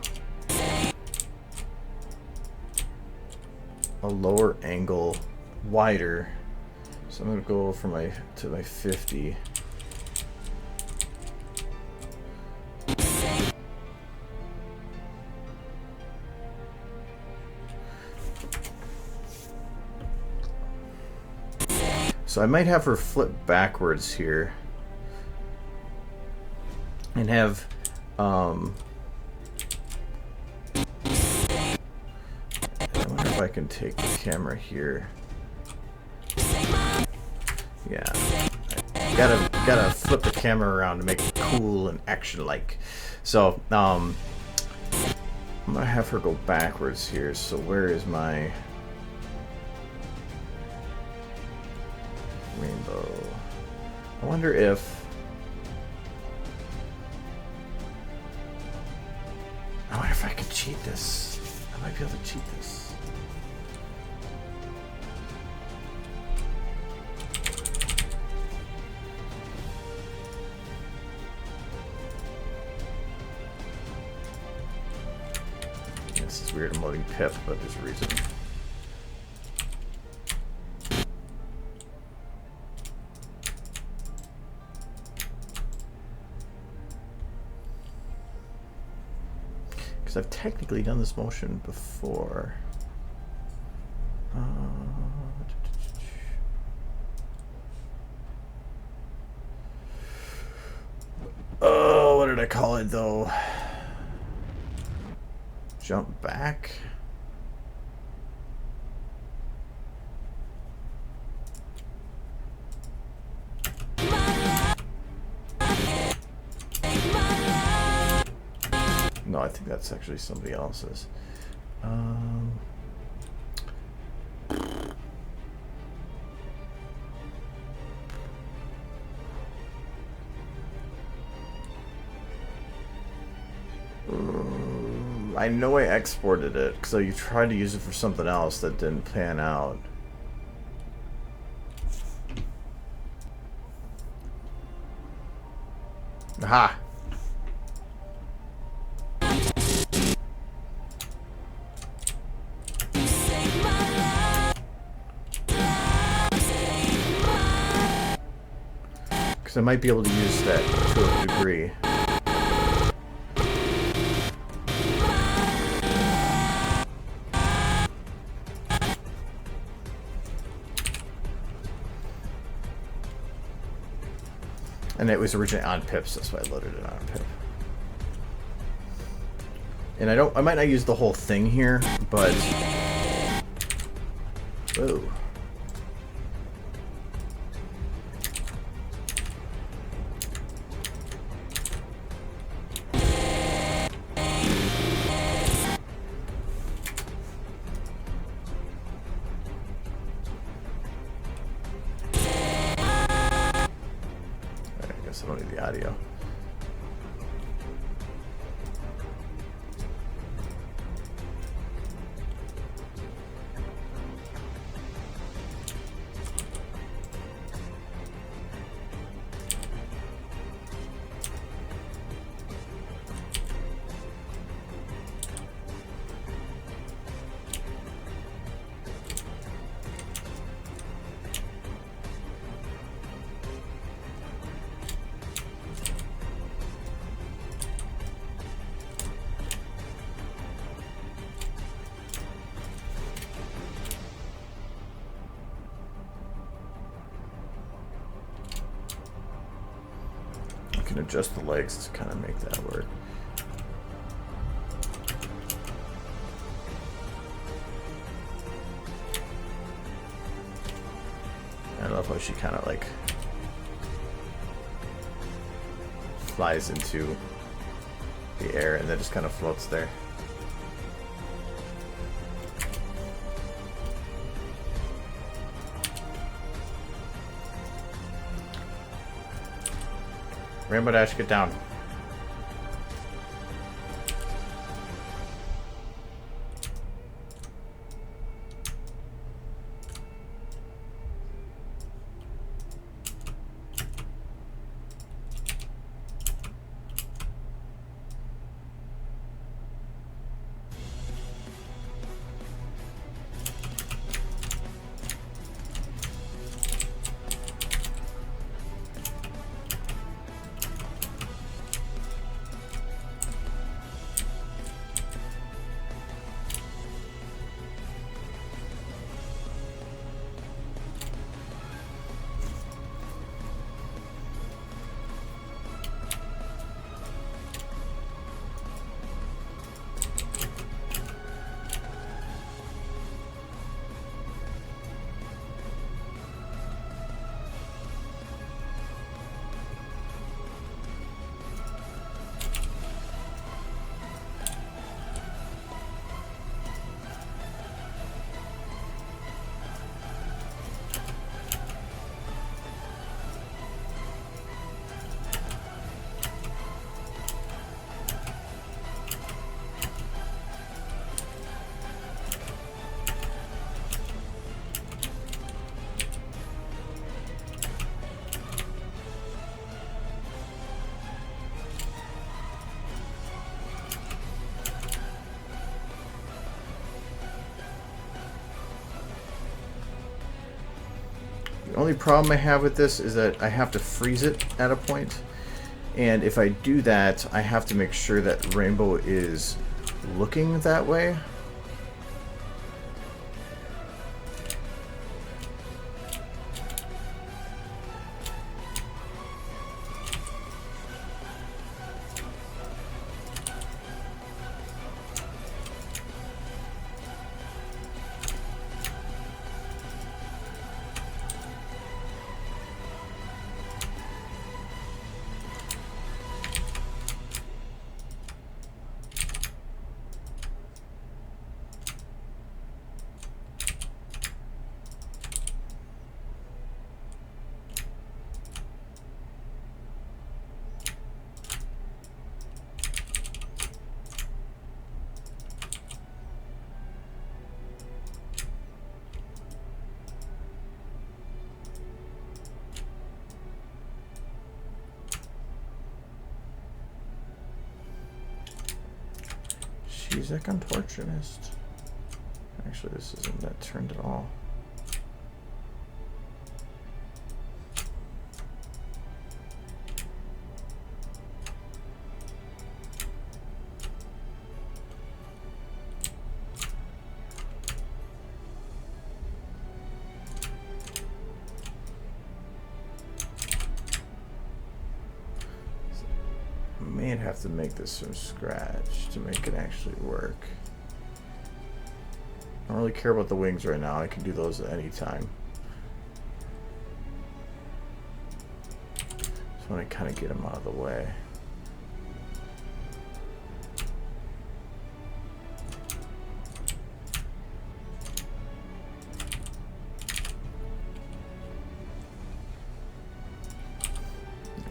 a lower angle, wider. So I'm gonna go for to my 50. So I might have her flip backwards here. And have, I wonder if I can take the camera here. Yeah. Gotta flip the camera around to make it cool and action-like. So, I'm gonna have her go backwards here. So where is my rainbow? I wonder if I can cheat this. I might be able to cheat this. This is weird. I'm loading pip, but there's a reason. I've technically done this motion before. Oh, what did I call it though? Jump back? No, I think that's actually somebody else's. I know I exported it, so you tried to use it for something else that didn't pan out. Aha! Because I might be able to use that to a degree. And it was originally on pips, that's why I loaded it on pip. And I might not use the whole thing here, but whoa. I don't need the audio. Adjust the legs to kind of make that work. I love how she kind of like flies into the air and then just kind of floats there. Rainbow Dash, get down. The only problem I have with this is that I have to freeze it at a point. And if I do that, I have to make sure that rainbow is looking that way. She's a contortionist. Actually, this isn't that turned at all. May have to make this from scratch to make it actually work. I don't really care about the wings right now. I can do those at any time. Just want to kind of get them out of the way.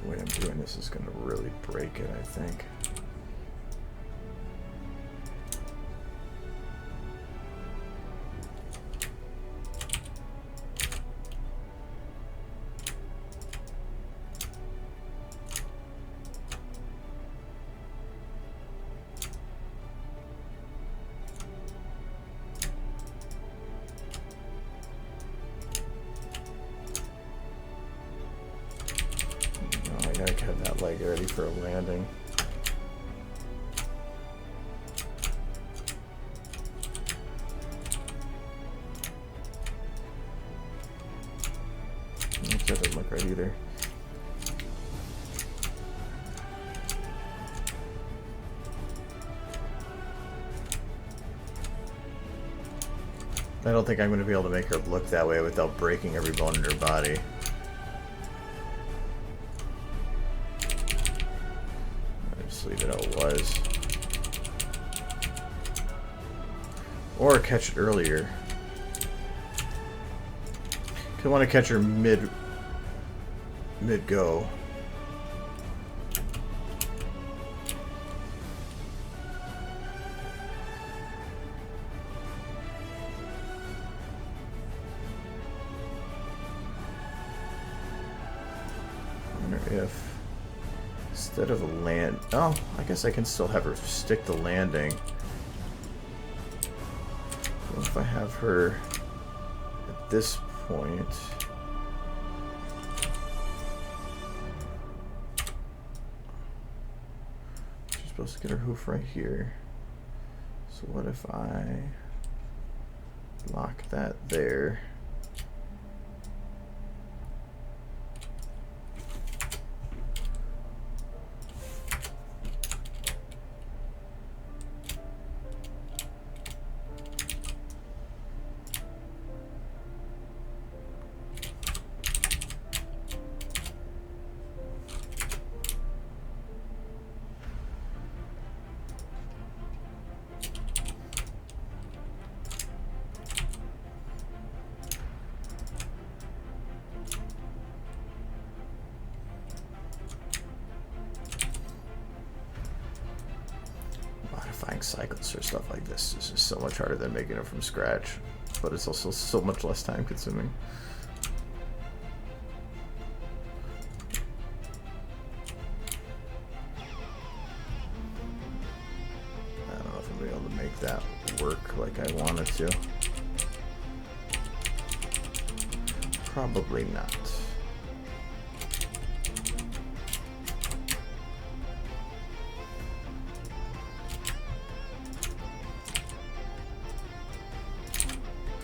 The way I'm doing this is going to really break it, I think. I gotta have that leg ready for a landing. That doesn't look right either. I don't think I'm going to be able to make her look that way without breaking every bone in her body. Leave it how it was. Or catch it earlier. I want to catch her mid-go. I wonder if instead of a land... Oh, I guess I can still have her stick the landing. What if I have her at this point? She's supposed to get her hoof right here. So what if I lock that there? Modifying cycles or stuff like this is just so much harder than making it from scratch, but it's also so much less time consuming. I don't know if I'm gonna be able to make that work like I wanted to. Probably not.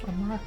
A mark.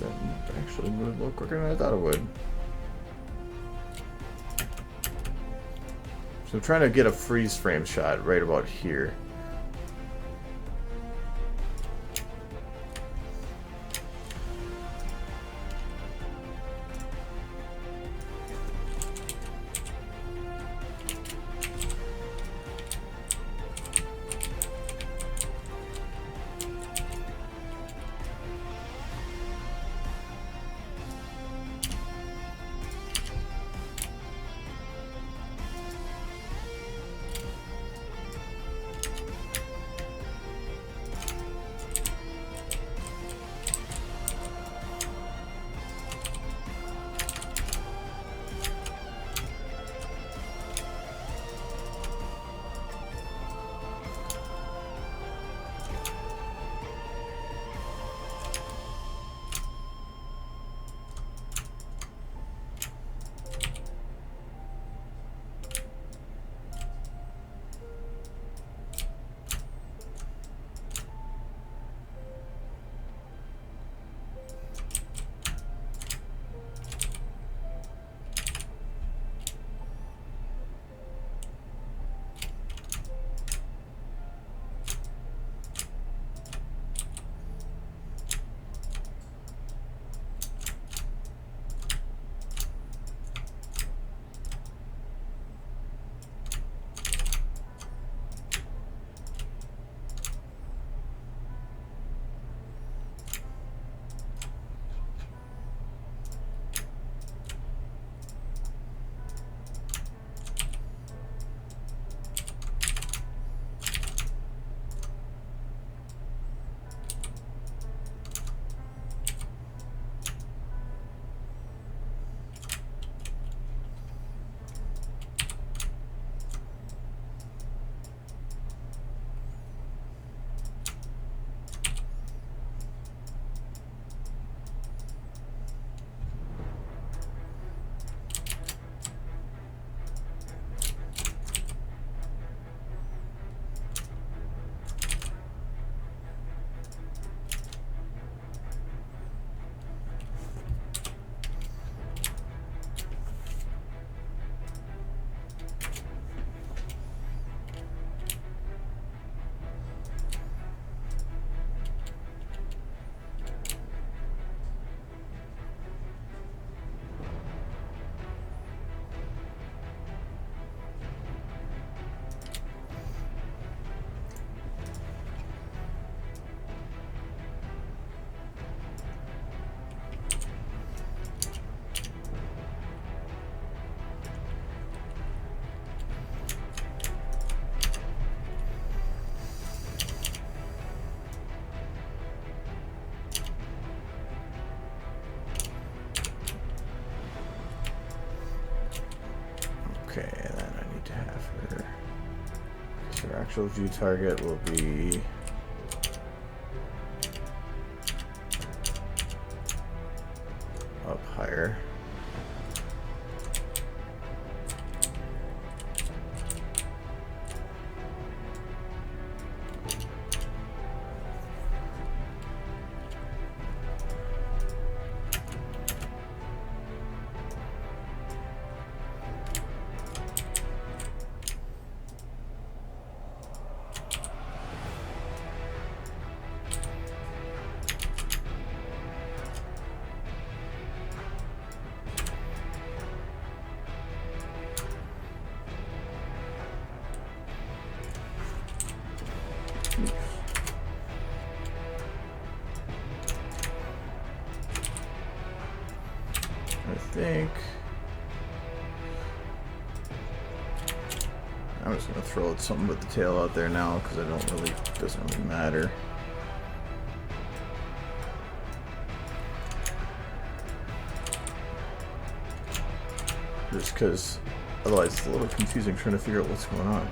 That actually moved a little quicker than I thought it would. So I'm trying to get a freeze frame shot right about here. Okay, and then I need to have her. So her actual view target will be up higher. think I'm just gonna throw something with the tail out there now because it doesn't really matter. Just because otherwise it's a little confusing trying to figure out what's going on.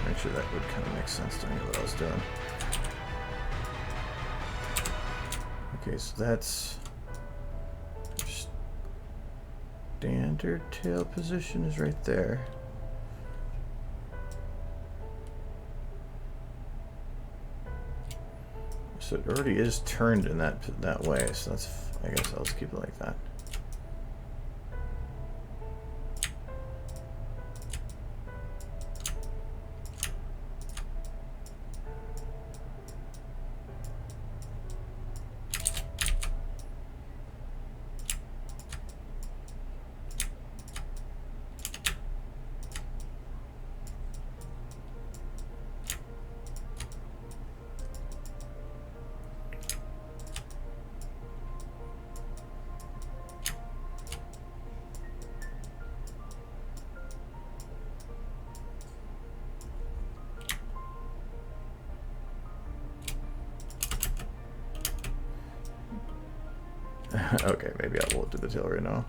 Actually, that would kind of make sense to me what I was doing. Okay, so that's standard tail position is right there. So it already is turned in that way, so that's, I guess I'll just keep it like that. Okay, maybe I won't do the tail right now.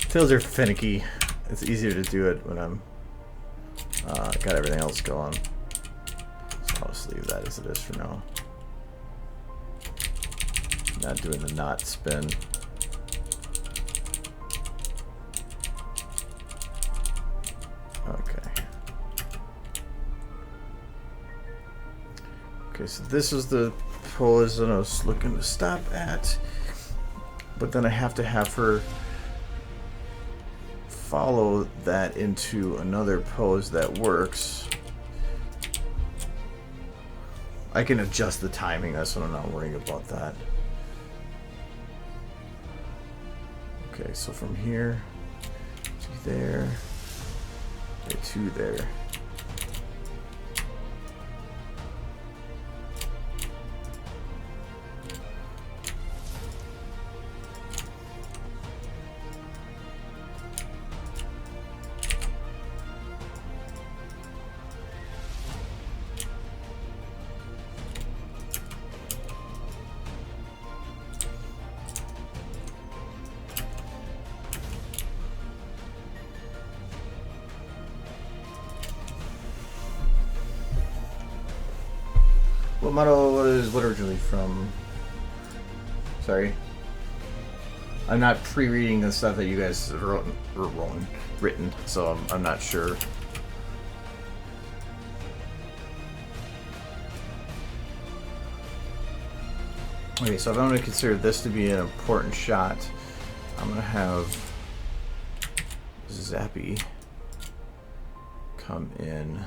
Tails are finicky. It's easier to do it when I'm got everything else going. So I'll just leave that as it is for now. Not doing the knot spin. Okay. Okay, so this is the pose that I was looking to stop at. But then I have to have her follow that into another pose that works. I can adjust the timing, that's what I'm not worrying about that. Okay, so from here to there, to there. What model is what originally from? Sorry. I'm not pre-reading the stuff that you guys have written, so I'm not sure. Okay, so if I'm going to consider this to be an important shot, I'm going to have Zappy come in.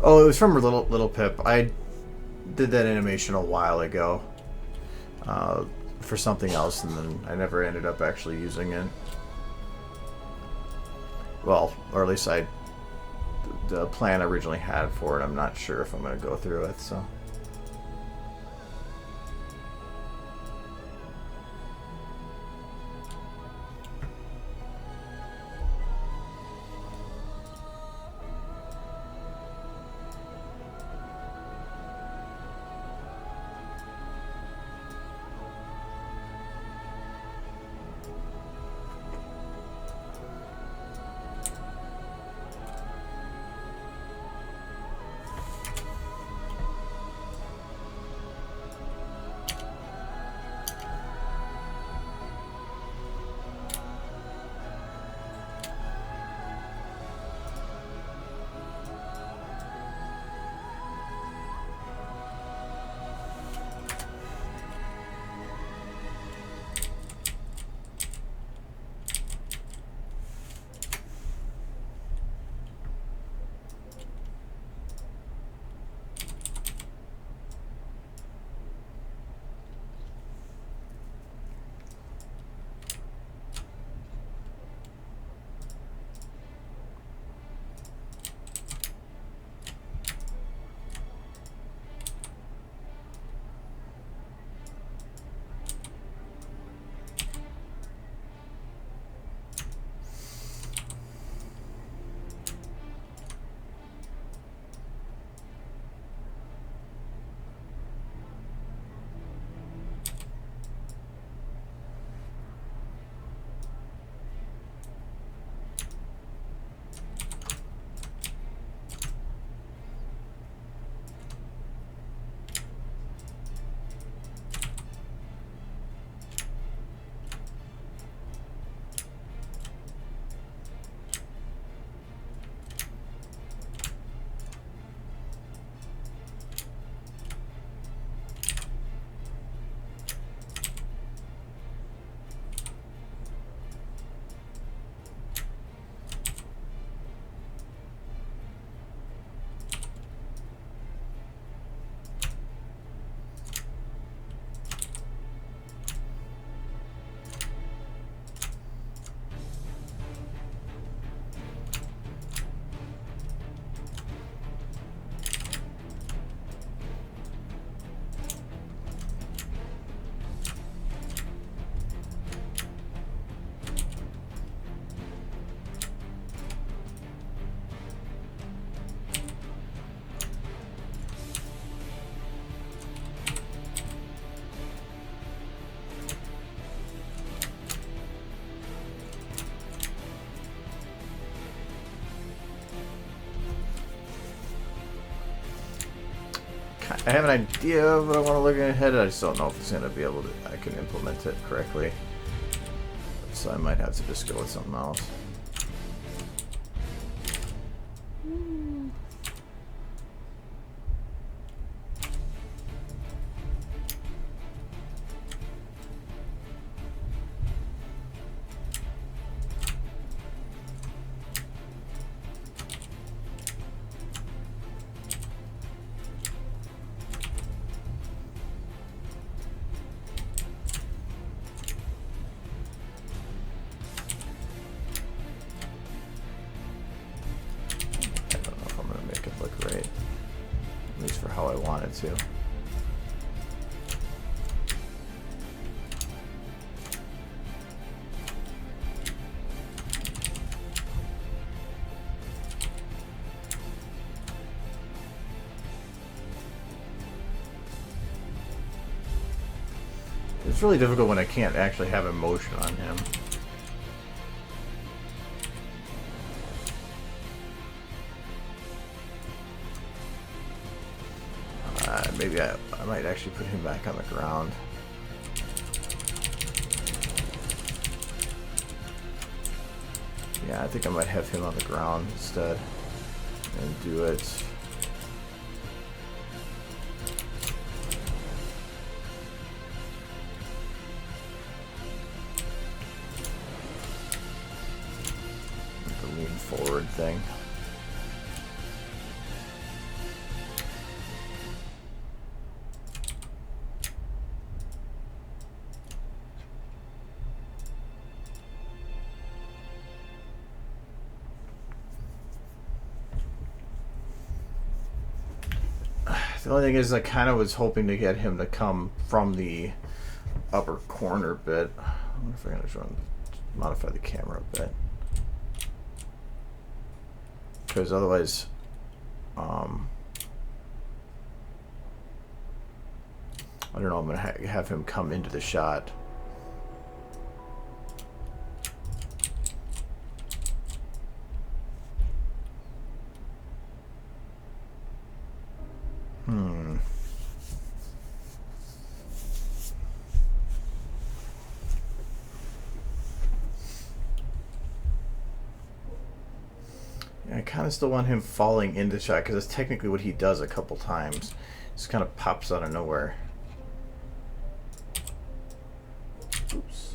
Oh, it was from Little Pip. I did that animation a while ago for something else, and then I never ended up actually using it. Well, or at least the plan I originally had for it, I'm not sure if I'm going to go through it, so. I have an idea of what I want to look ahead. I just don't know if it's going to be able to. I can implement it correctly. So I might have to just go with something else. To. It's really difficult when I can't actually have emotion on him. Maybe I might actually put him back on the ground. Yeah, I think I might have him on the ground instead and do it. The lean forward thing. The only thing is, I kind of was hoping to get him to come from the upper corner bit. I wonder if I'm going to modify the camera a bit. Because otherwise, I don't know, I'm going to have him come into the shot. I kind of still want him falling into shot because that's technically what he does a couple times. Just kind of pops out of nowhere. Oops.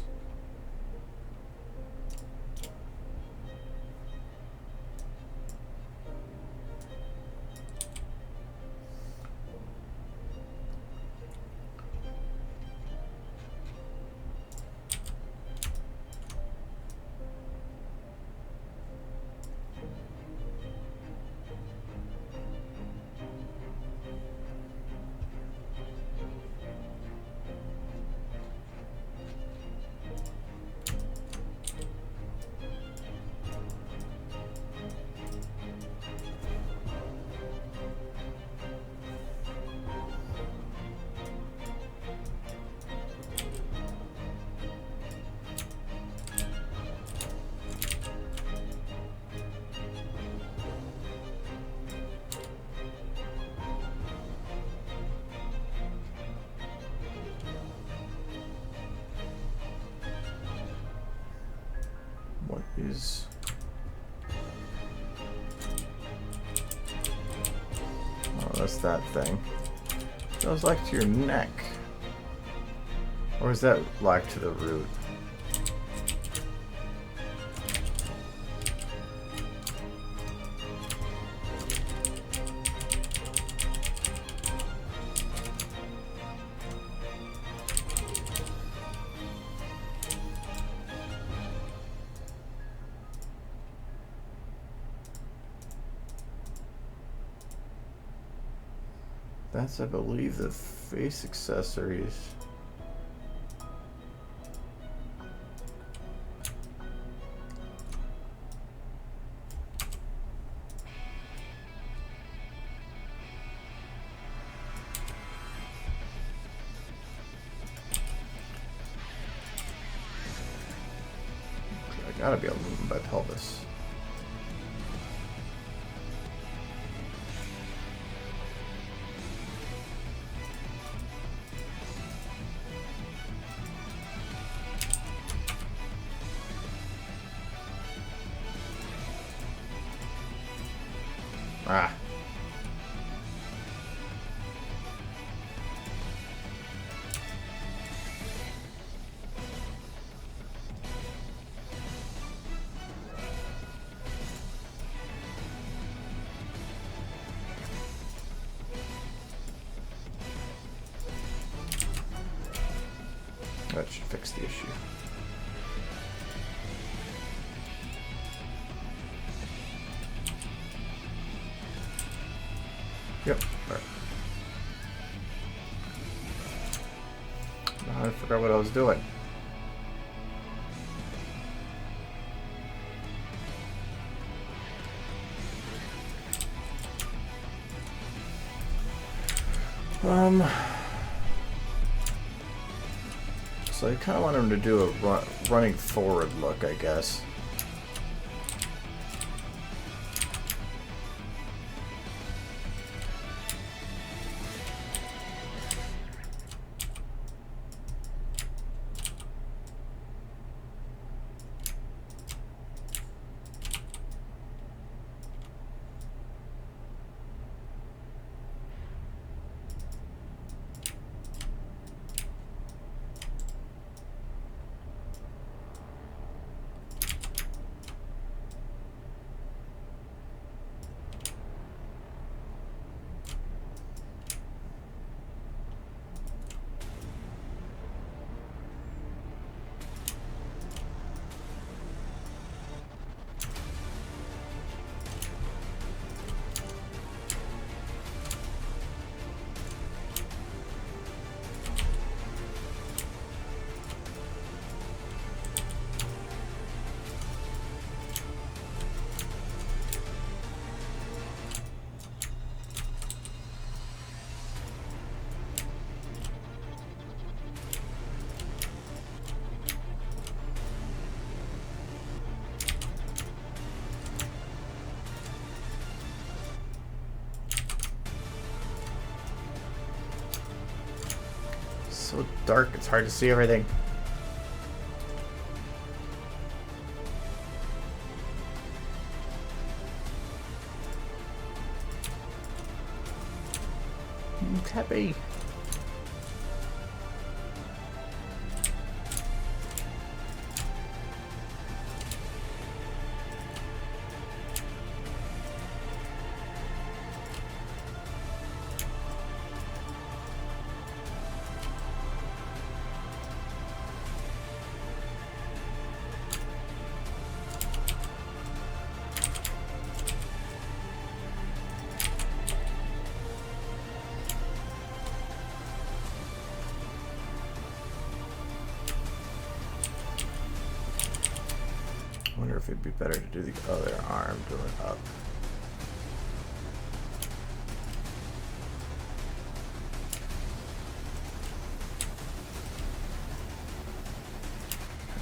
What is... Oh, that's that thing. That was locked to your neck. Or is that locked to the root? That's, I believe, the face accessories. I gotta be able to move him by pelvis. Ah. That should fix the issue. Yep. Right. I forgot what I was doing. So I kind of want him to do a running forward look, I guess. so dark, it's hard to see everything. Happy. I wonder if it'd be better to do the other arm going up.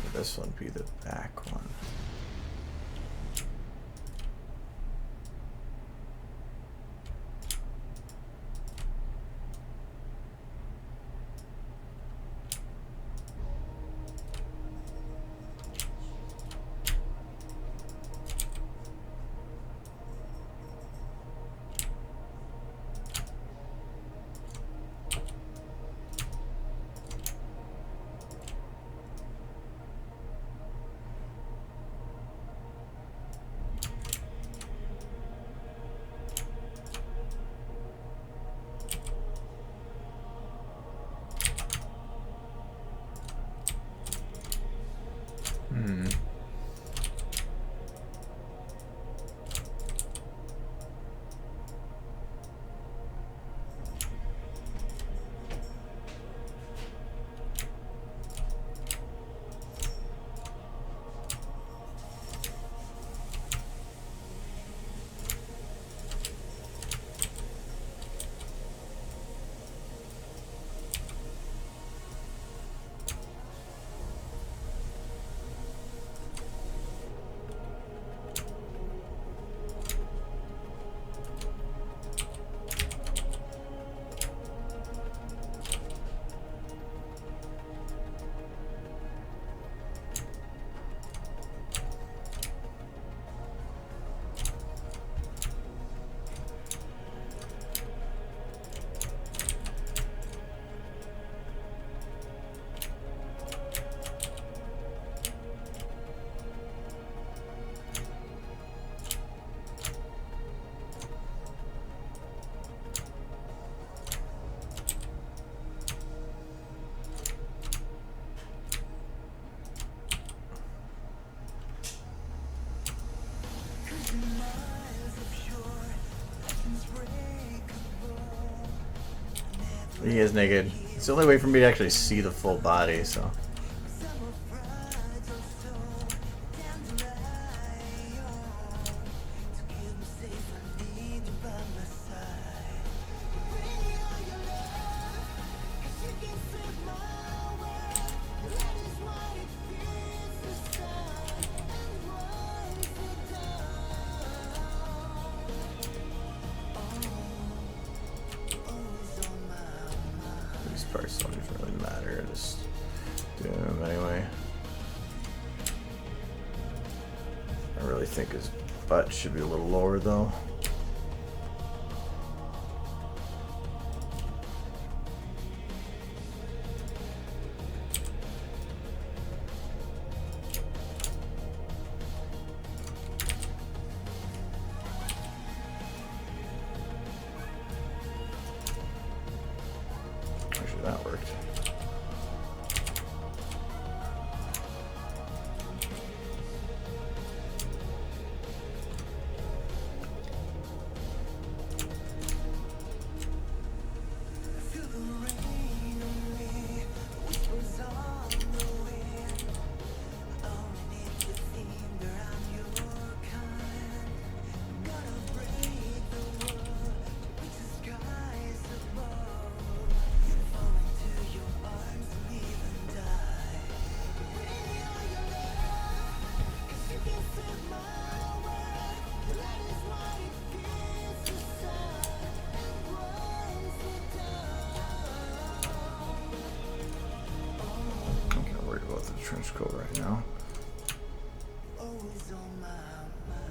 And this one be the back one. He is naked. It's the only way for me to actually see the full body, so. Parts don't even really matter, just do them anyway. I really think his butt should be a little lower though. That worked. trench coat right now. Always on my mind.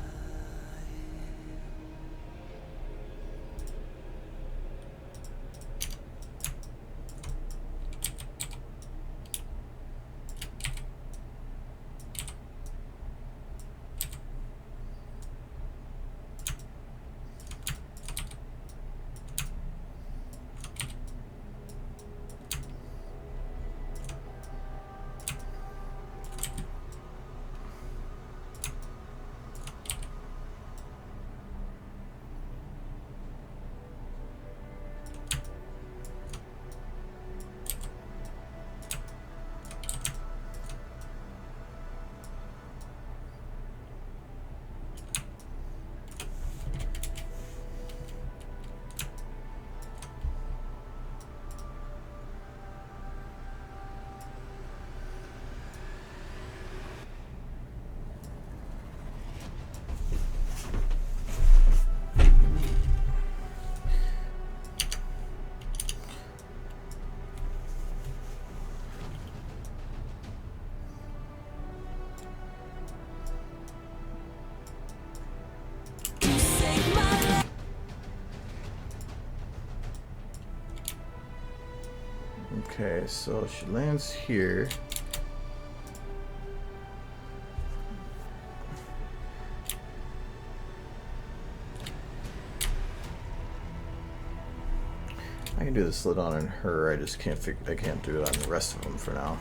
Okay, so she lands here. I can do the slit on in her. I just can't I can't do it on the rest of them for now.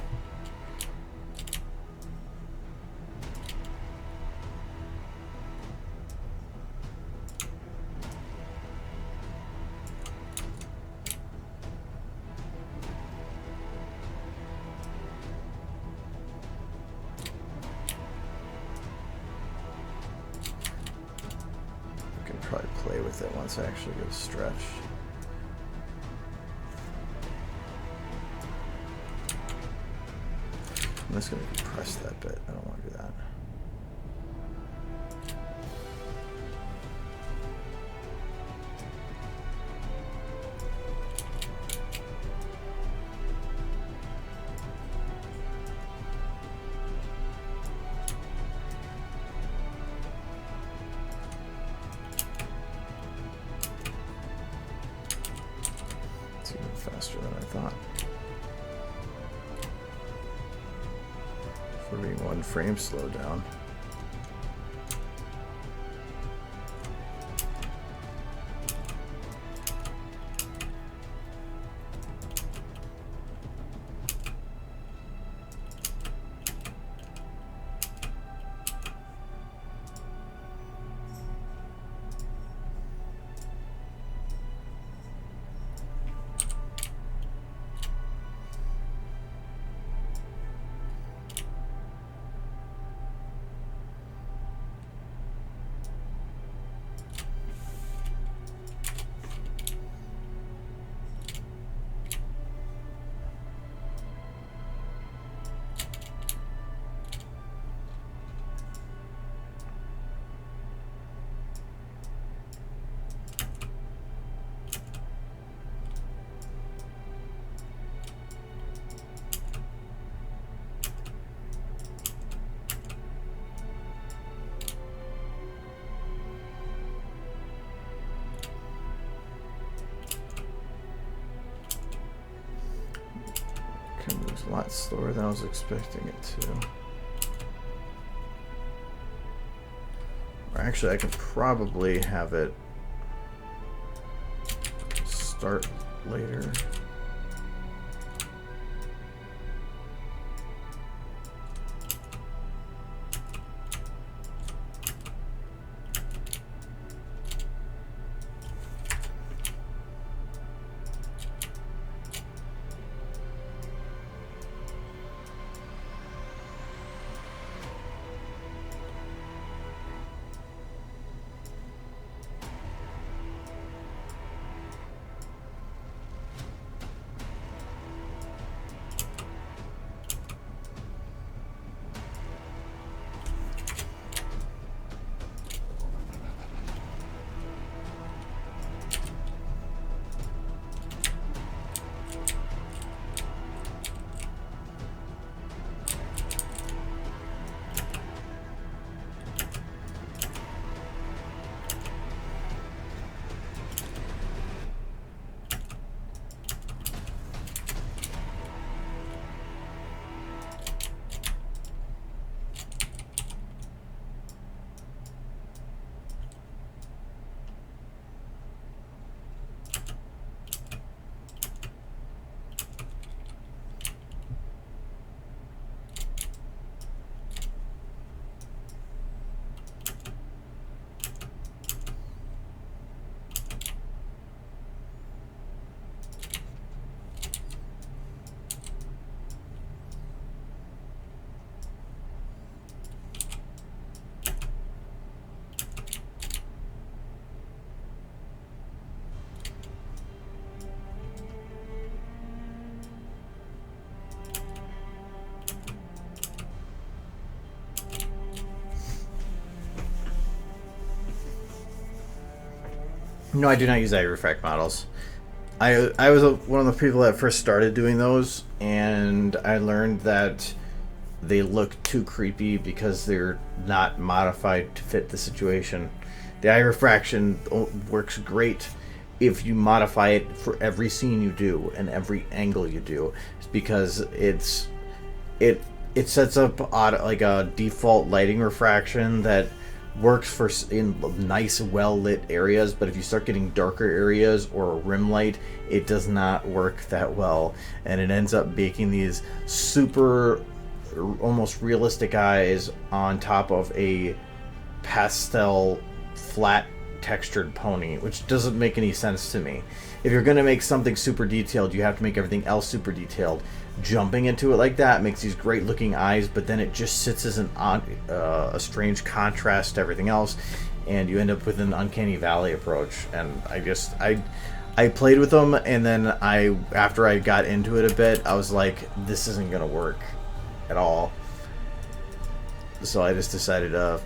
I can probably play with it once I actually get a stretch. I'm just going to compress that bit. I don't want to do that. It's even faster than I thought. For being one frame slowed down. Moves a lot slower than I was expecting it to. Or actually, I could probably have it start later. No, I do not use eye refract models. I was one of the people that first started doing those, and I learned that they look too creepy because they're not modified to fit the situation. The eye refraction works great if you modify it for every scene you do and every angle you do, because it sets up like a default lighting refraction that works for in nice, well lit areas, but if you start getting darker areas or a rim light, it does not work that well, and it ends up making these super, almost realistic eyes on top of a pastel, flat textured pony, which doesn't make any sense to me. If you're going to make something super detailed, you have to make everything else super detailed. Jumping into it like that makes these great looking eyes, but then it just sits as a strange contrast to everything else, and you end up with an uncanny valley approach. And I played with them, and then after I got into it a bit, I was like, this isn't gonna work at all. So I just decided to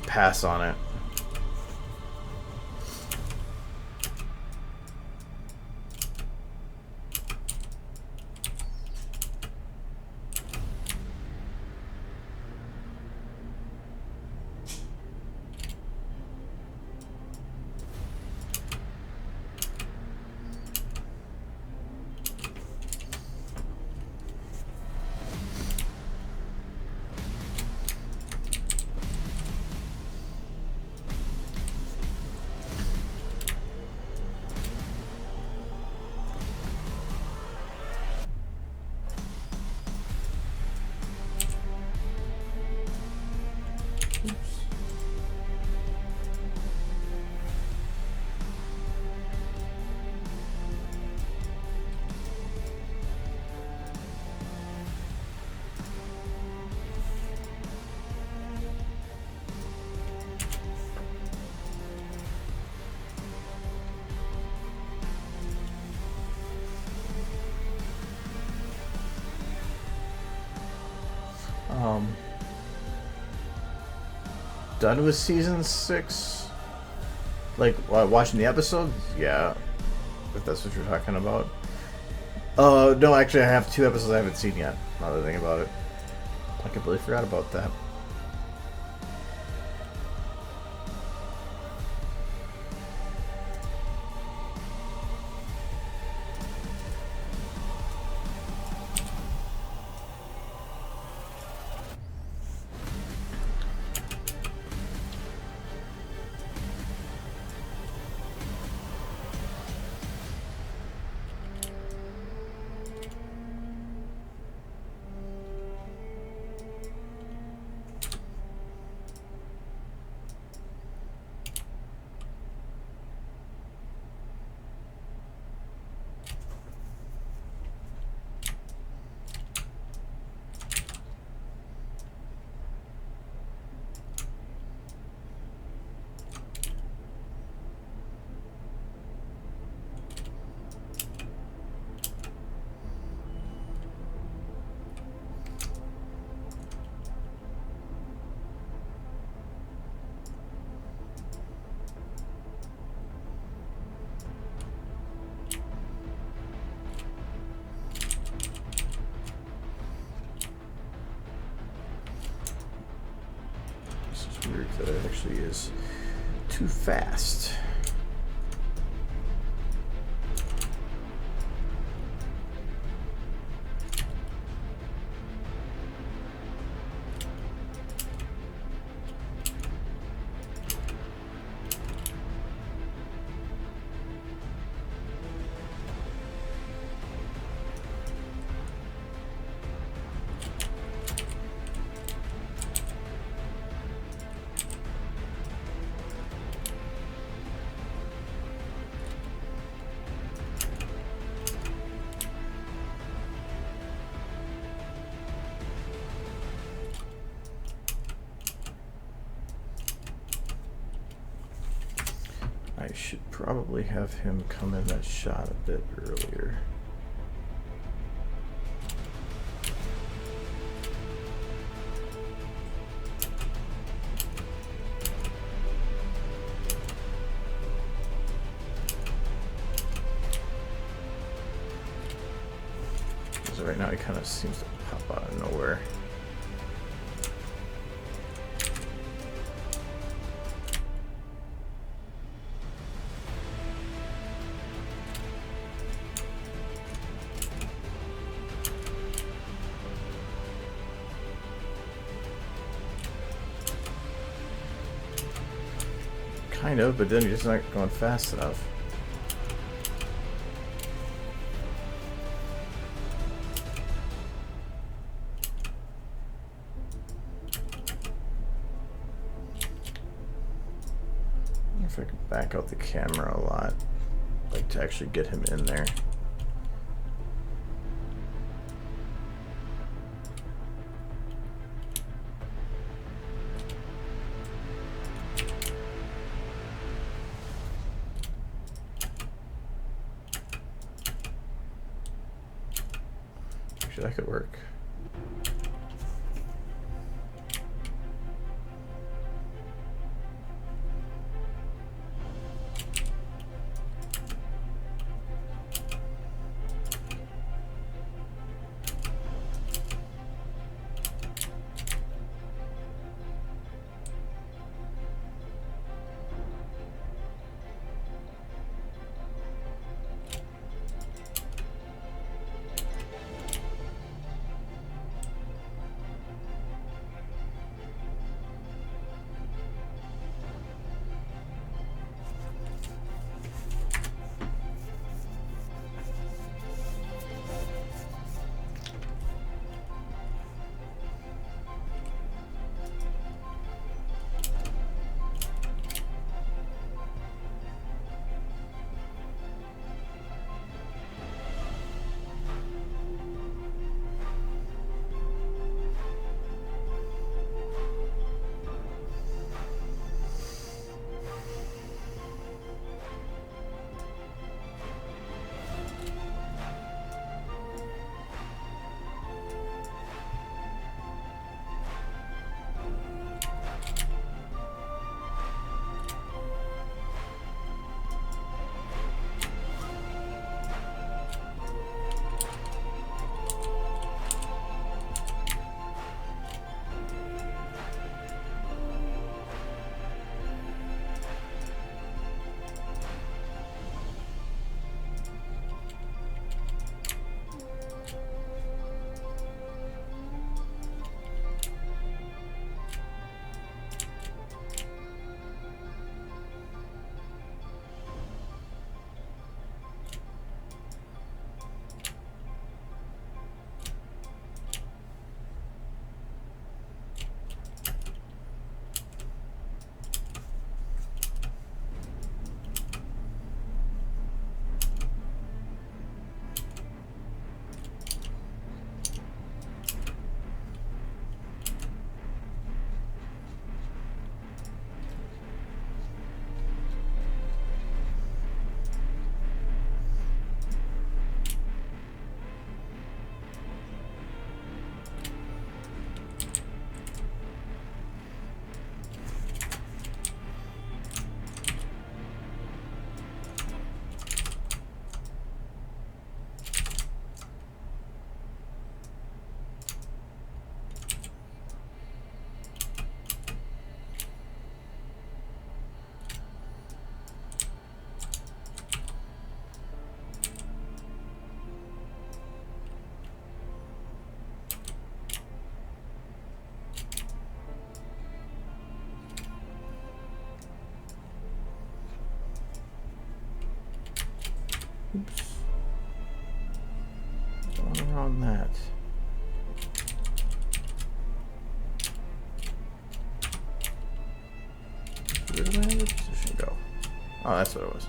pass on it. Done with season 6? Like, watching the episodes? Yeah, if that's what you're talking about. No, actually, I have 2 episodes I haven't seen yet. Now that I think about it, I completely forgot about that. Weird that it actually is too fast. I should probably have him come in that shot a bit earlier. Because right now he kind of seems to pop out of nowhere. Kind of, but then you're just not going fast enough. If I could back out the camera a lot, I'd like to actually get him in there. Actually, that could work. Oops. Going around that. Where did my other position go? Oh, that's what it was.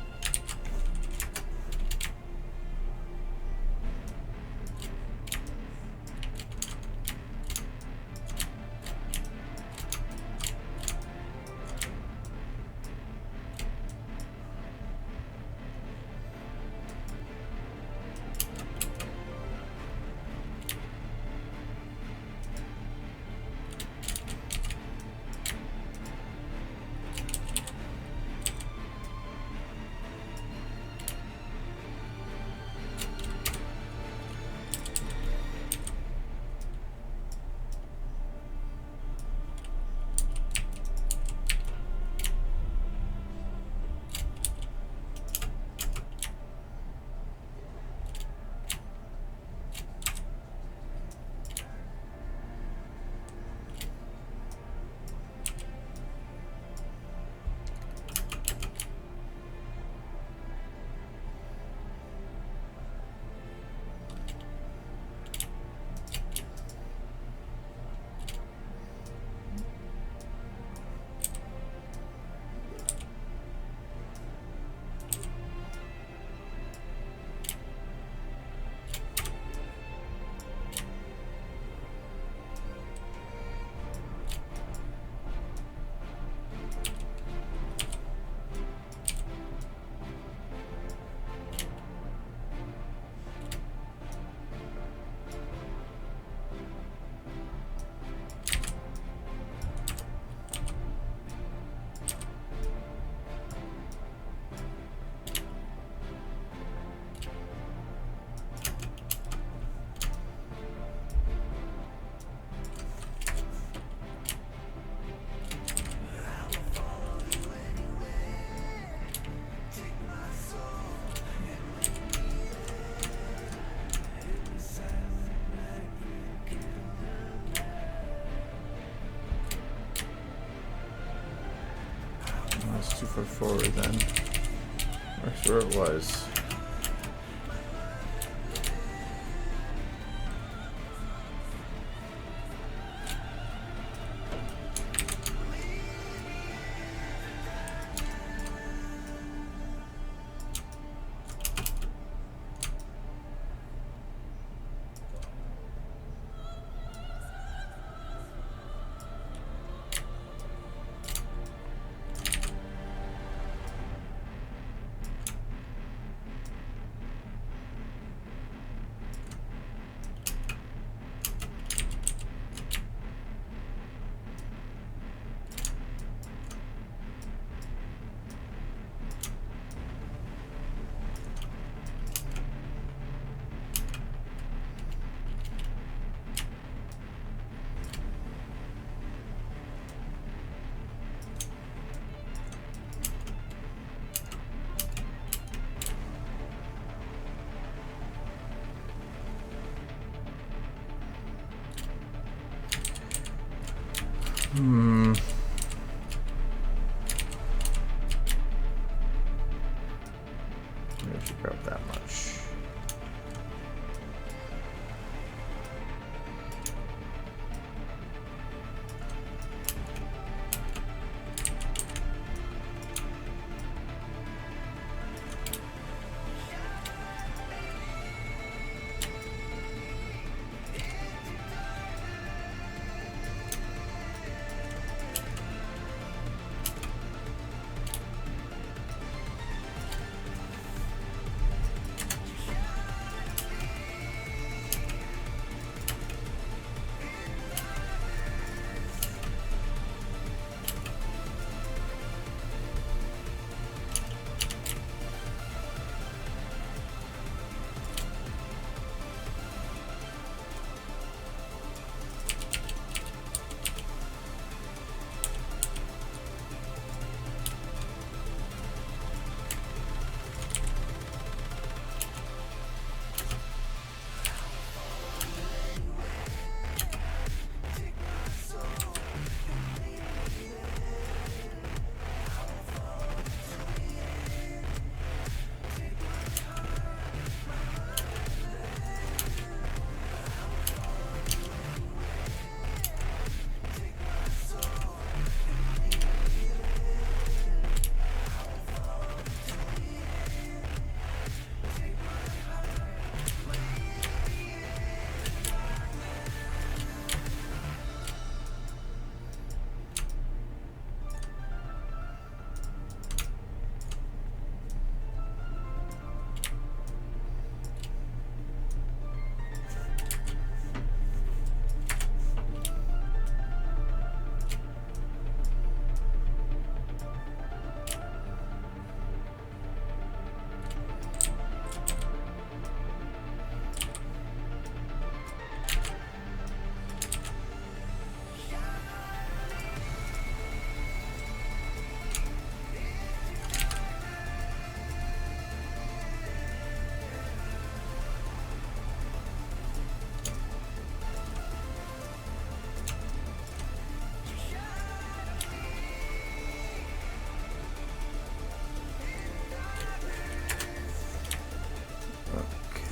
That's too far forward then. That's where it was. Maybe I should grab that much.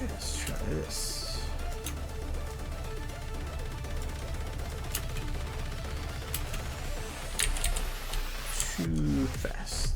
Let's try this. Too fast.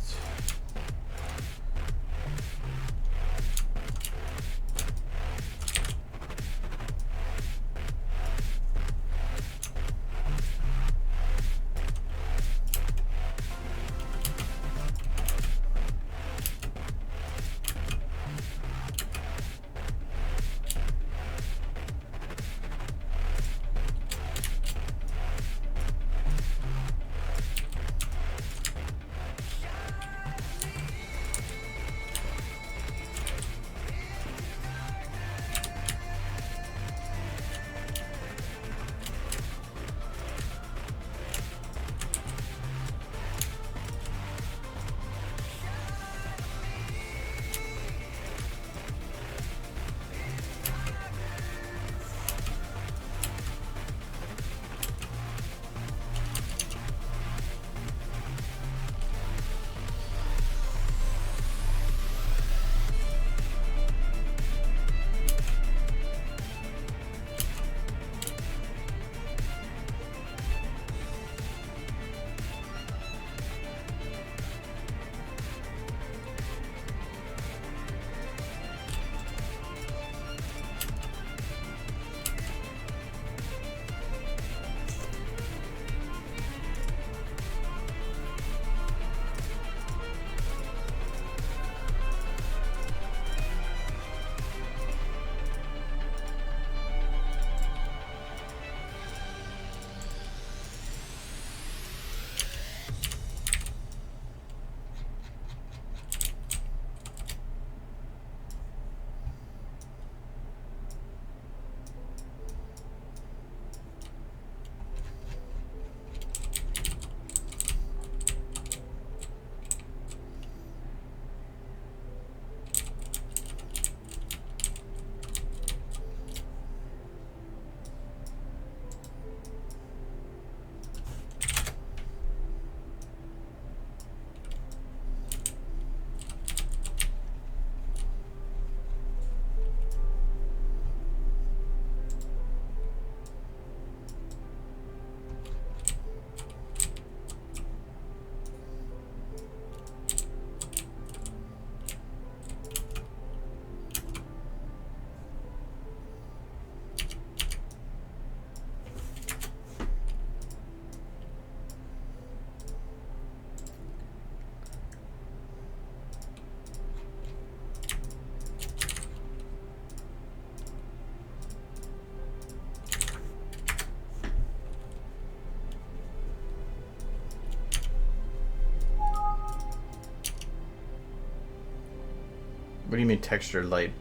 What do you mean textured light?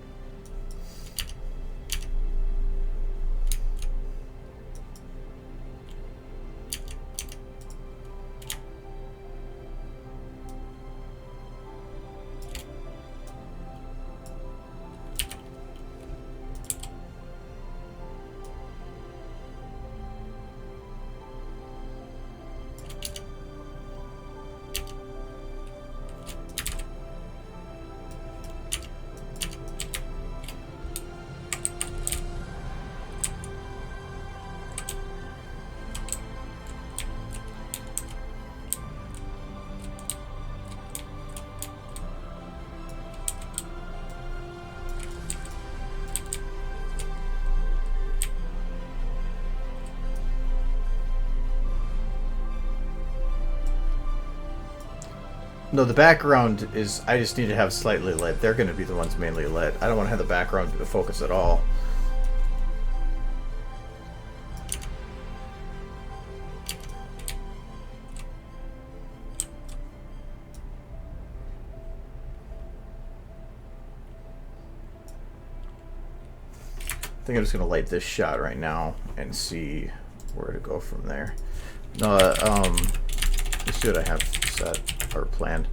No, the background is... I just need to have slightly lit. They're going to be the ones mainly lit. I don't want to have the background to focus at all. I think I'm just going to light this shot right now and see where to go from there. No, let's see what I have set or planned.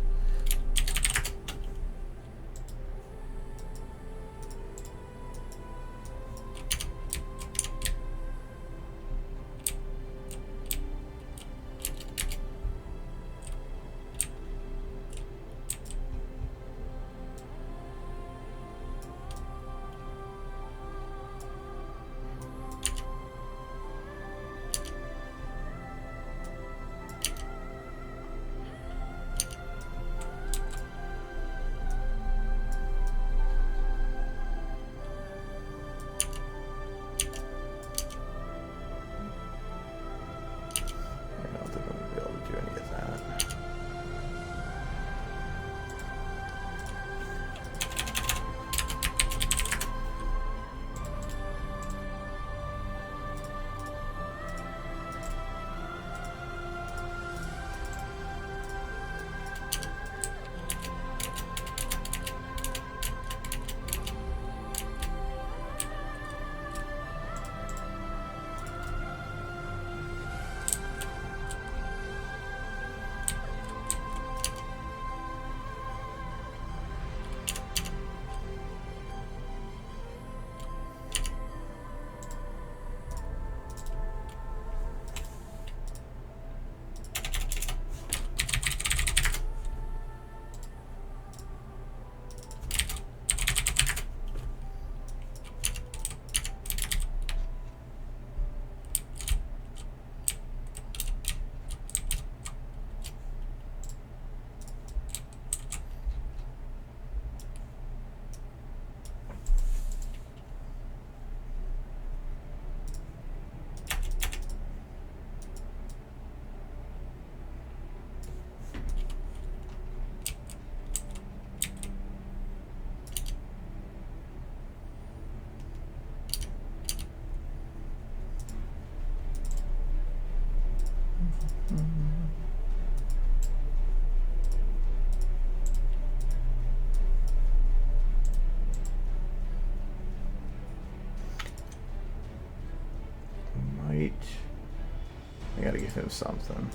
I gotta give him something.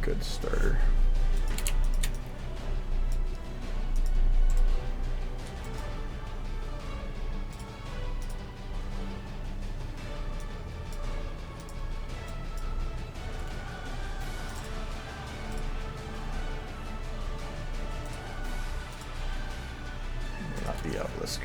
Good starter. Not the obelisk.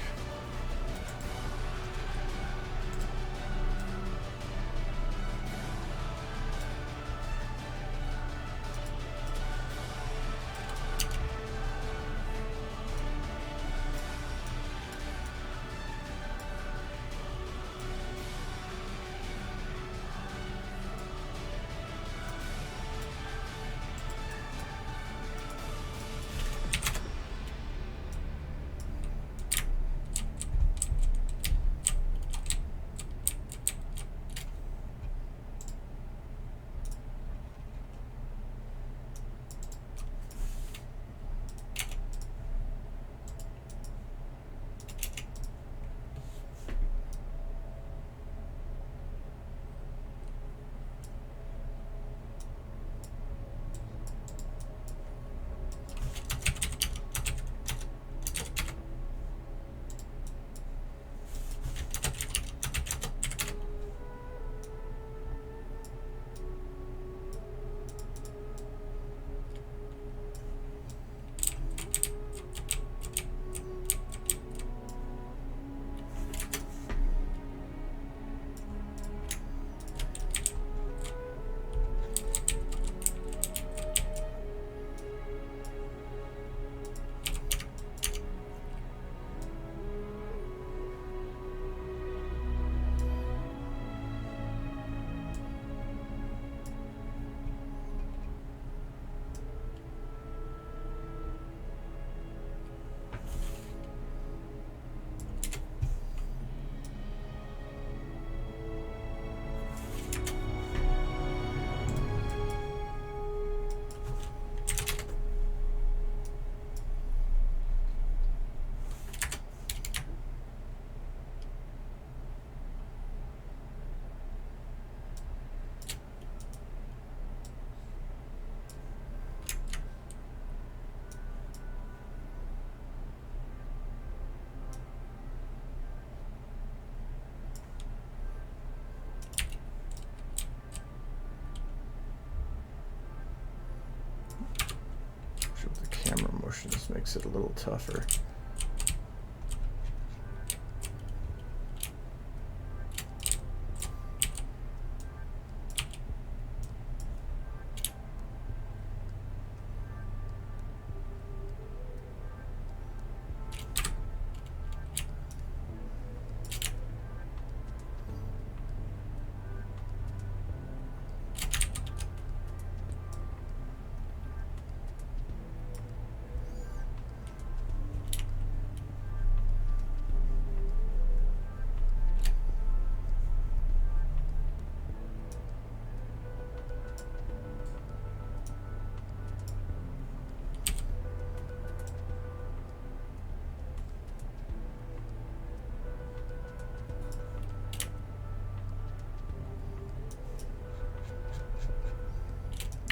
it a little tougher.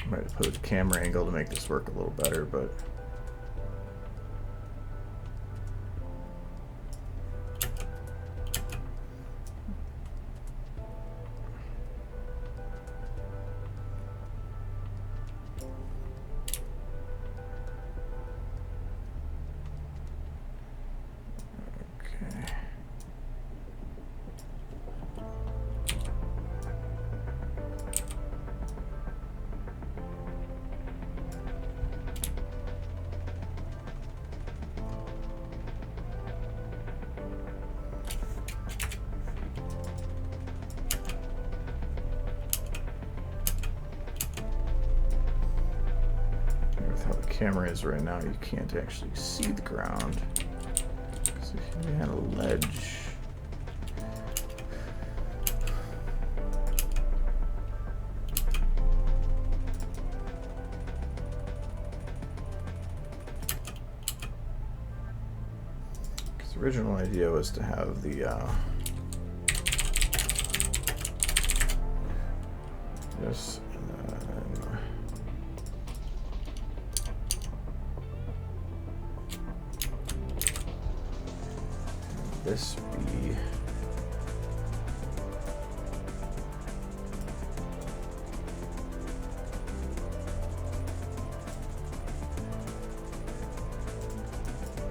Might have put the camera angle to make this work a little better, but okay. With how the camera is right now, you can't actually see the ground. So if you had a ledge. Because the original idea was to have the this and then this be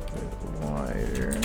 a bit wider.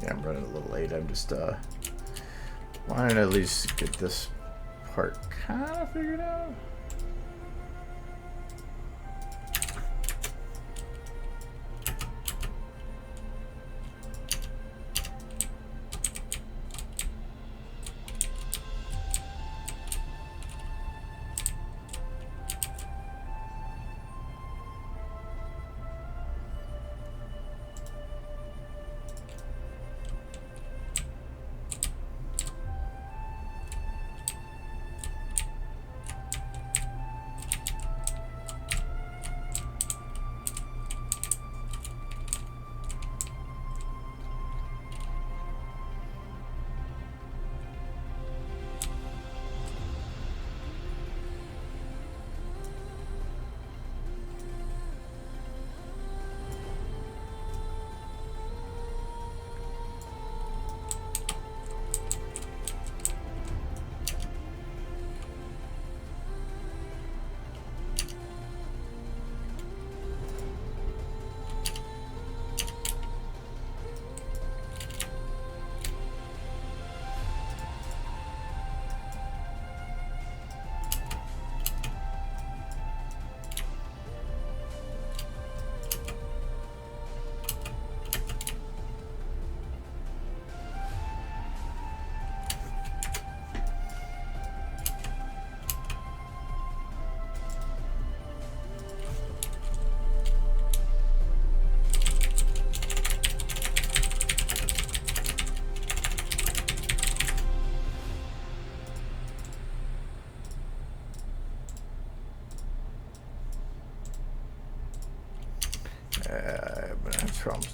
Yeah, I'm running a little late. I'm just wanted to at least get this part kind of figured out.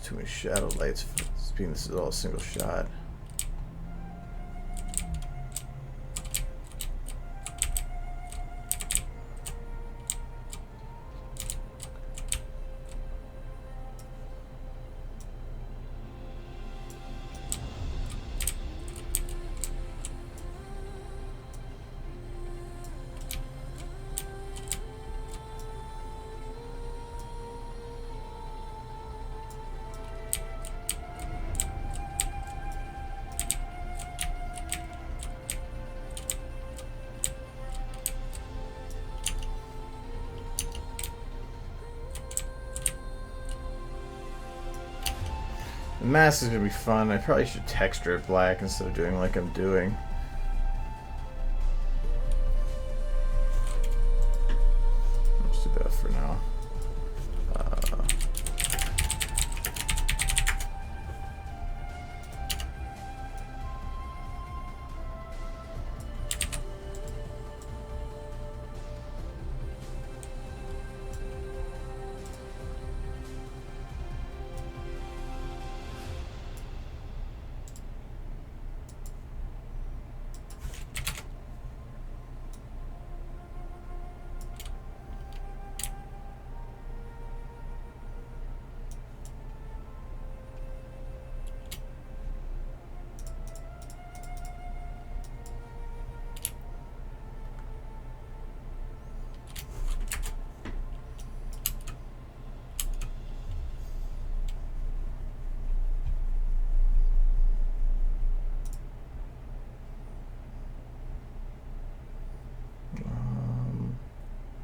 too many shadow lights for being this is all a single shot. The mask is going to be fun. I probably should texture it black instead of doing like I'm doing. Let's do that for now.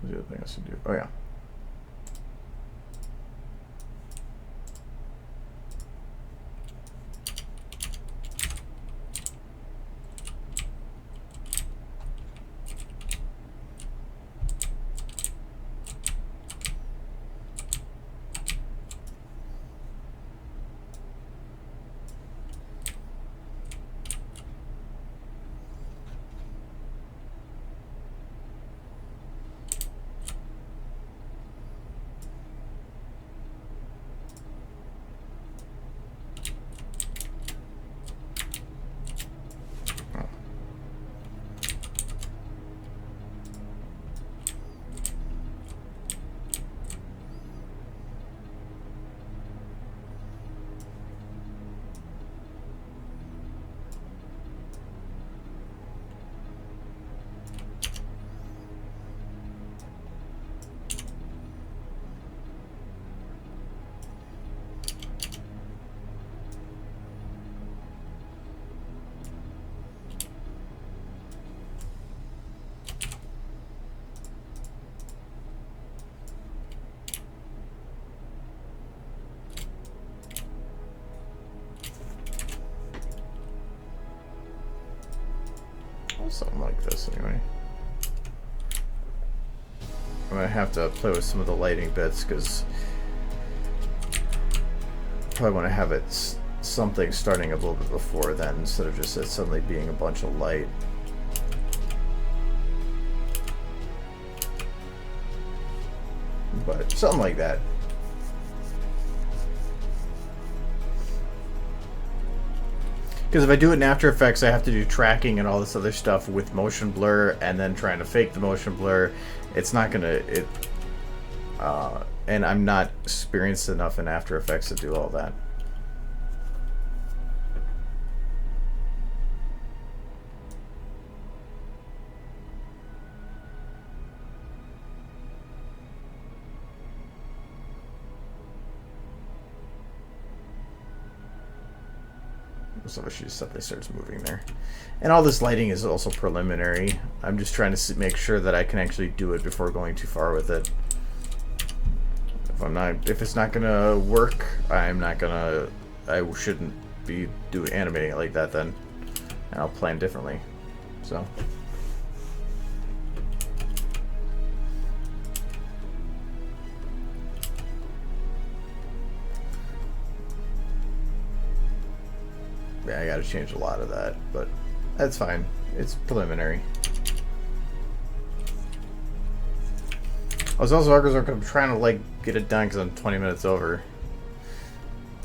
What's the other thing I should do? Oh yeah. Something like this anyway. I'm gonna have to play with some of the lighting bits because probably want to have it something starting a little bit before then instead of just it suddenly being a bunch of light. But something like that. Because if I do it in After Effects, I have to do tracking and all this other stuff with motion blur, and then trying to fake the motion blur. It's not gonna and I'm not experienced enough in After Effects to do all that. So she suddenly starts moving there, and all this lighting is also preliminary. I'm just trying to make sure that I can actually do it before going too far with it. If it's not gonna work, I shouldn't be animating it like that then, and I'll plan differently. So. Yeah, I gotta change a lot of that, but that's fine. It's preliminary. I was also I'm trying to like get it done because I'm 20 minutes over.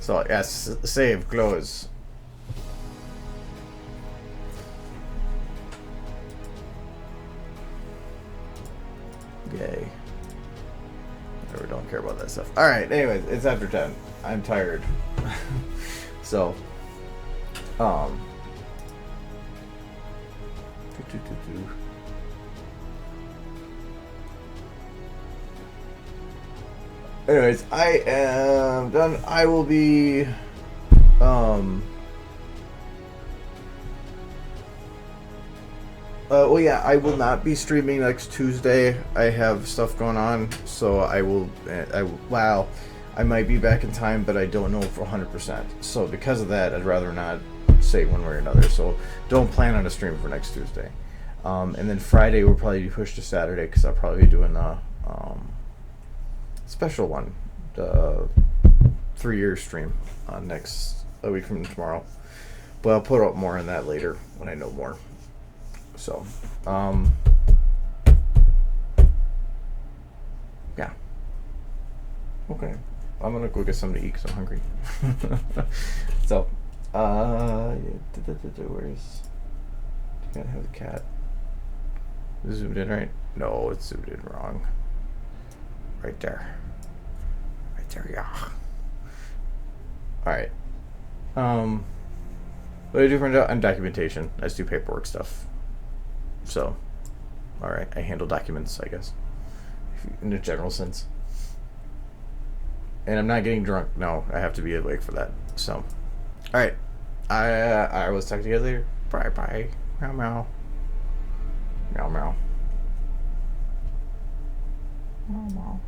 So yes, save, close. Yay. Whatever, don't care about that stuff. Alright, anyways, it's after 10. I'm tired. So, anyways, I am done. I will be, well, yeah, I will not be streaming next Tuesday. I have stuff going on, so wow, I might be back in time, but I don't know for 100%. So because of that, I'd rather not say one way or another. So don't plan on a stream for next Tuesday. And then Friday will probably be pushed to Saturday because I'll probably be doing a special one, the 3-year stream a week from tomorrow. But I'll put up more on that later when I know more. So, yeah. Okay. I'm gonna go get something to eat because I'm hungry. So, where's... You gotta have the cat. Is it zoomed in right? No, it's zoomed in wrong. Right there. Right there, yeah. Alright. What do I do for documentation? I just do paperwork stuff. So, alright, I handle documents, I guess, in a general sense. And I'm not getting drunk. No, I have to be awake for that. So, alright, I will talk to you guys later. Bye bye. Meow meow. Meow meow. Meow meow.